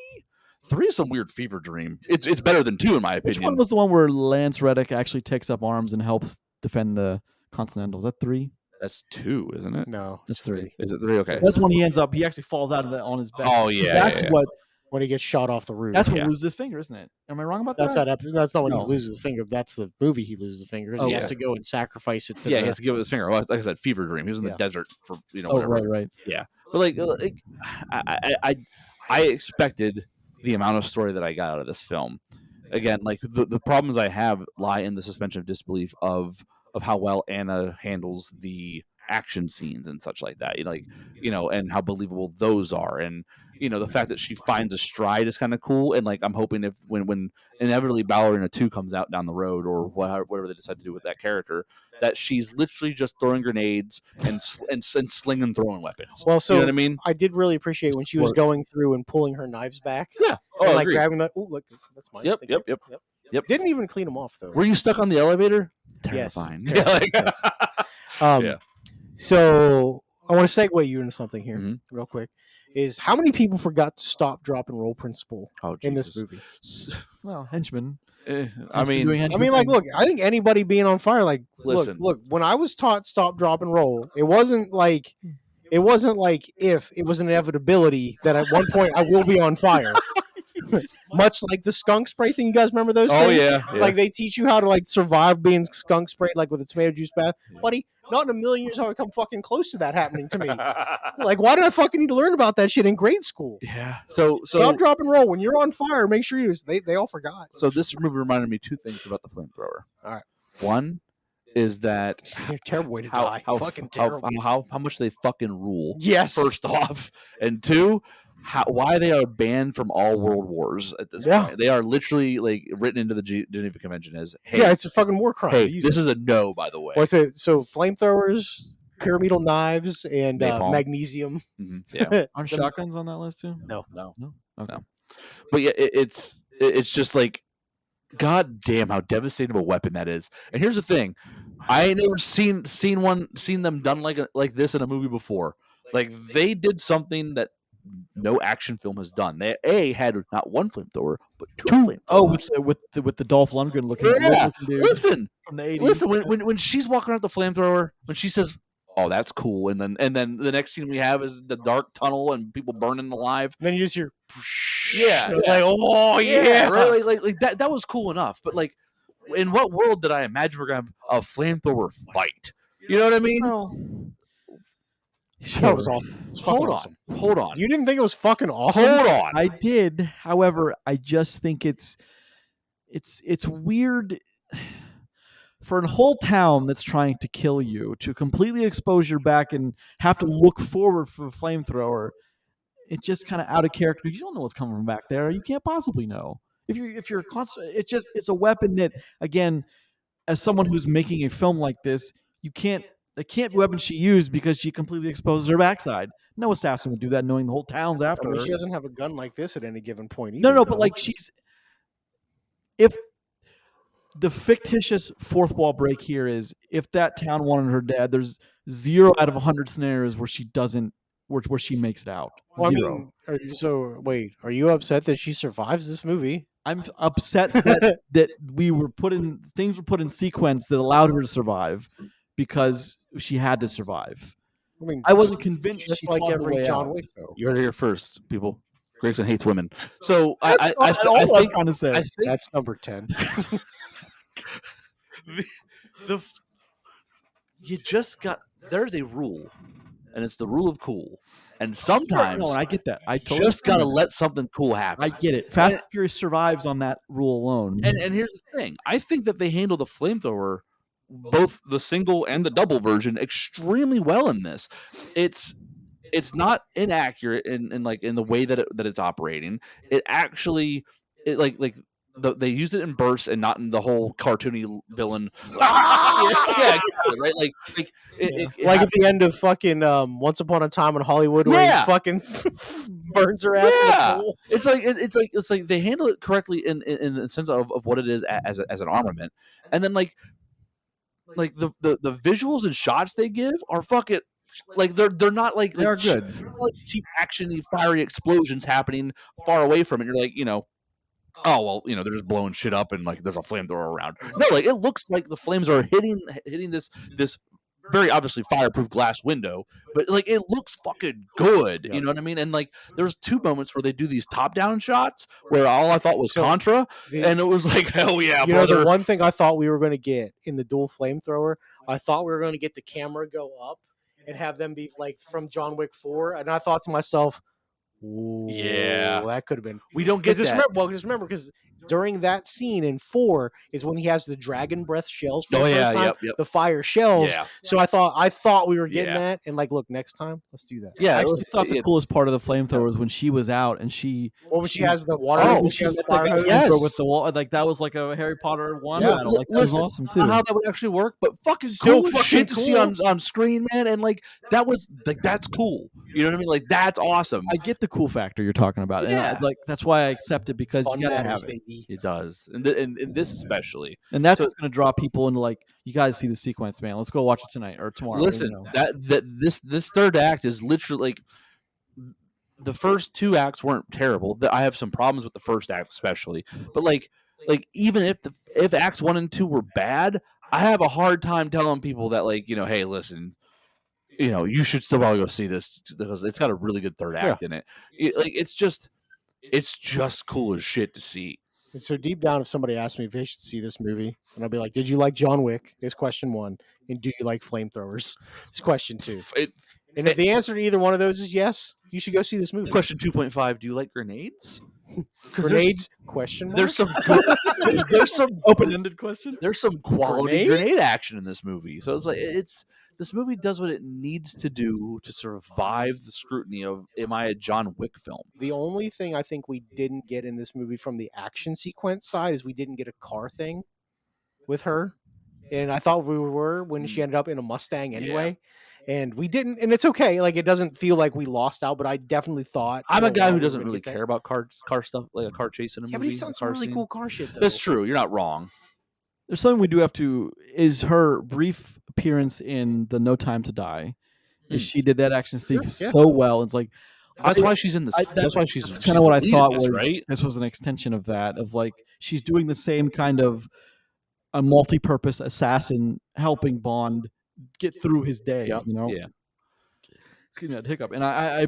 3 is some weird fever dream. It's better than 2 in my Which opinion. one was the one where Lance Reddick actually takes up arms and helps defend the Continental? Is that 3? That's 2, isn't it? No, That's 3. Is it 3? Okay. That's when he actually falls out of on his back. Oh yeah. That's yeah. what. when he gets shot off the roof. That's when Yeah. he loses his finger, isn't it? Am I wrong about That's that? that episode. That's not when No. he loses the finger. That's the movie he loses the finger. 'Cause Oh, he has yeah. to go and sacrifice it to Yeah, the, he has to give it his finger. Well, like I said, fever dream. He was in the Yeah. desert for Oh, whatever. right. But like I expected the amount of story that I got out of this film. Again, like the problems I have lie in the suspension of disbelief of how well Anna handles the action scenes and such like that. And how believable those are, and the fact that she finds a stride is kind of cool. And like I'm hoping if when inevitably Ballerina 2 comes out down the road, or whatever they decide to do with that character, that she's literally just throwing grenades and slinging and throwing weapons. Well, so you know what I mean? I did really appreciate when she was Or- going through and pulling her knives back. Yeah. And, Oh, like agreed. grabbing that. Oh, look, that's mine. Yep, Thank you. yep, yep. Didn't even clean them off though. Were you stuck on the elevator? Yes. Terrifying. Terrifying, Yeah, like- Yeah. So I want to segue you into something here, Mhm. real quick. Is how many people forgot the stop, drop, and roll principle Oh, in this Jesus. movie? Well, henchman. I Henchman mean, doing I henchman mean, like, things. look, I think anybody being on fire, like, Listen. look. When I was taught stop, drop, and roll, it wasn't like if it was an inevitability that at one point I will be on fire. Much like the skunk spray thing. You guys remember those oh things? yeah, Like they teach you how to like survive being skunk sprayed, like with a tomato juice bath, buddy. Not in a million years have I come fucking close to that happening to me. Like, why did I fucking need to learn about that shit in grade school? yeah. So Stop, drop, and roll. When you're on fire, make sure you. They all forgot. so this movie reminded me 2 things about the flamethrower. All right. One is that You're a terrible way to how die. how, Fucking how, terrible. how much they fucking rule. Yes. First off, and 2, why they are banned from all world wars at this Yeah. point. They are literally like written into the Geneva Convention as, hey, Yeah, it's a fucking war crime. hey, to use this it. is a no, by the way. What's it? So flamethrowers, pyramidal knives, and Napalm. magnesium. Mhm, yeah. Aren't shotguns on that list too? No. Okay. No. But yeah, it's just like, god damn how devastating of a weapon that is. And here's the thing, I ain't never seen them done like this in a movie before. Like they did something that no action film has done. They had not one flamethrower, but 2 flamethrowers. Oh, with the Dolph Lundgren looking, Yeah. looking dude Listen, from the 80s. listen. When she's walking out the flamethrower, when she says, "Oh, that's cool," and then the next scene we have is the dark tunnel and people burning alive. And then you just hear. Yeah, It's yeah. like, oh yeah, right? Like that was cool enough. But like, in what world did I imagine we're gonna have a flamethrower fight? You know what I mean? Well, That was awesome. It was fucking Hold on, awesome. hold on, You didn't think it was fucking awesome? hold on. I did. However, I just think it's weird. for a whole town that's trying to kill you to completely expose your back and have to look forward for a flamethrower, it's just kind of out of character. You don't know what's coming from back there. You can't possibly know. If you're constant, it's a weapon that, again, as someone who's making a film like this, it can't be a weapon she used because she completely exposes her backside. No assassin would do that, knowing the whole town's after I mean, her. she doesn't have a gun like this at any given point either. No, but like if the fictitious fourth wall break here is if that town wanted her dead, there's 0 out of 100 scenarios where she doesn't, where she makes it out. Well, 0. I mean, wait, are you upset that she survives this movie? I'm upset that things were put in sequence that allowed her to survive because she had to survive. I mean, I wasn't convinced. just she like fought her every way John out. Wick, though. You heard it here first, people. Grayson hates women. So That's not at all what I'm trying to say. I think That's number 10. you just got. There's a rule, and it's the rule of cool. And sometimes No, I get that. I totally just gotta understand that. let something cool happen. I get it. Fast and Furious survives on that rule alone. And here's the thing: I think that they handle the flamethrower, both the single and the double version, extremely well in this. It's not inaccurate in like in the way that it's operating. It actually they used it in bursts and not in the whole cartoony villain. Yeah, exactly, right. Like at the end of fucking Once Upon a Time in Hollywood, where he fucking burns her ass in the pool. It's like they handle it correctly in the sense of what it is as an armament, and then like the visuals and shots they give are fucking. Like they're not like They're good. like cheap actiony fiery explosions happening far away from it. You're like, oh well, they're just blowing shit up and like there's a flamethrower around. No, like it looks like the flames are hitting this very obviously fireproof glass window, but like it looks fucking good. Yep. You know what I mean? And like there's 2 moments where they do these top down shots where all I thought was Contra, and it was like, hell yeah, brother. The one thing I thought we were going to get in the dual flamethrower, I thought we were going to get the camera go up and have them be like from John Wick 4, and I thought to myself, ooh, yeah, that could have been. We don't get that. Just remember, because during that scene in 4 is when he has the dragon breath shells for the first time, the fire shells. Yeah. So I thought we were getting that, and like, look, next time, let's do that. Yeah, I actually thought the coolest part of the flamethrower was when she was out and she. When she has the water. Oh, when she has the like fire hose. a flamethrower with the wall. Like that was like a Harry Potter wand battle. Like that was awesome too. I don't know how that would actually work, but fucking Still cool fucking shit to see cool. on screen, man. And like that was like that's cool. You know what I mean? Like that's awesome. I get the cool factor you're talking about, and Yeah. like that's why I accept it because Fun you gotta matters, have it, baby. It does, and this especially. and that's what's gonna draw people into like you guys see the sequence, man. Let's go watch it tonight or tomorrow. Listen, this third act is literally like the first 2 acts weren't terrible. I have some problems with the first act especially, but like even if acts 1 and 2 were bad, I have a hard time telling people that like hey, listen. You should still probably go see this because it's got a really good third act in it. It's just cool as shit to see. And so deep down, if somebody asked me if I should see this movie, and I'll be like, "Did you like John Wick?" Is question 1, and "Do you like flamethrowers?" Is question 2. And if the answer to either one of those is yes, you should go see this movie. Question 2.5: do you like grenades? Grenades? Question mark? There's some there's some open-ended question. There's some quality grenade action in this movie. So it's like this movie does what it needs to do to survive the scrutiny of am I a John Wick film? The only thing I think we didn't get in this movie from the action sequence side is we didn't get a car thing with her. And I thought we were when she ended up in a Mustang anyway. And we didn't, and it's okay. Like it doesn't feel like we lost out, but I definitely thought I'm a guy who doesn't really care about car stuff, like a car chase in a movie. Yeah, but he's done some really cool car shit though. That's true. You're not wrong. There's something we do have to is her brief appearance in the No Time to Die. Is she did that action sequence so well. It's like that's why she's in this. That's why she's kind of what I thought was right. This was an extension of that. Of like she's doing the same kind of a multi-purpose assassin helping Bond get through his day. Yep. You know. Yeah. Excuse me, that hiccup. And I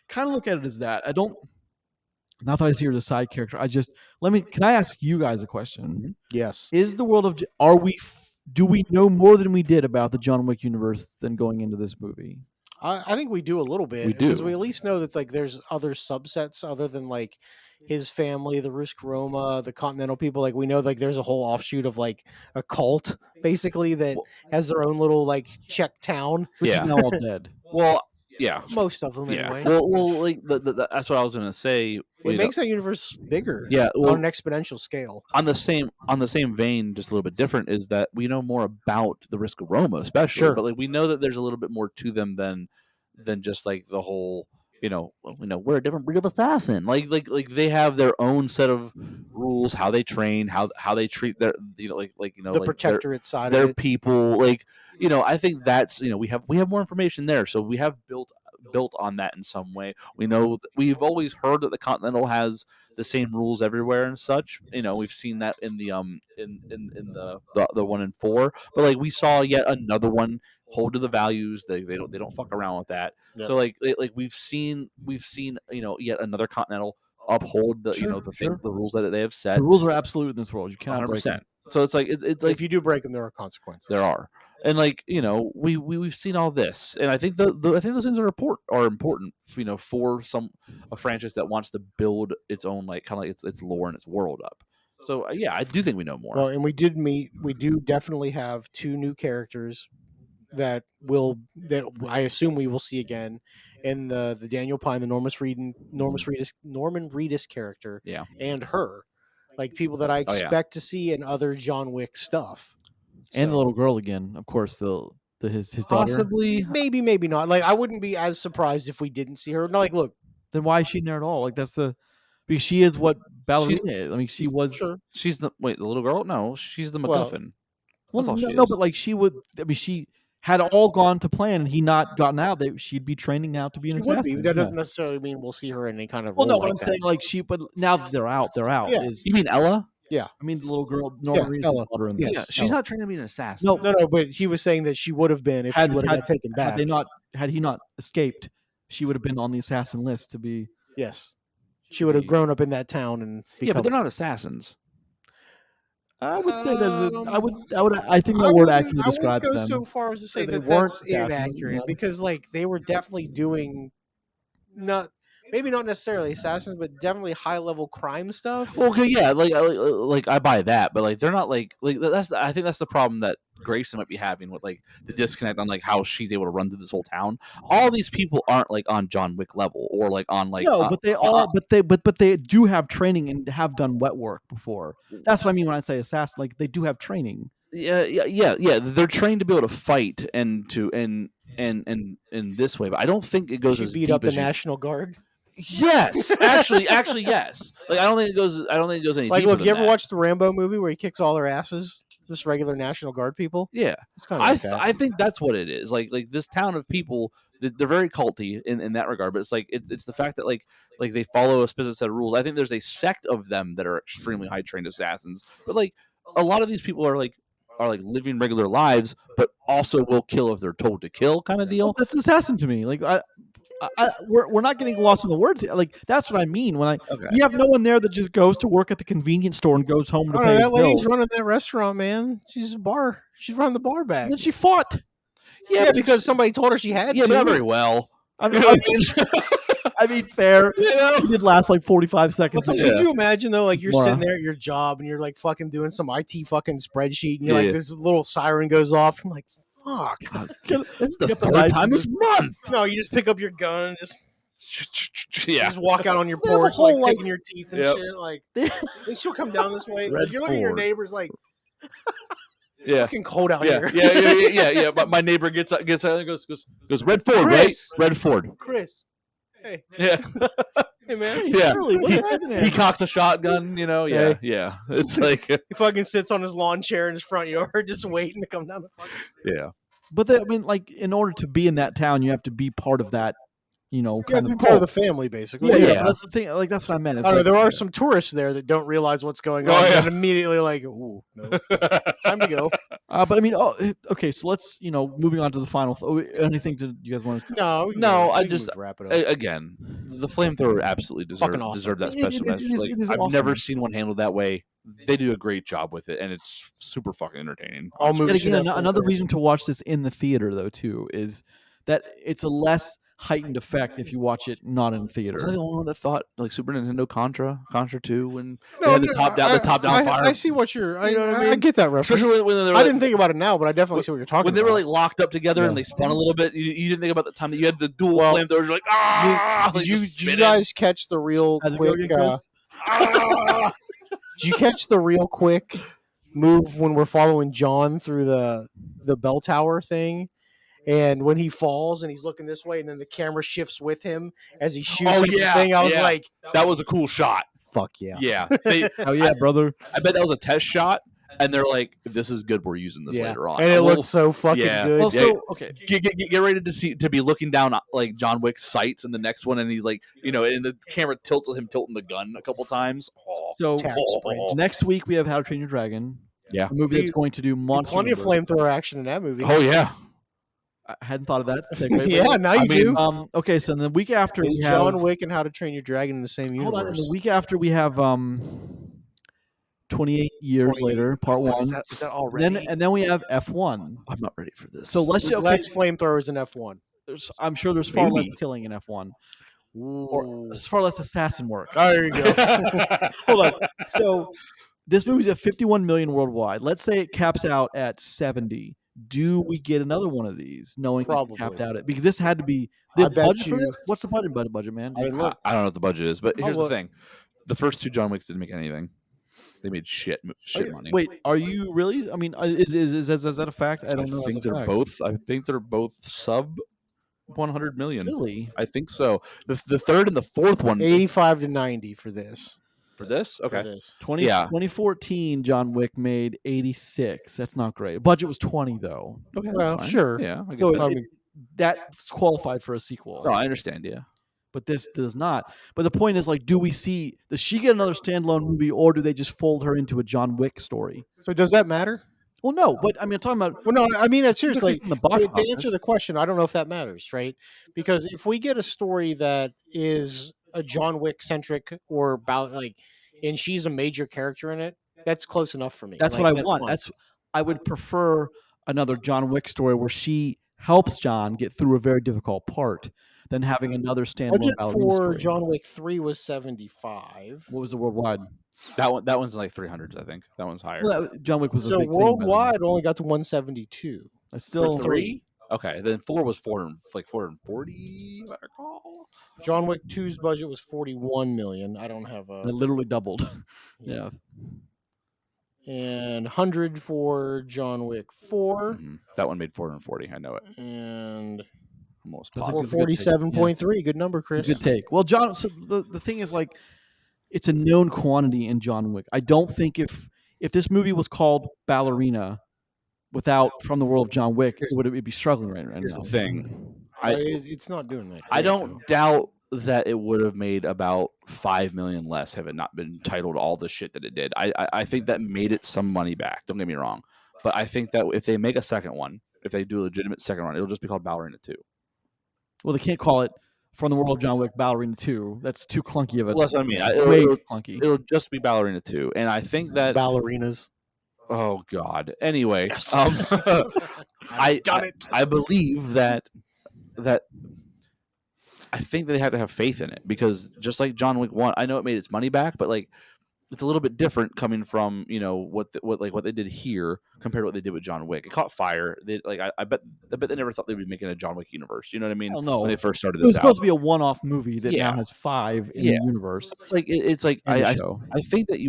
kind of look at it as that. I don't. Not that I see her as a side character. Can I ask you guys a question? Yes. Is the world of do we know more than we did about the John Wick universe than going into this movie? I think we do a little bit We because do. we at least know that like there's other subsets other than like his family, the Rusk Roma, the Continental people. Like we know like there's a whole offshoot of like a cult basically that Well- has their own little like Czech town. Which Yeah. is now all dead. Well, yeah. Most of them Yeah. anyway. Well, like that's what I was gonna say. It makes that universe bigger. Yeah, well- on an exponential scale. On the same vein, just a little bit different, is that we know more about the Risk of Roma, especially. Sure. But like we know that there's a little bit more to them than just like the whole. We're a different breed of assassin. Like they have their own set of rules, how they train, how they treat their The like protectorate side their of it. people. Like I think that's we have more information there, so we have built on that in some way. We know we've always heard that the Continental has the same rules everywhere and such. We've seen that in the in the 1 and 4, but like we saw yet another one hold to the values. They don't fuck around with that. Yeah. So like we've seen yet another Continental uphold the Sure, the rules that they have set. The rules are absolute in this world. You cannot break 100%. them. So it's like it's like If you do break them, there are consequences. there are. And like we've seen all this, and I think I think those things are important. For a franchise that wants to build its own like kind of like its lore and its world up. So yeah, I do think we know more. Well, and we do definitely have 2 new characters that I assume we will see again in the Daniel Pine, the Norman Reedus character, Yeah. and her, like people that I Oh, yeah. expect to see in other John Wick stuff. And the So, little girl again, of course. His daughter. Possibly. maybe not. Like I wouldn't be as surprised if we didn't see her. No, like look, Then why is she in there at all? Like because she is what Ballerina is. I mean, she was. sure. She's the little girl. No, she's the Well, MacGuffin. Well, That's all she no, is. but like she would. I mean, she had all gone to plan, and he not gotten out. She'd be training now to be She an would assassin. be. That yeah. doesn't necessarily mean we'll see her in any kind of Well, role no, but like I'm that. saying like but now that they're out. Yeah. You mean Ella? I mean, the little girl, Norman Reedus' Ella. daughter in Yes. this. She's not trained to be an assassin. No, No, but he was saying that she would have been if she would have got taken back. Had he not escaped, she would have been on the assassin list to be. Yes, she would have grown up in that town and become. Yeah, but they're not assassins. I would say there's Um, I think that word accurately describes I wouldn't go them. so far as to say They that weren't that's assassins, inaccurate no. because like they were definitely doing maybe not necessarily assassins, but definitely high level crime stuff. Well, okay, yeah, like I buy that, but like they're not like that's. I think that's the problem that Grayson might be having with like the disconnect on like how she's able to run through this whole town. All these people aren't like on John Wick level or like on like No, but they are. But they do have training and have done wet work before. That's what I mean when I say assassin. Like they do have training. Yeah. They're trained to be able to fight and to and in this way, but I don't think it goes She as beat deep up the as you National Guard. Yes, actually, yes. Like I don't think it goes any Like, deeper look, than you ever that. watch the Rambo movie where he kicks all their asses? Just regular National Guard people. Yeah, It's kind of like that. I think that's what it is. Like this town of people, they're very culty in that regard. But it's like it's the fact that like they follow a specific set of rules. I think there's a sect of them that are extremely high trained assassins. But like a lot of these people are living regular lives, but also will kill if they're told to kill, kind of deal. Well, that's assassin to me. Like we're not getting lost in the words here. Like that's what I mean when Okay. you have no one there that just goes to work at the convenience store and goes home to Oh, pay his that lady's bills. running that restaurant, man. She's running the bar back. And then she fought. Yeah, but- because somebody told her she had yeah, to. but not very well. I mean, fair. You know? It did last like 45 seconds. Well, Yeah. could you imagine though, like you're Laura. sitting there at your job and you're like fucking doing some IT fucking spreadsheet and you're Yeah. like this little siren goes off. I'm like, fuck. It's the Get the third lights time and this month. No, you just pick up your gun and just Yeah. just walk out on your They have a porch like whole, like- picking your teeth and Yep. shit. Like, think she'll come down this way. Red Like, you're looking at your Ford. neighbors like, it's Yeah. fucking cold out Yeah, here. yeah. But my neighbor gets out and goes Red Ford, Chris! right? Red Ford. Chris, hey, Yeah, hey man. yeah. Shirley, what's happening? He cocks a shotgun, you know. Yeah, Hey. yeah. It's like, He fucking sits on his lawn chair in his front yard just waiting to come down the fucking yeah, But I mean, like, in order to be in that town, you have to be part of that, You have kind to of be part of the cult. family, basically. Yeah, Yeah. but that's the thing. Like, that's what I meant. It's I don't know, like, there are some tourists there that don't realize what's going on Oh, yeah. and immediately like, ooh, no, time to go. but I mean, okay. So let's, moving on to the final. Anything you guys want to? No, No, we I can just- wrap it up. Again, the flamethrower absolutely Fucking awesome. deserved that It special is- message. it is- Like, it is I've awesome. never seen one handled that way. They do a great job with it, and it's super fucking entertaining. All And movies should again, have another flamethrowers. reason to watch this in the theater, though, too, is that it's a less heightened effect if you watch it not in Was I theater. the only one that thought like Super Nintendo Contra 2 when they No, had the top down fire? I see what you're. You know what I I mean? get that reference. Especially when they were I didn't think about it now, but I definitely see what you're talking when about. they were like locked up together and Yeah. they spun a little bit. You didn't think about the time that you had the dual Well, flamethrowers. You're like, ah! Did you guys catch the real How's it go quick? again, Chris? Did you catch the real quick move when we're following John through the bell tower thing? And when he falls and he's looking this way, and then the camera shifts with him as he shoots Oh, at the yeah, thing. I was yeah. like, That was a cool shot. "Fuck yeah!" Yeah. Oh yeah, brother. I bet that was a test shot, and they're like, if this is good, we're using this later on. and it looked so fucking yeah. good. Well, Yeah. so okay. Get ready to be looking down like John Wick's sights in the next one, and he's like, and the camera tilts with him tilting the gun a couple times. Oh. So Tap sprint. next week we have How to Train Your Dragon. Yeah. A movie that's going to do monster. Plenty of numbers. flamethrower action in that movie. Oh yeah. I hadn't thought of that. Segue, yeah, but- now you do. Okay, so the week after Is we John have Wick and How to Train Your Dragon in the same universe? hold on. And the week after we have 28 years 28. later, part one. Is that already? Then we have F1. I'm not ready for this. So let's Less flamethrowers in F1. I'm sure there's far less Maybe. killing in F1, or Ooh. there's far less assassin work. There you go. Hold on. So this movie's at 51 million worldwide. Let's say it caps out at 70. Do we get another one of these? Knowing Probably. it capped out at because this had to be I the bet budget for you- this. What's the budget, man? I didn't look. I don't know what the budget is, but here's the look. thing: the first two John Wicks didn't make anything. They made shit money. Wait, are you really? I mean, is that a fact? I don't know. think that's a they're fact. both. I think they're both sub 100 million. Really? I think so. The third and the fourth one 85 to 90 for this. for this. For Okay. this. 2014, John Wick made 86. That's not great. Budget was 20 though. Okay. that's Well, fine. sure. Yeah. I get So that. I mean- that's qualified for a sequel. No, I understand. Yeah. But this does not. But the point is, like, does she get another standalone movie, or do they just fold her into a John Wick story? So does that matter? Well, no. But I mean, I'm talking about Well, no, I mean, seriously, in the box to office. answer the question, I don't know if that matters, right? Because if we get a story that is a John Wick centric or about like, and she's a major character in it, that's close enough for me. That's Like, what I want. fine. I would prefer another John Wick story where she helps John get through a very difficult part than having another standalone budget ballerina for story. John Wick 3 was 75. What was the worldwide? That one's like 300s. I think that one's higher. Well, John Wick was a So big thing by then. worldwide only got to 172. That's still For three. Okay. Then four was 440. If I recall. John Wick 2's budget was 41 million. I don't have a It literally doubled. Yeah. and 100 for John Wick 4 Mhm. That one made 440. I know it. and Almost That's a positive. good- 447.3. Good number, Chris. It's a good take. Well, John. So the thing is, like, it's a known quantity in John Wick. I don't think if this movie was called Ballerina, without From the World of John Wick, it'd be struggling right now. Here's the thing. It's not doing that. I great, don't though. doubt that it would have made about 5 million less have it not been titled all the shit that it did. I think that made it some money back. Don't get me wrong, but I think that if they make a second one, if they do a legitimate second one, it'll just be called Ballerina 2. Well, they can't call it From the World of John Wick Ballerina 2. That's too clunky of a. Well, that's what I mean. Way It'll, clunky. it'll just be Ballerina 2, and I think that. Ballerinas. Oh God. Anyway, Yes. I believe that I think they have to have faith in it because just like John Wick 1, I know it made its money back, but like it's a little bit different coming from what they did here compared to what they did with John Wick. It caught fire. I bet they never thought they'd be making a John Wick universe. You know what I mean? Hell no. When they first started It was this out, supposed to be a one-off movie that Yeah. now has 5 in Yeah. the universe. it's like And the I show. think that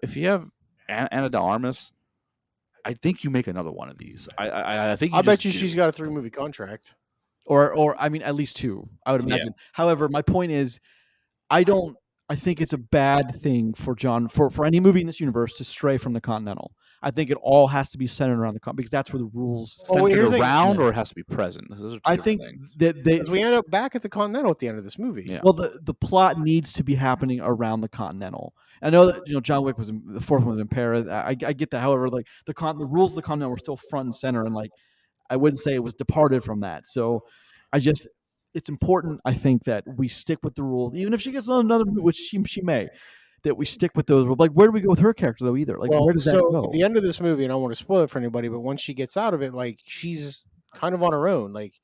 if you have Ana de Armas, I think you make another one of these. I think I bet just you do. she's got a 3-movie contract. Or I mean, at least 2. I would Yeah. imagine. However, my point is, I think it's a bad thing for any movie in this universe to stray from the Continental. I think it all has to be centered around the Continental because that's where the rules. Oh, wait, centered here's the- around, or it has to be present. Those are two I different think things. that they. Because we end up back at the Continental at the end of this movie. Yeah. Well, the plot needs to be happening around the Continental. I know that John Wick the fourth one was in Paris. I get that. However, like the rules of the Continental were still front and center, and like I wouldn't say it was departed from that. So it's important, I think, that we stick with the rules, even if she gets another movie, which she may, that we stick with those rules. Like, where do we go with her character though? Either like, where does that go? At the end of this movie, and I don't want to spoil it for anybody, but once she gets out of it, like she's kind of on her own. Like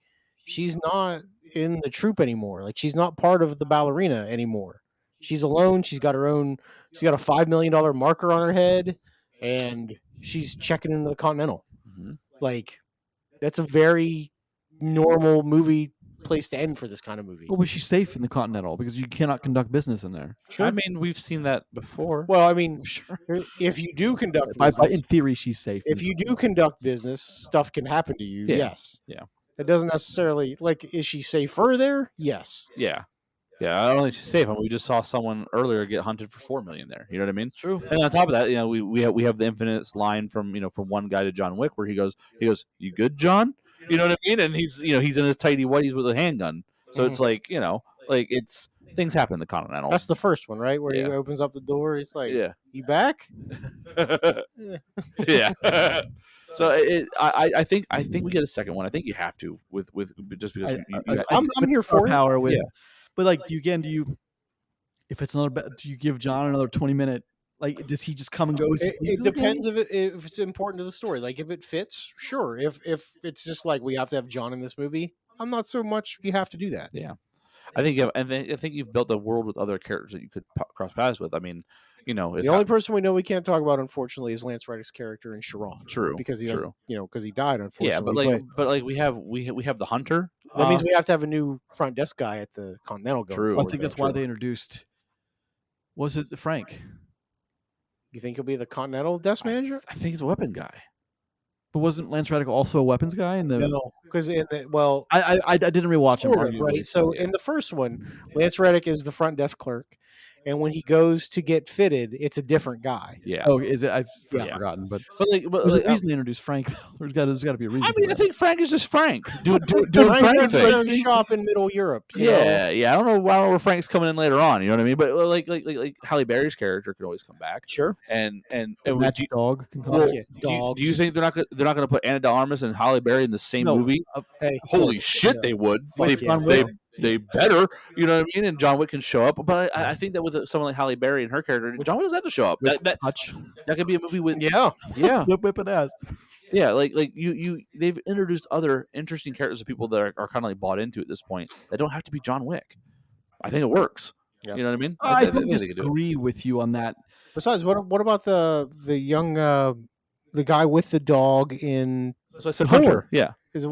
she's not in the troupe anymore. Like she's not part of the Ballerina anymore. She's alone. She's got her own. She's got a $5 million marker on her head, and she's checking into the Continental. Mhm. Like that's a very normal movie place to end for this kind of movie. Well, was she safe in the Continental because you cannot conduct business in there? Sure. I mean, we've seen that before. Well, I mean, Sure. if you do conduct In business, theory, she's safe. if you do conduct business, stuff can happen to you. Yeah. Yes. Yeah. It doesn't necessarily like. Is she safer there? Yes. Yeah. I don't think she's safe. I mean, we just saw someone earlier get hunted for $4 million there. You know what I mean? True. And on top of that, we have the infamous line from from one guy to John Wick where he goes, "You good, John?" You know what I mean? And he's in his tighty whities with a handgun. So it's like it's things happen in the Continental. That's the first one, right? Where he Yeah. opens up the door. He's like, yeah. "You back?" Yeah. So I think we get a second one. I think you have to with just because I'm here for it. power with. Yeah. But like, do you? If it's another, do you give John another 20-minute? Like, does he just come and go? It depends if it's important to the story. Like if it fits, sure. If it's just like we have to have John in this movie, I'm not so much. You have to do that. Yeah. I think you've built a world with other characters that you could cross paths with. I mean, The only person we know we can't talk about, unfortunately, is Lance Reddick's character in Sharon. True, because he true. because he died, unfortunately. Yeah, but we have the hunter. that means we have to have a new front desk guy at the Continental. Going True. I forward, think though. that's why they introduced. Was it Frank? You think he'll be the Continental desk manager? I think it's a weapon guy. But wasn't Lance Reddick also a weapons guy in the? No, because I didn't rewatch him. sort of, right? So in the first one, Lance Reddick is the front desk clerk, and when he goes to get fitted, it's a different guy. Yeah. Oh, is it? I've Yeah. forgotten. But but there's a reason they introduced Frank. Though. There's got to be a reason. I mean, for I that. think Frank is just Frank. Doing Frank Frank runs his own things. shop in Middle Europe. you know? Yeah. I don't know where Frank's coming in later on. You know what I mean? But like Halle Berry's character could always come back. Sure. And Magic Dog can come Fuck back. yeah, do dogs. you think they're not going to put Ana de Armas and Halle Berry in the same No, movie? Hey, Holy course, shit, yeah. they would. Fuck They, yeah. John they, Wick. they better. You know what I mean? And John Wick can show up. But I think that with someone like Halle Berry and her character, John Wick doesn't have to show up. That Touch. could be a movie with yeah. Whip it ass. yeah. Like they've introduced other interesting characters of people that are kind of like bought into at this point that don't have to be John Wick. I think it works. Yep. You know what I mean? I think don't they could do it. disagree with you on that. Besides, what about the young the guy with the dog in? So I said Four. Hunter. Yeah, Because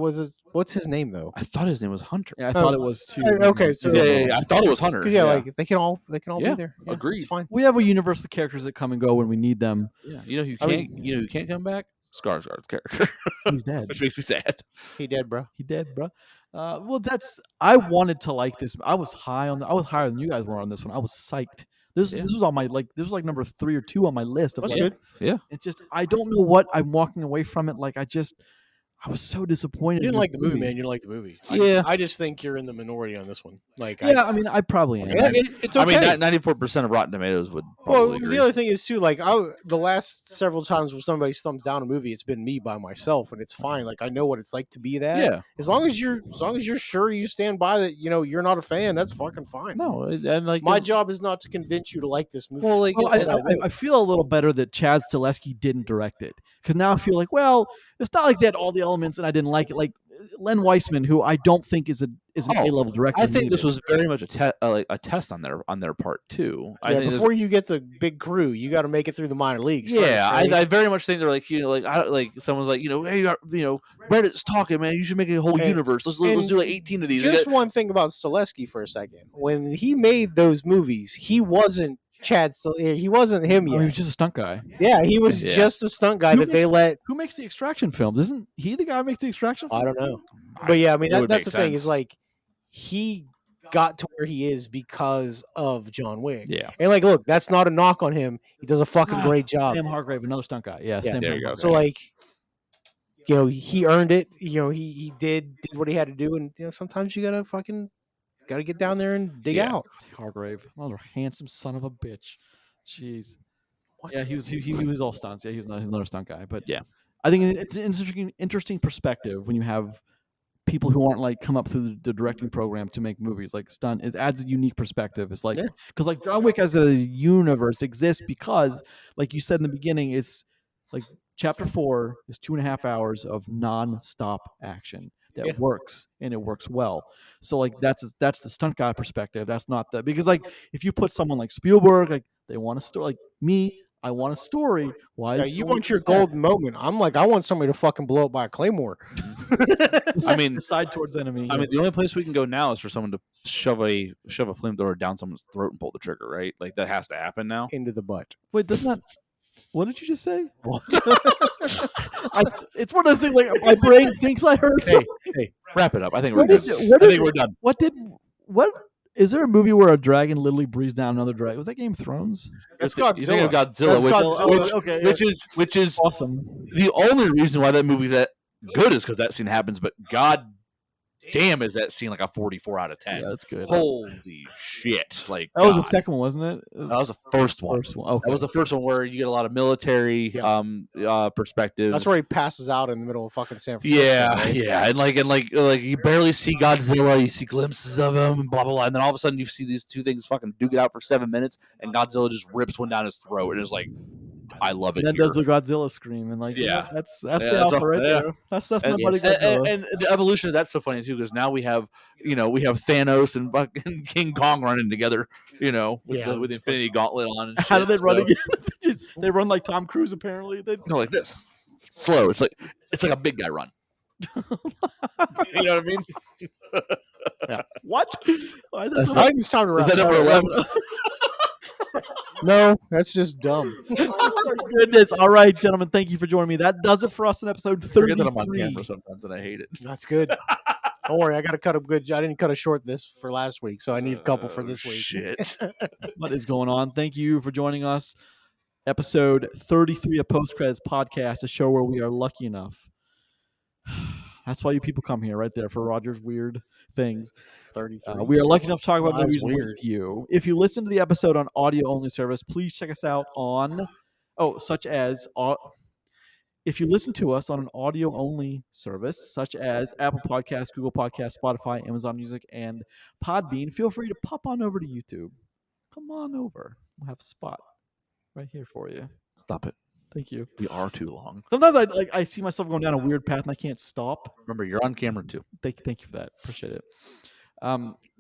what's his name though? I thought his name was Hunter. Yeah, I thought it was too. Okay, so Yeah. I thought it was Hunter. 'Cause, like they can all Yeah, be there. Yeah, agreed. It's fine. We have a universe of characters that come and go when we need them. Yeah. You know who I can't. mean- you know who can't come back? Skarsgård's character, He's dead. which makes me sad. He dead, bro. He dead, bro. Well, I wanted to like this. I was higher than you guys were on this one. I was psyched. This was on my this was like number 3 or 2 on my list. Of That's like, good. Yeah. It's just I don't know what I'm walking away from it. Like I was so disappointed. You in didn't this like the movie, man. You didn't like the movie. Yeah. I just think you're in the minority on this one. Like, Yeah, I mean, I probably am. it's okay. I mean, 94% of Rotten Tomatoes would Well, probably agree. the other thing is too, like the last several times when somebody thumbs down a movie, it's been me by myself, and it's fine. Like I know what it's like to be that. Yeah. As long as you're sure you stand by that, you're not a fan. That's fucking fine. No, and like My job is not to convince you to like this movie. well, like Well, I feel a little better that Chad Stahelski didn't direct it because now I feel like, well, it's not like they had all the elements and I didn't like it. Like Len Weissman, who I don't think is an A-level director. I think this needed. was very much a test on their part too. I yeah, think before you get the big crew, you got to make it through the minor leagues. yeah, first, right? I very much think they're like like someone's like hey Reddit's talking, man, you should make a whole And- universe. Let's and do like 18 of these. Just one thing about Stahelski for a second. When he made those movies, he wasn't Chad. He wasn't him I yet. mean, he was just a stunt guy. Yeah, he was Yeah. just a stunt guy Who that they makes- let. Who makes the Extraction films? Isn't he the guy who makes the Extraction I films? don't know, but yeah, I mean It would that's make the thing. sense. Is like he got to where he is because of John Wick. Yeah. And like, look, that's not a knock on him. He does a fucking Ah, great job. Sam Hargrave, another stunt guy. Yeah, Yeah. Sam There you go. Hargrave. So like, he earned it. He did what he had to do, and sometimes you gotta get down there and dig Yeah. out. Hargrave, another handsome son of a bitch. Jeez. What? Yeah, he was all stunts. Yeah, he's another stunt guy. But Yeah. I think it's an interesting perspective when you have people who aren't like come up through the directing program to make movies like stunt. It adds a unique perspective. It's like Yeah. because like John Wick as a universe exists because, like you said in the beginning, it's like chapter 4 is 2.5 hours of non-stop action. that Yeah. works and it works well. So like that's the stunt guy perspective. That's not the because like if you put someone like Spielberg, like they want a story, like me, I want a story. Why? Yeah, you want your golden moment. I'm like, I want somebody to fucking blow up by a claymore. I mean, side towards enemy. I mean, the only place we can go now is for someone to shove a flamethrower down someone's throat and pull the trigger, right? Like that has to happen now. Into the butt. Wait, doesn't that? What did you just say? It's one of those things. Like my brain thinks I heard something. Hey, wrap it up. I think we're What done. is- I what think is- we're done. What is there a movie where a dragon literally breathes down another dragon? Was that Game of Thrones? That's You think of Godzilla. Godzilla, That's okay, which is awesome. the only reason why that movie's that good is because that scene happens. But god damn, is that scene like a 44 out of 10? Yeah, that's good. Holy shit! Like That was the God. second one, wasn't it? That was the first one. Okay. That was the first one where you get a lot of military perspectives. That's where he passes out in the middle of fucking San Francisco. Yeah, right? yeah, and like you barely see Godzilla, you see glimpses of him, blah blah blah, and then all of a sudden you see these two things fucking duke it out for 7 minutes, and Godzilla just rips one down his throat, and is like, I love it. And then here. does the Godzilla scream and like Yeah. that's Yeah, the that's alpha right yeah. there. That's my and, buddy Godzilla. and the evolution of that's so funny too, because now we have Thanos and fucking King Kong running together, with Yeah, the that's Infinity Gauntlet on. And How do they shit, run so- again? They run like Tom Cruise apparently. They No, like this, slow. It's like a big guy run. You know what I mean? what? Why That's I think it's time to wrap Is that it up. number 11? No, that's just dumb. Oh my goodness. All right, gentlemen, thank you for joining me. That does it for us in episode 33. Forget that I'm on camera sometimes, and I hate it. That's good. Don't worry, I got to cut a good. I didn't cut a short this for last week, so I need a couple for this week. Shit. What is going on? Thank you for joining us. Episode 33 of Post Credits Podcast, a show where we are lucky enough. That's why you people come here, right there, for Roger's weird things. 33. We are lucky enough to talk about Wow, that's movies weird. with you. If you listen to the episode on audio only service, please check us out on, if you listen to us on an audio only service, such as Apple Podcasts, Google Podcasts, Spotify, Amazon Music, and Podbean, feel free to pop on over to YouTube. Come on over. We'll have a spot right here for you. Stop it. Thank you. We are too long. Sometimes I see myself going down a weird path and I can't stop. Remember, you're on camera too. Thank you for that. Appreciate it.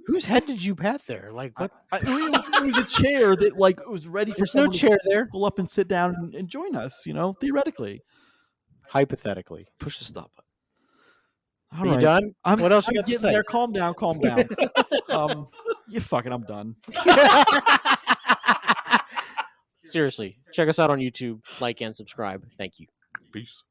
Whose head did you pat there? Like what? It was a chair that was ready for There's no someone chair to there. pull up and sit down and join us. Theoretically. Hypothetically. Push the stop button. All Are right. you done? I'm, What else you I'm got to getting say? there. Calm down. You fucking. I'm done. Seriously, check us out on YouTube, like and subscribe. Thank you. Peace.